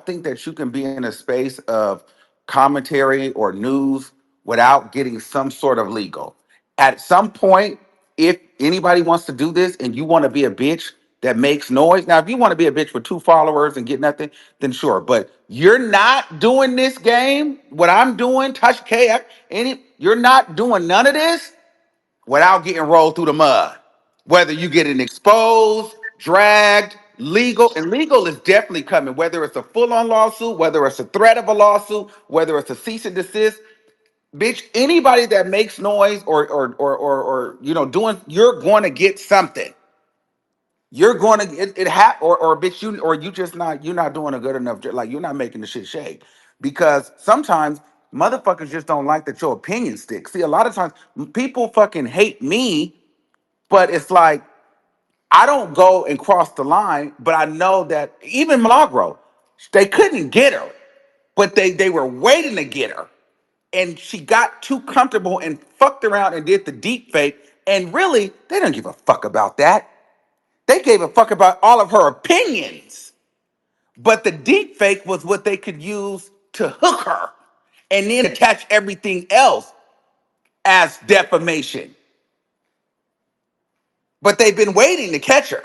think that you can be in a space of commentary or news without getting some sort of legal. At some point, if anybody wants to do this and you want to be a bitch that makes noise, now if you want to be a bitch with 2 followers and get nothing, then sure. But you're not doing this game. What I'm doing, Tasha K, you're not doing none of this without getting rolled through the mud. Whether you getting exposed, dragged, legal, and legal is definitely coming, whether it's a full-on lawsuit, whether it's a threat of a lawsuit, whether it's a cease and desist. Bitch, anybody that makes noise or doing, you're going to get something. You're going to or bitch, you just not, you're not doing a good enough like you're not making the shit shake. Because sometimes motherfuckers just don't like that your opinion sticks. See, a lot of times people fucking hate me, but it's like I don't go and cross the line, but I know that even Milagro, they couldn't get her, but they were waiting to get her. And she got too comfortable and fucked around and did the deep fake. And really, they don't give a fuck about that. They gave a fuck about all of her opinions. But the deep fake was what they could use to hook her and then attach everything else as defamation. But they've been waiting to catch her.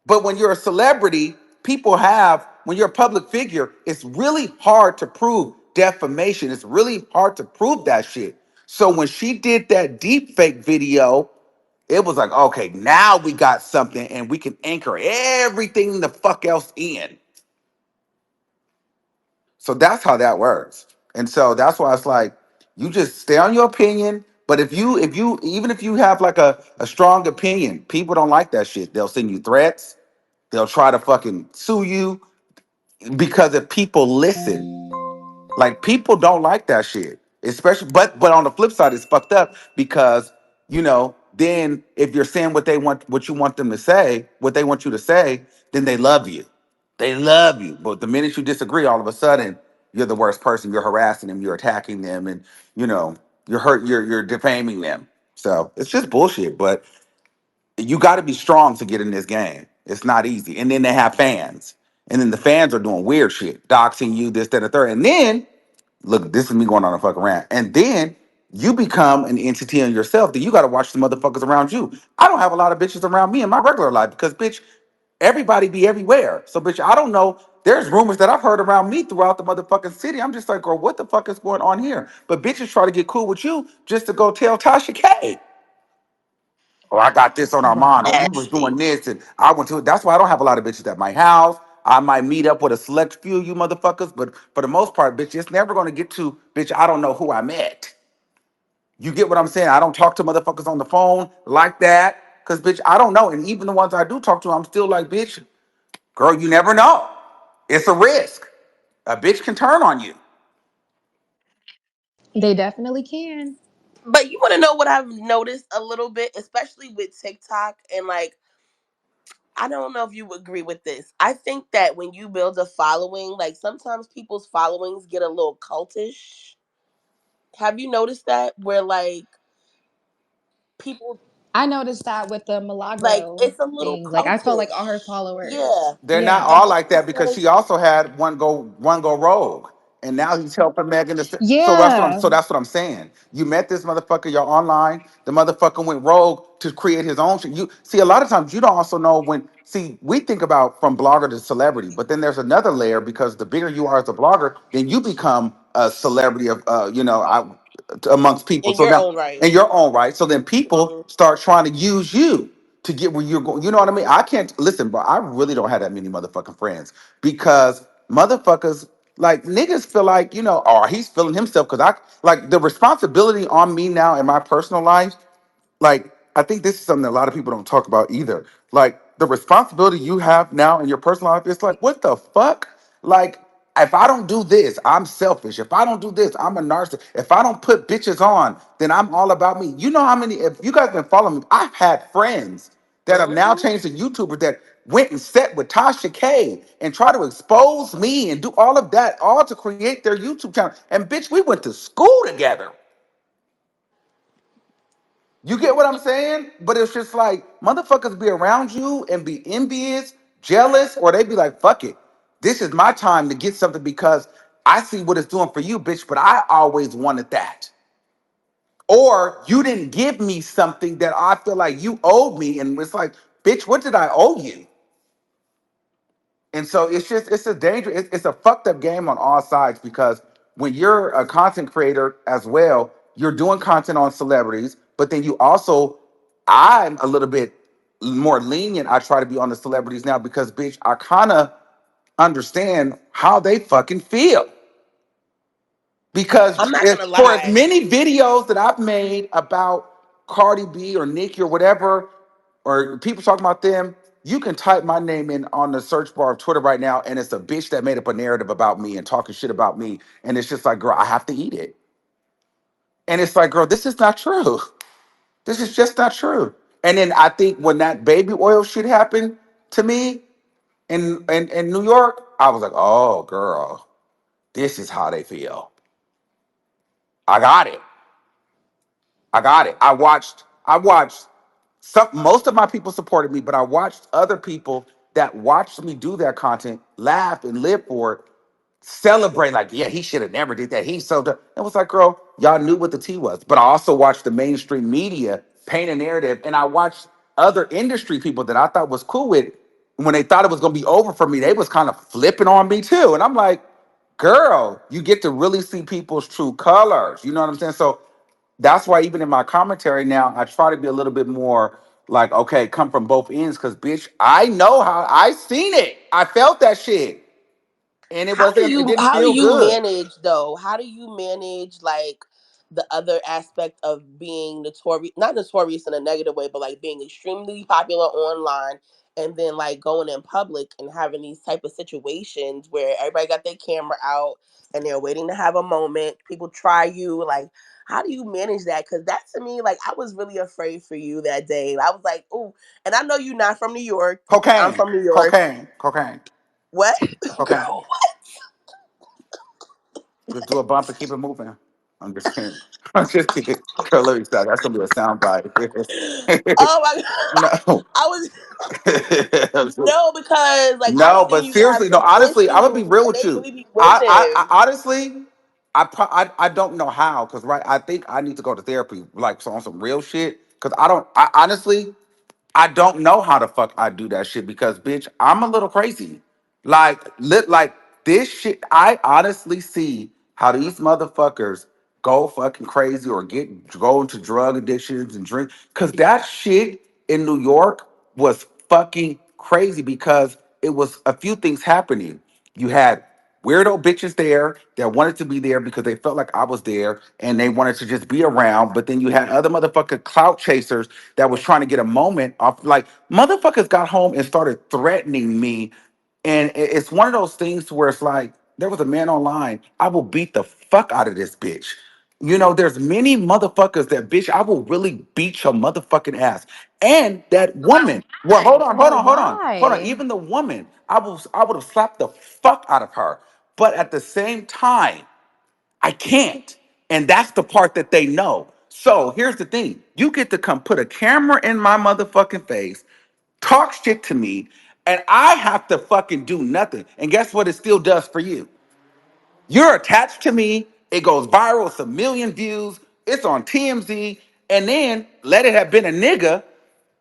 But when you're a celebrity, when you're a public figure, it's really hard to prove defamation. It's really hard to prove that shit. So when she did that deep fake video, it was like, okay, now we got something and we can anchor everything the fuck else in. So that's how that works. And so that's why it's like, you just stay on your opinion. But even if you have like a strong opinion, people don't like that shit. They'll send you threats. They'll try to fucking sue you because if people listen, like people don't like that shit. Especially, but on the flip side, it's fucked up because then if you're saying what you want them to say, what they want you to say, then they love you. They love you. But the minute you disagree, all of a sudden you're the worst person. You're harassing them. You're attacking them, and you know you're defaming them. So it's just bullshit. But you got to be strong to get in this game. It's not easy. And then they have fans. And then the fans are doing weird shit, doxing you, this, that, and the third. And then, look, this is me going on a fucking rant. And then you become an entity in yourself that you got to watch the motherfuckers around you. I don't have a lot of bitches around me in my regular life because, bitch, everybody be everywhere. So, bitch, I don't know. There's rumors that I've heard around me throughout the motherfucking city. I'm just like, girl, what the fuck is going on here? But bitches try to get cool with you just to go tell Tasha K. Oh, I got this on Armon, or he was doing Nasty. this, and I went to it. That's why I don't have a lot of bitches at my house. I might meet up with a select few of you motherfuckers, but for the most part, bitch, it's never gonna get to, bitch, I don't know who I met. You get what I'm saying? I don't talk to motherfuckers on the phone like that, because, bitch, I don't know. And even the ones I do talk to, I'm still like, bitch, girl, you never know. It's a risk. A bitch can turn on you. They definitely can. But you want to know what I've noticed a little bit, especially with TikTok and like, I don't know if you agree with this. I think that when you build a following, like sometimes people's followings get a little cultish. Have you noticed that? Where like people, I noticed that with the like Milagro it's a little thing. Like I felt like all her cultish. followers. Yeah. They're not Yeah. all And I'm like that just because like, she also had one go rogue, and now he's helping Megan. So Yeah. that's what I'm saying. You met this motherfucker. You're online. The motherfucker went rogue to create his own shit. You see, a lot of times you don't also know when. See, we think about from blogger to celebrity, but then there's another layer because the bigger you are as a blogger, then you become a celebrity of amongst people. in So your now own right. in your own right. So then people Mhm. start trying to use you to get where you're going. You know what I mean? I can't listen, bro. I really don't have that many motherfucking friends because motherfuckers like niggas feel like, or he's feeling himself because I like the responsibility on me now in my personal life. Like, I think this is something that a lot of people don't talk about either. Like, the responsibility you have now in your personal life, it's like, what the fuck? Like, if I don't do this, I'm selfish. If I don't do this, I'm a narcissist. If I don't put bitches on, then I'm all about me. You know how many, if you guys been following me, I've had friends that have now Mhm. changed to YouTubers that went and sat with Tasha K and try to expose me and do all of that, all to create their YouTube channel. And bitch, we went to school together. You get what I'm saying? But it's just like motherfuckers be around you and be envious, jealous, or they be like, fuck it. This is my time to get something because I see what it's doing for you, bitch, but I always wanted that. Or you didn't give me something that I feel like you owed me. And it's like, bitch, what did I owe you? And so it's a danger, it's a fucked up game on all sides because when you're a content creator as well, you're doing content on celebrities, but then you also, I'm a little bit more lenient. I try to be on the celebrities now because bitch, I kind of understand how they fucking feel. I'm Because not gonna for as lie. many videos that I've made about Cardi B or Nicki or whatever, or people talking about them, you can type my name in on the search bar of Twitter right now, and it's a bitch that made up a narrative about me and talking shit about me. And it's just like, girl, I have to eat it. And it's like, girl, this is not true. This is just not true. And then I think when that baby oil shit happened to me in New York, I was like, oh girl, this is how they feel. I got it. I got it. I watched some most of my people supported me, but I watched other people that watched me do that content laugh and live for it, celebrate like, yeah, he should have never did that. He's so dumb. It was like, girl, y'all knew what the tea was. But I also watched the mainstream media paint a narrative, and I watched other industry people that I thought was cool with. When they thought it was gonna be over for me, they was kind of flipping on me too. And I'm like, girl, you get to really see people's true colors. You know what I'm saying? So that's why even in my commentary now, I try to be a little bit more like, okay, come from both ends, because bitch, I know how I seen it. I felt that shit. And it didn't How do feel you good. manage though? How do you manage like the other aspect of being notorious, not notorious in a negative way, but like being extremely popular online and then like going in public and having these type of situations where everybody got their camera out and they're waiting to have a moment. People try you, like how do you manage that? Because that to me, like I was really afraid for you that day. I was like, ooh, and I know you're not from New York. I'm Cocaine, from New York. cocaine, cocaine, What? cocaine. Just do a bump and keep it moving. I'm just kidding. I'm just kidding. Girl, let me stop. That's gonna be a sound bite. Oh my god. No. I was no because like I be No, but thinking you have seriously, no. some Honestly, I'm gonna be issues real and with they you. really be I wishing. honestly, I don't know how, because right, I think I need to go to therapy, like so on some real shit. Because I honestly, I don't know how the fuck I do that shit because bitch, I'm a little crazy. Like this shit, I honestly see how these motherfuckers go fucking crazy or go into drug addictions and drink. Cause that shit in New York was fucking crazy because it was a few things happening. You had weirdo bitches there that wanted to be there because they felt like I was there and they wanted to just be around. But then you had other motherfucking clout chasers that was trying to get a moment off. Like motherfuckers got home and started threatening me. And it's one of those things where it's like, there was a man online, I will beat the fuck out of this bitch. You know, there's many motherfuckers that bitch, I will really beat your motherfucking ass. And that woman, well, But hold on. why? Even the woman, I would have slapped the fuck out of her. But at the same time, I can't. And that's the part that they know. So here's the thing. You get to come put a camera in my motherfucking face, talk shit to me, and I have to fucking do nothing. And guess what it still does for you? You're attached to me. It goes viral. It's a million views. It's on TMZ. And then let it have been a nigga.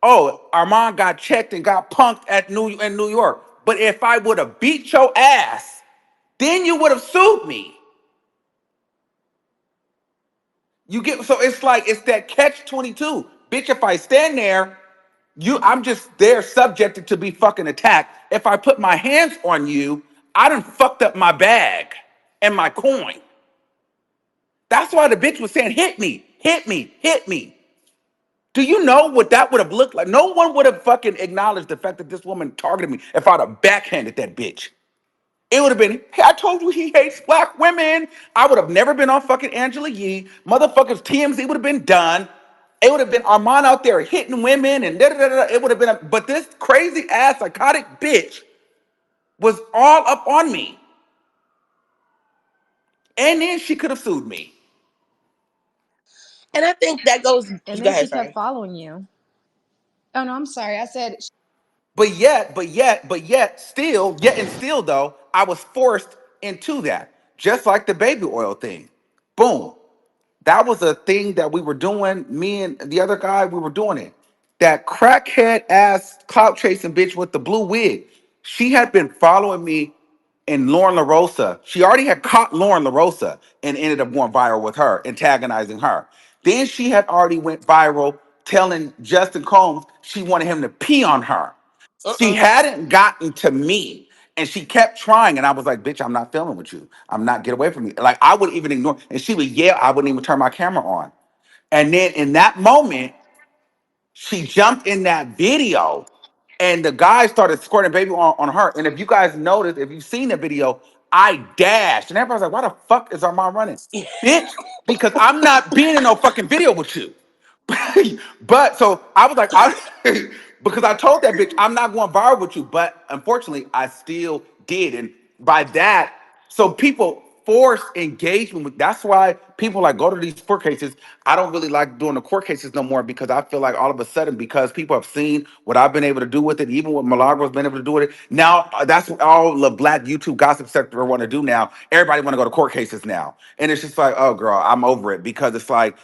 Oh, Armon got checked and got punked in New York. But if I would have beat your ass, then you would have sued me. You get so it's like it's that catch 22. Bitch, if I stand there, I'm just there subjected to be fucking attacked. If I put my hands on you, I done fucked up my bag and my coin. That's why the bitch was saying, hit me, hit me, hit me. Do you know what that would have looked like? No one would have fucking acknowledged the fact that this woman targeted me if I'd have backhanded that bitch. It would have been, hey, I told you he hates black women. I would have never been on fucking Angela Yee. Motherfuckers, TMZ would have been done. It would have been Armand out there hitting women and da da da da. It would have been, but this crazy ass psychotic bitch was all up on me. And then she could have sued me. And I think that goes. And Go then ahead. she kept Sorry. following you. Oh no, I'm sorry. I said But yet, though, I was forced into that. Just like the baby oil thing. Boom. That was a thing that we were doing. Me and the other guy, we were doing it. That crackhead ass clout chasing bitch with the blue wig. She had been following me and Lauren LaRosa. She already had caught Lauren LaRosa and ended up going viral with her, antagonizing her. Then she had already went viral telling Justin Combs she wanted him to pee on her. She Uh-uh. hadn't gotten to me. And she kept trying, and I was like, "Bitch, I'm not filming with you. I'm not. Get away from me." Like I would even ignore, and she would yell. I wouldn't even turn my camera on. And then in that moment, she jumped in that video, and the guy started squirting baby on her. And if you guys noticed, if you've seen the video, I dashed, and everybody's like, "Why the fuck is Armon running, bitch?" Because I'm not being in no fucking video with you. But so I was like, because I told that bitch I'm not going viral with you. But unfortunately, I still did, and by that, so people force engagement with. That's why people like go to these court cases. I don't really like doing the court cases no more because I feel like all of a sudden because people have seen what I've been able to do with it, even what Milagro's been able to do with it. Now that's what all the black YouTube gossip sector want to do now. Everybody want to go to court cases now, and it's just like, oh girl, I'm over it because it's like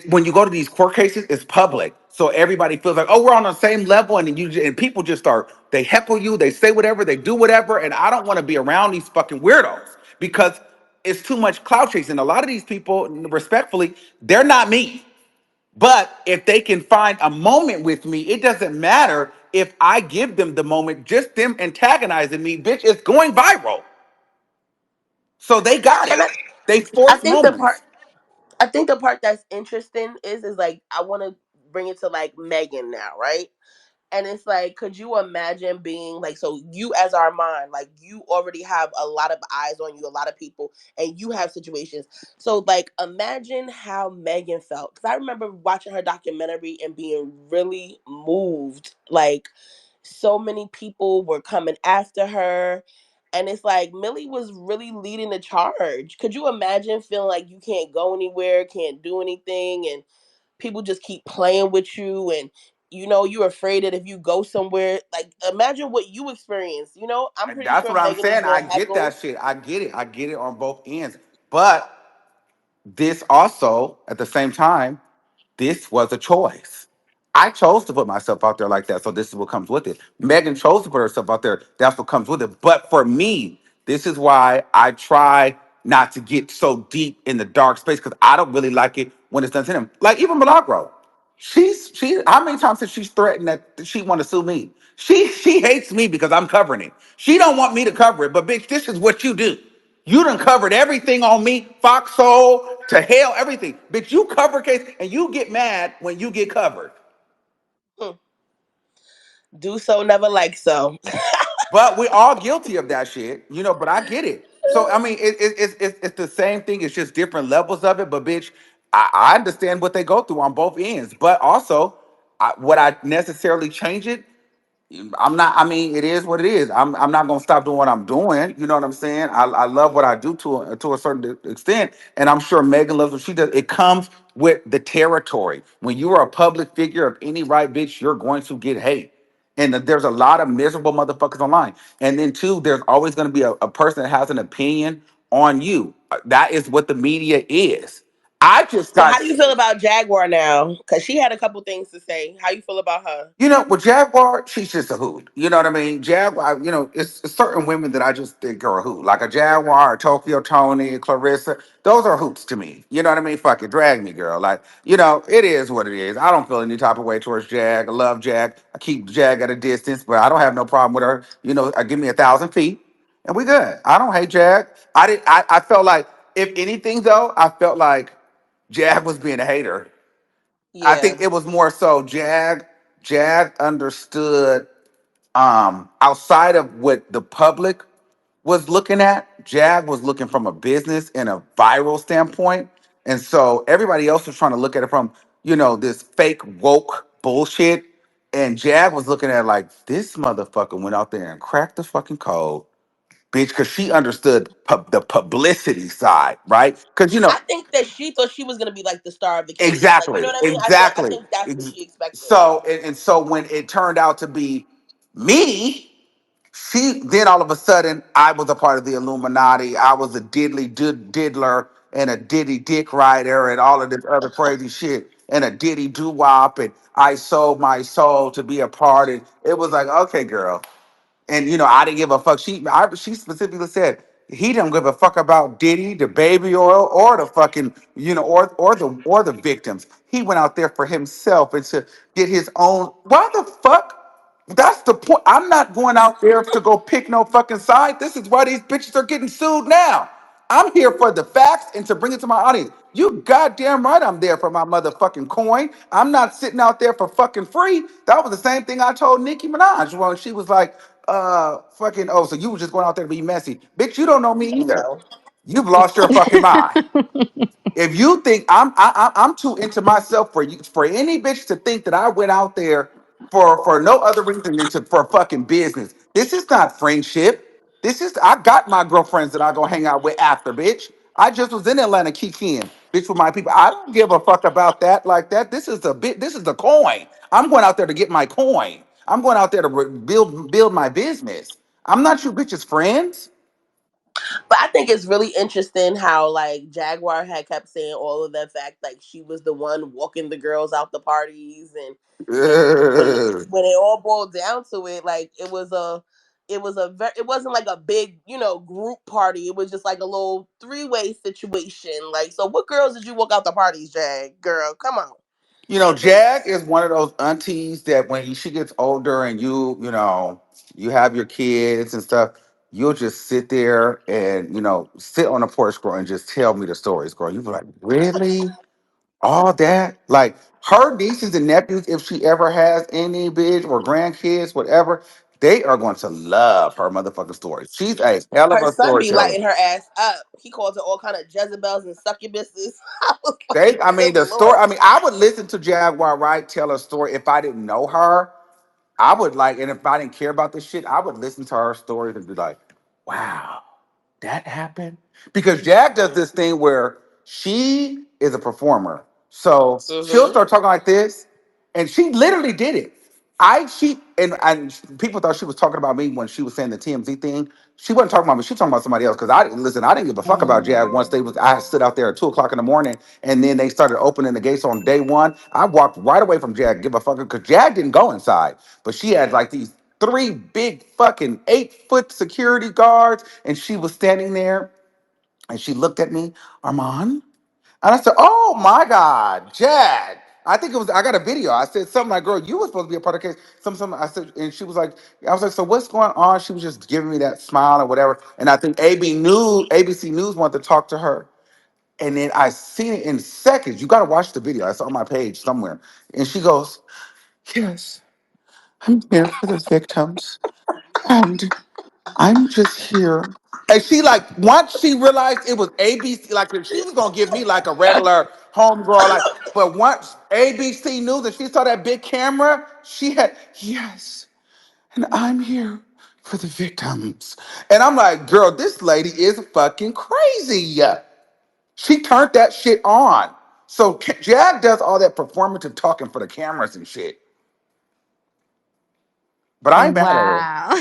when you go to these court cases, it's public, so everybody feels like, oh, we're on the same level, and then and people just start they heckle you, they say whatever, they do whatever, and I don't want to be around these fucking weirdos because it's too much clout chasing. A lot of these people, respectfully, they're not me. But if they can find a moment with me, it doesn't matter if I give them the moment. Just them antagonizing me, bitch, it's going viral. So they got And it. They I force think the part moments. I think the part that's interesting is like I want to bring it to like Megan now, right? And it's like, could you imagine being like, so you as Armand, like you already have a lot of eyes on you, a lot of people, and you have situations. So like, imagine how Megan felt. Because I remember watching her documentary and being really moved. Like, so many people were coming after her. And it's like Millie was really leading the charge. Could you imagine feeling like you can't go anywhere, can't do anything, and people just keep playing with you, and you're afraid that if you go somewhere, like imagine what you experience. I'm And pretty that's sure what I'm Megan is saying. I being get that heckled. shit. I get it. I get it on both ends. But this also, at the same time, this was a choice. I chose to put myself out there like that, so this is what comes with it. Megan chose to put herself out there. That's what comes with it. But for me, this is why I try not to get so deep in the dark space because I don't really like it when it's done to him. Like even Milagro, she. How many times has she threatened that she want to sue me? She hates me because I'm covering it. She don't want me to cover it, but bitch, this is what you do. You done covered everything on me, Foxhole to hell, everything. Bitch, you cover case and you get mad when you get covered. Hmm. Do so, never like so. But we're all guilty of that shit, but I get it. So, I mean, it's the same thing. It's just different levels of it. But, bitch, I understand what they go through on both ends. But also, would I necessarily change it? I'm not. I mean, it is what it is. I'm not gonna stop doing what I'm doing. You know what I'm saying? I love what I do to a certain extent, and I'm sure Megan loves what she does. It comes with the territory. When you are a public figure of any right, bitch, you're going to get hate, and there's a lot of miserable motherfuckers online. And then two, there's always going to be a person that has an opinion on you. That is what the media is. I just So got how do you feel about Jaguar now? Because she had a couple things to say. How you feel about her? With Jaguar, she's just a hoot. You know what I mean? Jaguar, it's certain women that I just think are a hoot. Like a Jaguar, a Tokyo Tony, Clarissa. Those are hoots to me. You know what I mean? Fuck it, drag me, girl. Like, it is what it is. I don't feel any type of way towards Jag. I love Jag. I keep Jag at a distance, but I don't have no problem with her. Give me 1,000 feet and we good. I don't hate Jag. I felt like, if anything though, I felt like Jag was being a hater. I Yeah. think it was more so Jag understood outside of what the public was looking at. Jag was looking from a business and a viral standpoint. And so everybody else was trying to look at it from, this fake woke bullshit. And Jag was looking at it like this motherfucker went out there and cracked the fucking code. bitch, because she understood the publicity side, right? Because I think that she thought she was gonna be like the star of the case. Like, you know exactly, what I mean? I exactly. think that's what Ex- she expected. So and so when it turned out to be me, she then all of a sudden I was a part of the Illuminati. I was a diddler and a diddy dick writer and all of this other crazy shit and a diddy doo wop, and I sold my soul to be a part. And it was like, okay, girl. And I didn't give a fuck. She specifically said he didn't give a fuck about Diddy, the baby oil, or the fucking or the victims. He went out there for himself and to get his own. Why the fuck? That's the point. I'm not going out there to go pick no fucking side. This is why these bitches are getting sued now. I'm here for the facts and to bring it to my audience. You goddamn right I'm there for my motherfucking coin. I'm not sitting out there for fucking free. That was the same thing I told Nicki Minaj when she was like, fucking, oh, so you were just going out there to be messy. Bitch, you don't know me either. No. You've lost your fucking mind. If you think I'm too into myself for you for any bitch to think that I went out there for no other reason than for fucking business. This is not friendship. This is I got my girlfriends that I go hang out with after, bitch. I just was in Atlanta kicking, bitch, with my people. I don't give a fuck about that like that. This is a bit. This is the coin. I'm going out there to get my coin. I'm going out there to build my business. I'm not you bitches' friends. But I think it's really interesting how like Jaguar had kept saying all of that fact like she was the one walking the girls out the parties, and Ugh. when it all boiled down to it, like it wasn't like a big, group party. It was just like a little three-way situation. Like, so what girls did you walk out the parties, Jag? Girl, come on. Jag Please. is one of those aunties that when she gets older and you have your kids and stuff, you'll just sit there and sit on the porch, girl, and just tell me the stories, girl. You be like, really? All that? Like her nieces and nephews, if she ever has any bitch or grandkids, whatever, they are going to love her motherfucking stories. She's a hell of Her a son be storyteller. lighting her ass up. He calls her all kind of Jezebels and succubuses. I was like, I mean, good the story. lord. I mean, I would listen to Jaguar Wright tell a story if I didn't know her. I would like, and if I didn't care about this shit, I would listen to her stories and be like, wow, that happened? Because Jag does this thing where she is a performer. So she'll Mm-hmm. start talking like this, and she literally did it. And people thought she was talking about me when she was saying the TMZ thing. She wasn't talking about me. She was talking about somebody else. Because I didn't give a fuck about Jag once I stood out there at 2 o'clock in the morning, and then they started opening the gates on day one. I walked right away from Jag, give a fuck, because Jag didn't go inside, but she had like these three big fucking 8-foot security guards, and she was standing there, and she looked at me, Armon. And I said, "Oh my God, Jad." I think it was. I got a video. I said something like, "Girl, you were supposed to be a part of the case." Something. I said, and she was like, "I was like, so what's going on?" She was just giving me that smile or whatever. And I think ABC News wanted to talk to her. And then I seen it in seconds. You got to watch the video. It's on my page somewhere. And she goes, "Yes, I'm here for the victims, and I'm just here." And she like once she realized it was ABC, like if she was gonna give me like a regular homegirl, like, but once ABC News and she saw that big camera, she had yes, and I'm here for the victims. And I'm like, girl, this lady is fucking crazy. She turned that shit on. So Jag does all that performative talking for the cameras and shit. But I ain't mad at her. Wow.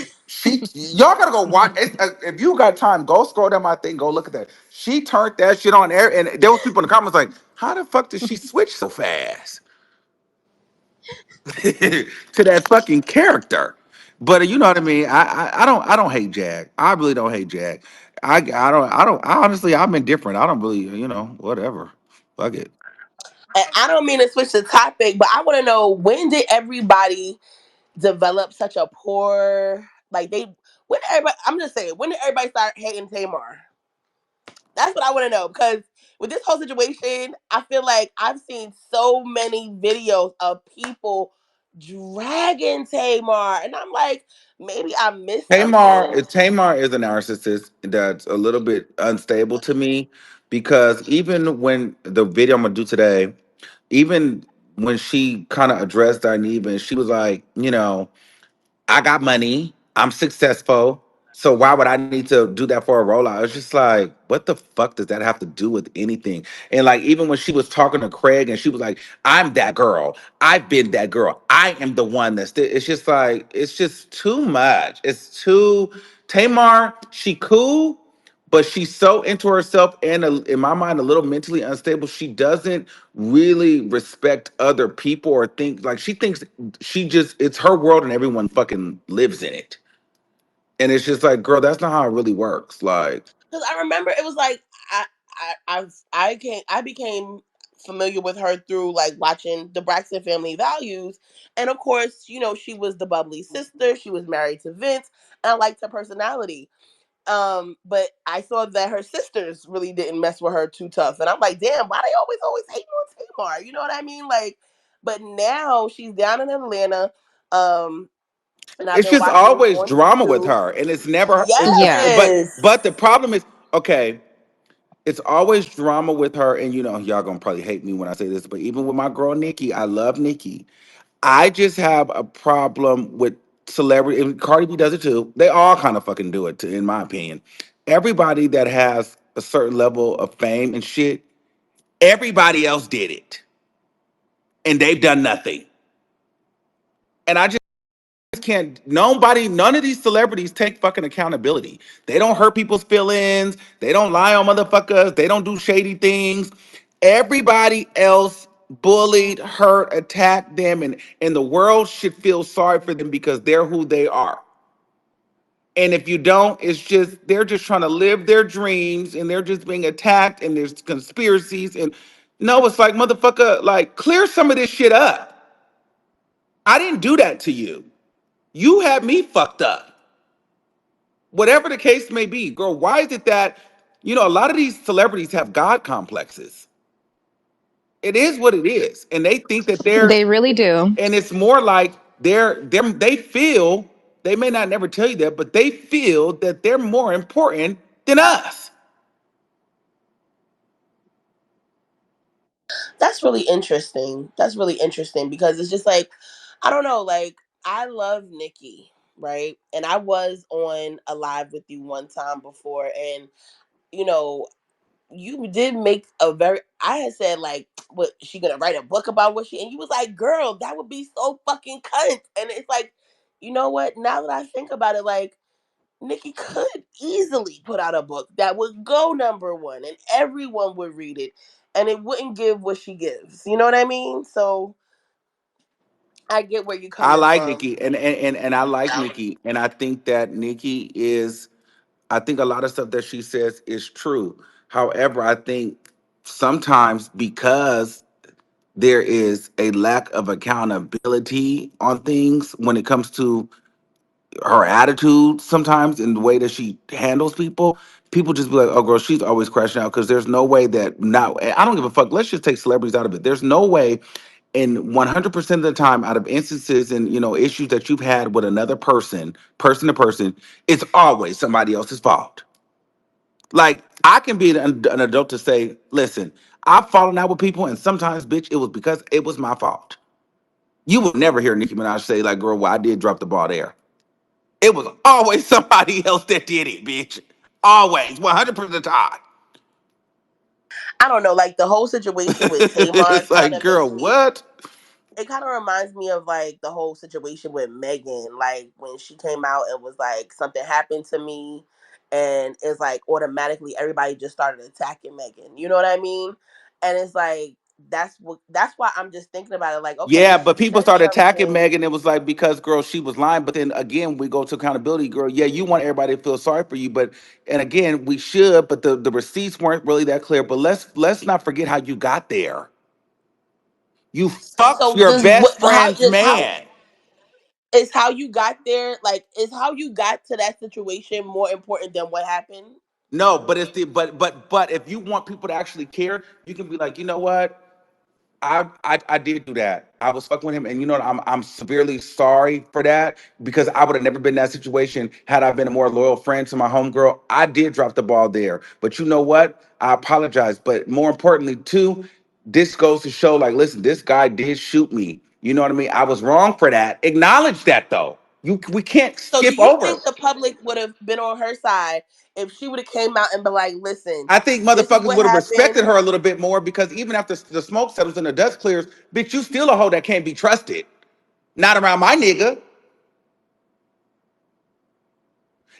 Y'all gotta go watch. If you got time, go scroll down my thing. Go look at that. She turned that shit on air, and there was people in the comments like, "How the fuck did she switch so fast to that fucking character?" But you know what I mean. I don't hate Jag. I really don't hate Jag. I honestly I'm indifferent. I don't really whatever. Fuck it. And I don't mean to switch the topic, but I want to know, when did everybody develop such a poor, like they when did everybody, I'm just saying, when did everybody start hating Tamar? That's what I want to know, because with this whole situation, I feel like I've seen so many videos of people dragging Tamar, and I'm like, maybe I missed something. Tamar is a narcissist that's a little bit unstable to me, because even when the video I'm gonna do today, even when she kind of addressed Dineva, and she was like, I got money, I'm successful. So why would I need to do that for a rollout? It's just like, what the fuck does that have to do with anything? And like, even when she was talking to Craig and she was like, I'm that girl. I've been that girl. I am the one it's just like, it's just too much. It's too, Tamar, she cool, but she's so into herself and in my mind, a little mentally unstable. She doesn't really respect other people or think like she thinks she just, it's her world and everyone fucking lives in it. And it's just like, girl, that's not how it really works. Like, Because I remember it was like I became familiar with her through like watching the Braxton Family Values, and of course, you know, she was the bubbly sister. She was married to Vince, and I liked her personality. But I saw that her sisters really didn't mess with her too tough, and I'm like, damn, why they always hating on Tamar? You know what I mean? Like, but now she's down in Atlanta. Um, and I've it's been just watching always on drama with YouTube. her. And it's never it's Yeah. but Yes. the problem is, okay, it's always drama with her. And y'all gonna probably hate me when I say this, but even with my girl Nikki, I love Nikki. I just have a problem with celebrity, and Cardi B does it too. They all kind of fucking do it, too, in my opinion. Everybody that has a certain level of fame and shit, everybody else did it, and they've done nothing. And I just can't none of these celebrities take fucking accountability. They don't hurt people's feelings, they don't lie on motherfuckers, they don't do shady things. Everybody else bullied, hurt, attacked them, and the world should feel sorry for them because they're who they are. And if you don't, it's just they're just trying to live their dreams and they're just being attacked and there's conspiracies and no, it's like motherfucker, like clear some of this shit up. I didn't do that to you. You had me fucked up. Whatever the case may be, girl, why is it that, a lot of these celebrities have God complexes? It is what it is. And they think that they're, They really do. and it's more like they feel, they may not never tell you that, but they feel that they're more important than us. That's really interesting. That's really interesting because it's just like, I don't know, like I love Nikki, right? And I was on a live with you one time before, and you know, you did make a very. I had said like, what she gonna write a book about what she? And you was like, girl, that would be so fucking cunt. And it's like, you know what? Now that I think about it, like Nikki could easily put out a book that would go number one and everyone would read it and it wouldn't give what she gives. You know what I mean? So I get where you're I coming like from. Nikki and I like Nikki. And I think that Nikki is, I think a lot of stuff that she says is true. However, I think sometimes because there is a lack of accountability on things when it comes to her attitude sometimes in the way that she handles people. People just be like, oh, girl, she's always crashing out because there's no way that not, I don't give a fuck. Let's just take celebrities out of it. There's no way in 100% of the time out of instances and, issues that you've had with another person to person, it's always somebody else's fault. Like, I can be an adult to say, listen, I've fallen out with people and sometimes, bitch, it was because it was my fault. You will never hear Nicki Minaj say, like, girl, well, I did drop the ball there. It was always somebody else that did it, bitch. Always, 100% of the time. I don't know, like the whole situation with Tamar It's kind like, of girl, makes me, what? it kind of reminds me of like the whole situation with Megan, like when she came out and was like something happened to me, and it's like automatically everybody just started attacking Megan. You know what I mean? And it's like that's why I'm just thinking about it. Like, okay, Yeah, she but people said started attacking something. Megan. It was like because girl, she was lying. But then again, we go to accountability, girl. Yeah, you want everybody to feel sorry for you, but and again, we should. But the receipts weren't really that clear. But let's not forget how you got there. You fucked So your does what? best How friend's is how man. is how you got there? Like, is how you got to that situation more important than what happened? No, but it's the but if you want people to actually care, you can be like, you know what? I did do that. I was fucking with him, and I'm severely sorry for that because I would have never been in that situation had I been a more loyal friend to my homegirl. I did drop the ball there, but you know what? I apologize. But more importantly, too, this goes to show, like, listen, this guy did shoot me. You know what I mean? I was wrong for that. Acknowledge that though. we can't So do skip you over. think the public would have been on her side if she would have came out and been like, listen, I think this is motherfuckers what would have happened? respected her a little bit more because even after the smoke settles and the dust clears, bitch, you still a hoe that can't be trusted. Not around my nigga.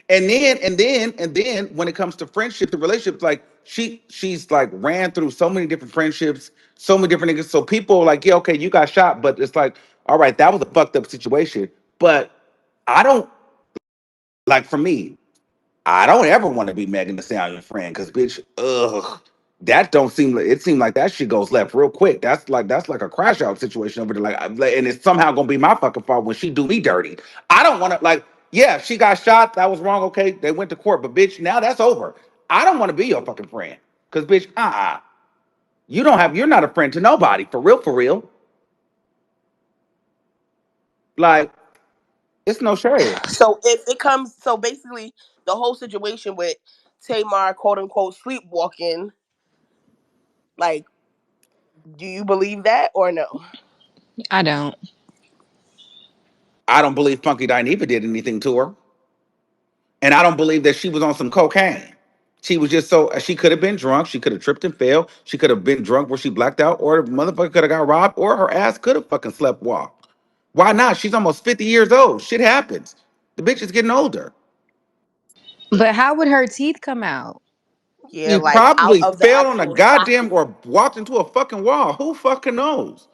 And then when it comes to friendships and relationships, like she's like ran through so many different friendships, so many different niggas. So people are like, yeah, okay, you got shot, but it's like, all right, that was a fucked up situation. But I don't like for me, I don't ever want to be Megan Thee Stallion friend because bitch, ugh, that don't seem like it seemed like that shit goes left real quick. That's like a crash out situation over there. And it's somehow gonna be my fucking fault when she do me dirty. I don't want to like, yeah, she got shot. That was wrong. Okay, they went to court, but bitch, now that's over. I don't want to be your fucking friend because bitch, you're not a friend to nobody for real, for real. Like it's no shade. So if it comes, so basically the whole situation with Tamar, quote unquote, sleepwalking, like, do you believe that or no? I don't. I don't believe Funky Dineva did anything to her. And I don't believe that she was on some cocaine. She was just so she could have been drunk. She could have tripped and fell. She could have been drunk where she blacked out, or the motherfucker could have got robbed, or her ass could have fucking slept walk. Why not? She's almost 50 years old. Shit happens. The bitch is getting older. But how would her teeth come out? Yeah, She like out probably of the fell on a actual goddamn socket. or walked into a fucking wall. Who fucking knows?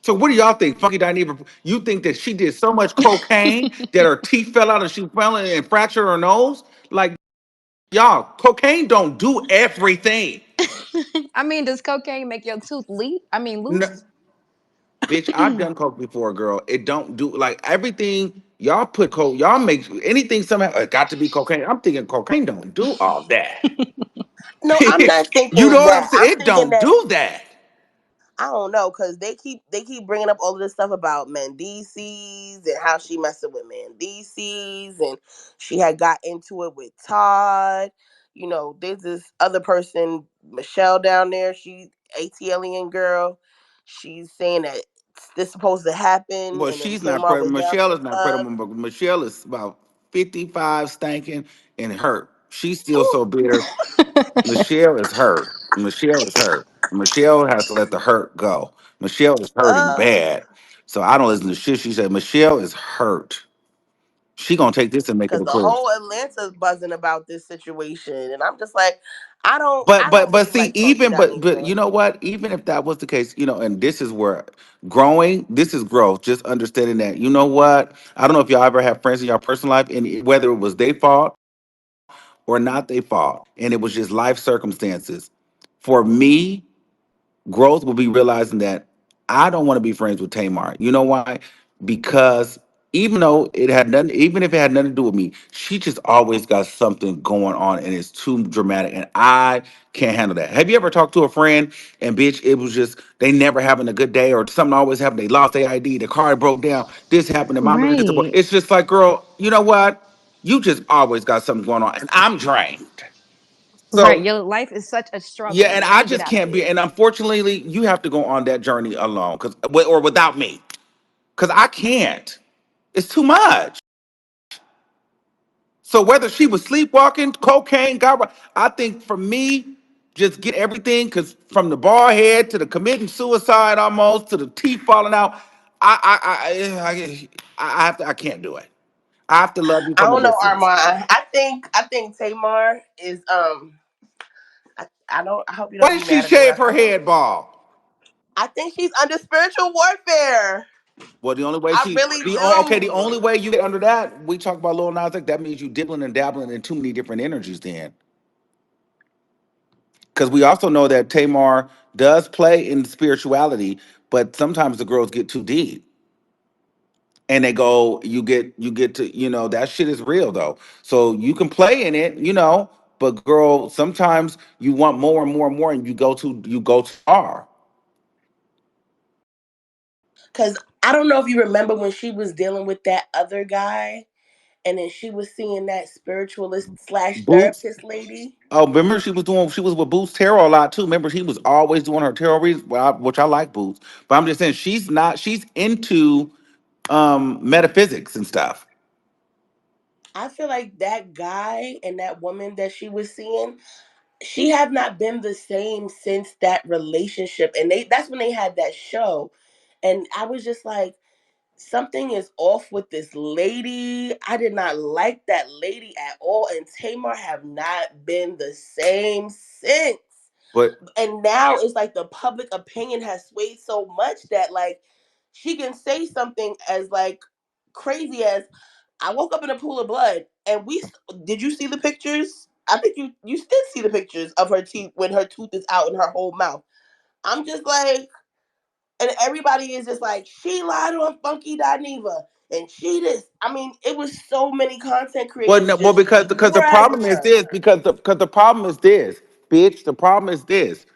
So what do y'all think? Funky Dineva, you think that she did so much cocaine that her teeth fell out and she fell in and fractured her nose? Like, y'all, cocaine don't do everything. I mean, does cocaine make your tooth leap? I mean, No, loose? bitch, I've done coke before, girl. It don't do like everything y'all put coke. Y'all make anything somehow it got to be cocaine. I'm thinking cocaine don't do all that. No, I'm not You know thinking what I'm that. saying? I'm It thinking don't that do that. I don't know because they keep bringing up all of this stuff about Mendices and how she messing with Mendices and she had got into it with Todd. You know, there's this other person, Michelle down there. She ATLian girl. She's saying that this supposed to happen, Well, and then she's not Tamar credible. was down Michelle for is not stuff. credible, but Michelle is about 55 stinking and hurt. She's still Ooh, so bitter. Michelle is hurt. Michelle is hurt. Michelle has to let the hurt go. Michelle is hurting bad. So I don't listen to shit she said. Michelle is hurt. She gonna take this and make it because a the career. whole Atlanta's buzzing about this situation, and I'm just like, I don't, But I but don't but really see, like Funky but Dineva. you know what? Even if that was the case, and this is where growing, this is growth. Just understanding that, you know what? I don't know if y'all ever have friends in your personal life, and whether it was their fault or not their fault, and it was just life circumstances. For me, growth will be realizing that I don't want to be friends with Tamar. You know why? Because even though it had nothing, even if it had nothing to do with me, she just always got something going on and it's too dramatic. And I can't handle that. Have you ever talked to a friend and bitch, it was just they never having a good day or something always happened. They lost their ID, the car broke down, this happened, and mama disappointed. Right. It's just like, girl, you know what? You just always got something going on. And I'm drained. Right. So Your life is such a yeah, struggle. and Let I me get just out of can't be. it. And unfortunately, you have to go on that journey alone, or without me, because I can't. It's too much. So whether she was sleepwalking, cocaine, I think for me, just get everything, because from the bald head to the committing suicide, almost to the teeth falling out, I have to. I can't do it. I have to love you I from a don't know, distance. Armand. I think Tamar is I don't I hope you Why don't did be she mad at me when shave I her say this. head bald? I think she's under spiritual warfare. Well, the only way I she really the do. only way you get under that, we talk about Lil Nas X, that means you dibbling and dabbling in too many different energies then. Because we also know that Tamar does play in spirituality, but sometimes the girls get too deep. And they go, you get to, that shit is real though. So you can play in it, but girl, sometimes you want more and more and more, and you go too far. Cause I don't know if you remember when she was dealing with that other guy, and then she was seeing that spiritualist slash Boots. therapist lady. Oh, remember she was with Boots Tarot a lot too. Remember he was always doing her tarot reads, which I like Boots. But I'm just saying she's not. She's into. metaphysics and stuff. I feel like that guy and that woman that she was seeing, she have not been the same since that relationship. And that's when they had that show. And I was just like, something is off with this lady. I did not like that lady at all. And Tamar have not been the same since. But And now it's like the public opinion has swayed so much that like she can say something as like crazy as, I woke up in a pool of blood. And we did you see the pictures? I think you did see the pictures of her teeth when her tooth is out in her whole mouth. I'm just like, and everybody is just like, she lied on Funky Dineva, and she this. I mean, it was so many content well, creators no, well, just because the dragging problem is her. this. Because the problem is this, bitch. The problem is this.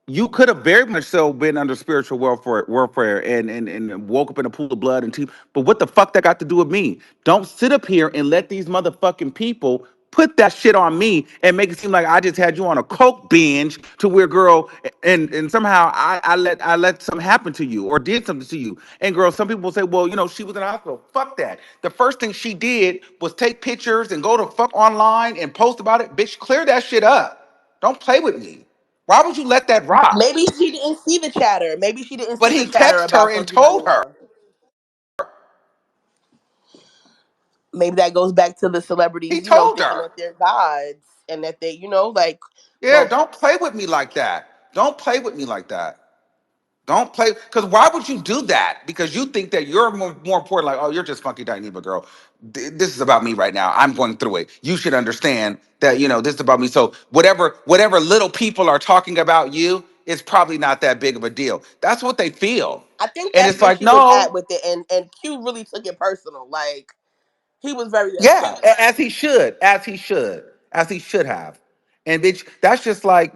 You could have very much so been under spiritual warfare and woke up in a pool of blood and teeth. But what the fuck that got to do with me? Don't sit up here and let these motherfucking people put that shit on me and make it seem like I just had you on a coke binge to where girl and somehow I let something happen to you or did something to you. And girl, some people say, well, you know, she was in the hospital. Fuck that. The first thing she did was take pictures and go to fuck online and post about it. Bitch, clear that shit up. Don't play with me. Why would you let that rock? Maybe she didn't see the chatter. Maybe she didn't But see the he chatter texted her about and Funky told her. Dineva. Maybe that goes back to the He celebrities, told thinking her. that they're gods and that they, like, Yeah, well, don't play with me like that. Don't play with me like that. Don't play, because why would you do that? Because you think that you're more important. Like, oh, you're just funky Dineva, girl. This is about me right now. I'm going through it. You should understand that this is about me. So whatever little people are talking about you, it's probably not that big of a deal. That's what they feel, I think and that's it's where like she was at no. with it, and Q really took it personal. Like, he was very Yeah, upset. as he should, as he should have. And bitch, that's just like,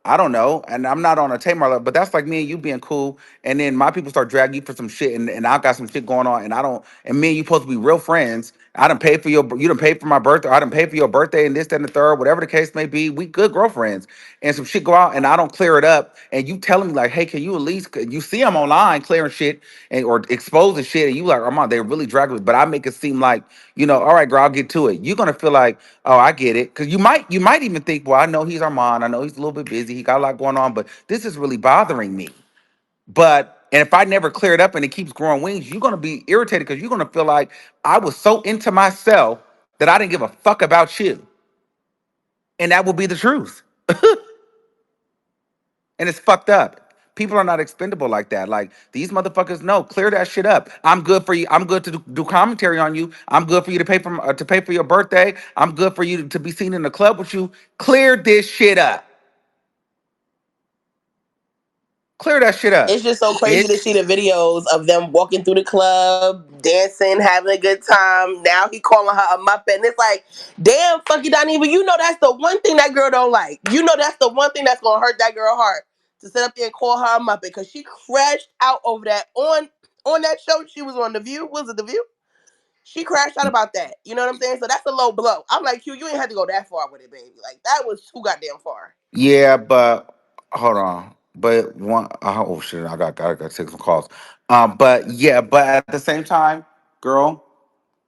I don't know, and I'm not on a Tamar level, but that's like me and you being cool, and then my people start dragging you for some shit, and I got some shit going on, and I don't, and me and you supposed to be real friends. I done paid for you done paid for my birthday, I done paid for your birthday, and this, that, and the third, whatever the case may be. We good girlfriends, and some shit go out, and I don't clear it up, and you telling me like, hey, can you at least, you see I'm online clearing shit and or exposing shit, and you like, Armand, they're really dragging me, but I make it seem like, all right, girl, I'll get to it. You're gonna feel like, oh, I get it, because you might even think, well, I know he's Armand, I know he's a little bit busy, he got a lot going on, but this is really bothering me. And if I never clear it up and it keeps growing wings, you're gonna be irritated because you're gonna feel like I was so into myself that I didn't give a fuck about you, and that will be the truth. And it's fucked up. People are not expendable like that. Like these motherfuckers know, clear that shit up. I'm good for you. I'm good to do commentary on you. I'm good for you to pay for your birthday. I'm good for you to be seen in the club with you. Clear this shit up. Clear that shit up, It's just so crazy to bitch. see the videos of them walking through the club, dancing, having a good time. Now he calling her a muppet, and it's like, damn, Funky Dineva, that's the one thing that girl don't like. That's the one thing that's gonna hurt that girl heart, to sit up there and call her a muppet, because she crashed out over that on that show she was on. The View, was it The View? She crashed out about that. You know what I'm saying? So that's a low blow. I'm like, you ain't had to go that far with it, baby. Like, that was too goddamn far. Yeah, but hold on. But one, oh shit, I got to take some calls. But yeah, but at the same time, girl,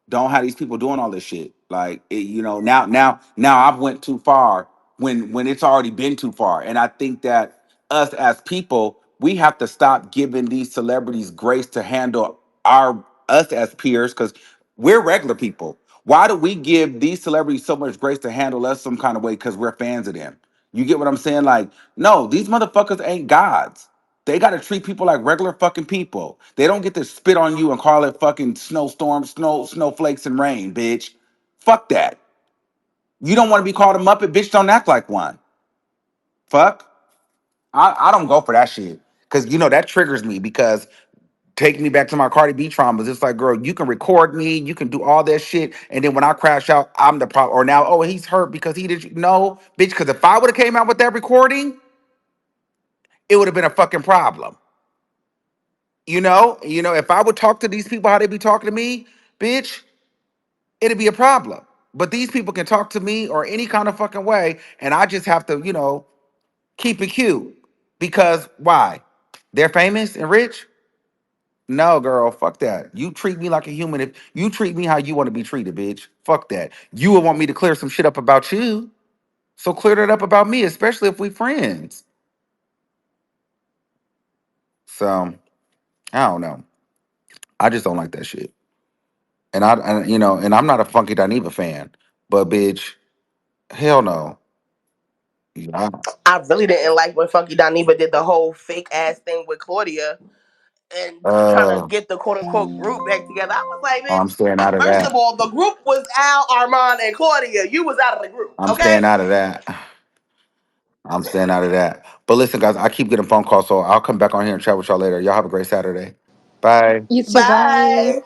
don't have these people doing all this shit. Like now I've went too far when it's already been too far. And I think that us as people, we have to stop giving these celebrities grace to handle our us as peers because we're regular people. Why do we give these celebrities so much grace to handle us some kind of way? Because we're fans of them. You get what I'm saying? Like, no, these motherfuckers ain't gods. They got to treat people like regular fucking people. They don't get to spit on you and call it fucking snowstorm, snowflakes, and rain, bitch. Fuck that. You don't want to be called a muppet, bitch. Don't act like one. Fuck. I don't go for that shit because that triggers me because taking me back to my Cardi B traumas. It's like, girl, you can record me, you can do all that shit, and then when I crash out, I'm the problem. Or now, oh, he's hurt because he did. No, bitch. Because if I would have came out with that recording, it would have been a fucking problem. If I would talk to these people how they be talking to me, bitch, it'd be a problem. But these people can talk to me or any kind of fucking way, and I just have to, keep it cute. Because why? They're famous and rich? No, girl, fuck that. You treat me like a human. If you treat me how you want to be treated, bitch, fuck that. You would want me to clear some shit up about you. So clear that up about me, especially if we friends. So I don't know. I just don't like that shit. And I'm not a Funky Dineva fan, but bitch, hell no. Yeah. I really didn't like when Funky Dineva did the whole fake ass thing with Claudia and trying to Uh, get the quote unquote group back together. I was like, I'm bitch, staying out of first that. of all, the group was Al, Armon, and Claudia. You was out of the group, I'm okay? staying out of that. I'm staying out of that. But listen, guys, I keep getting phone calls, so I'll come back on here and chat with y'all later. Y'all have a great Saturday. Bye. You too. Bye. Bye.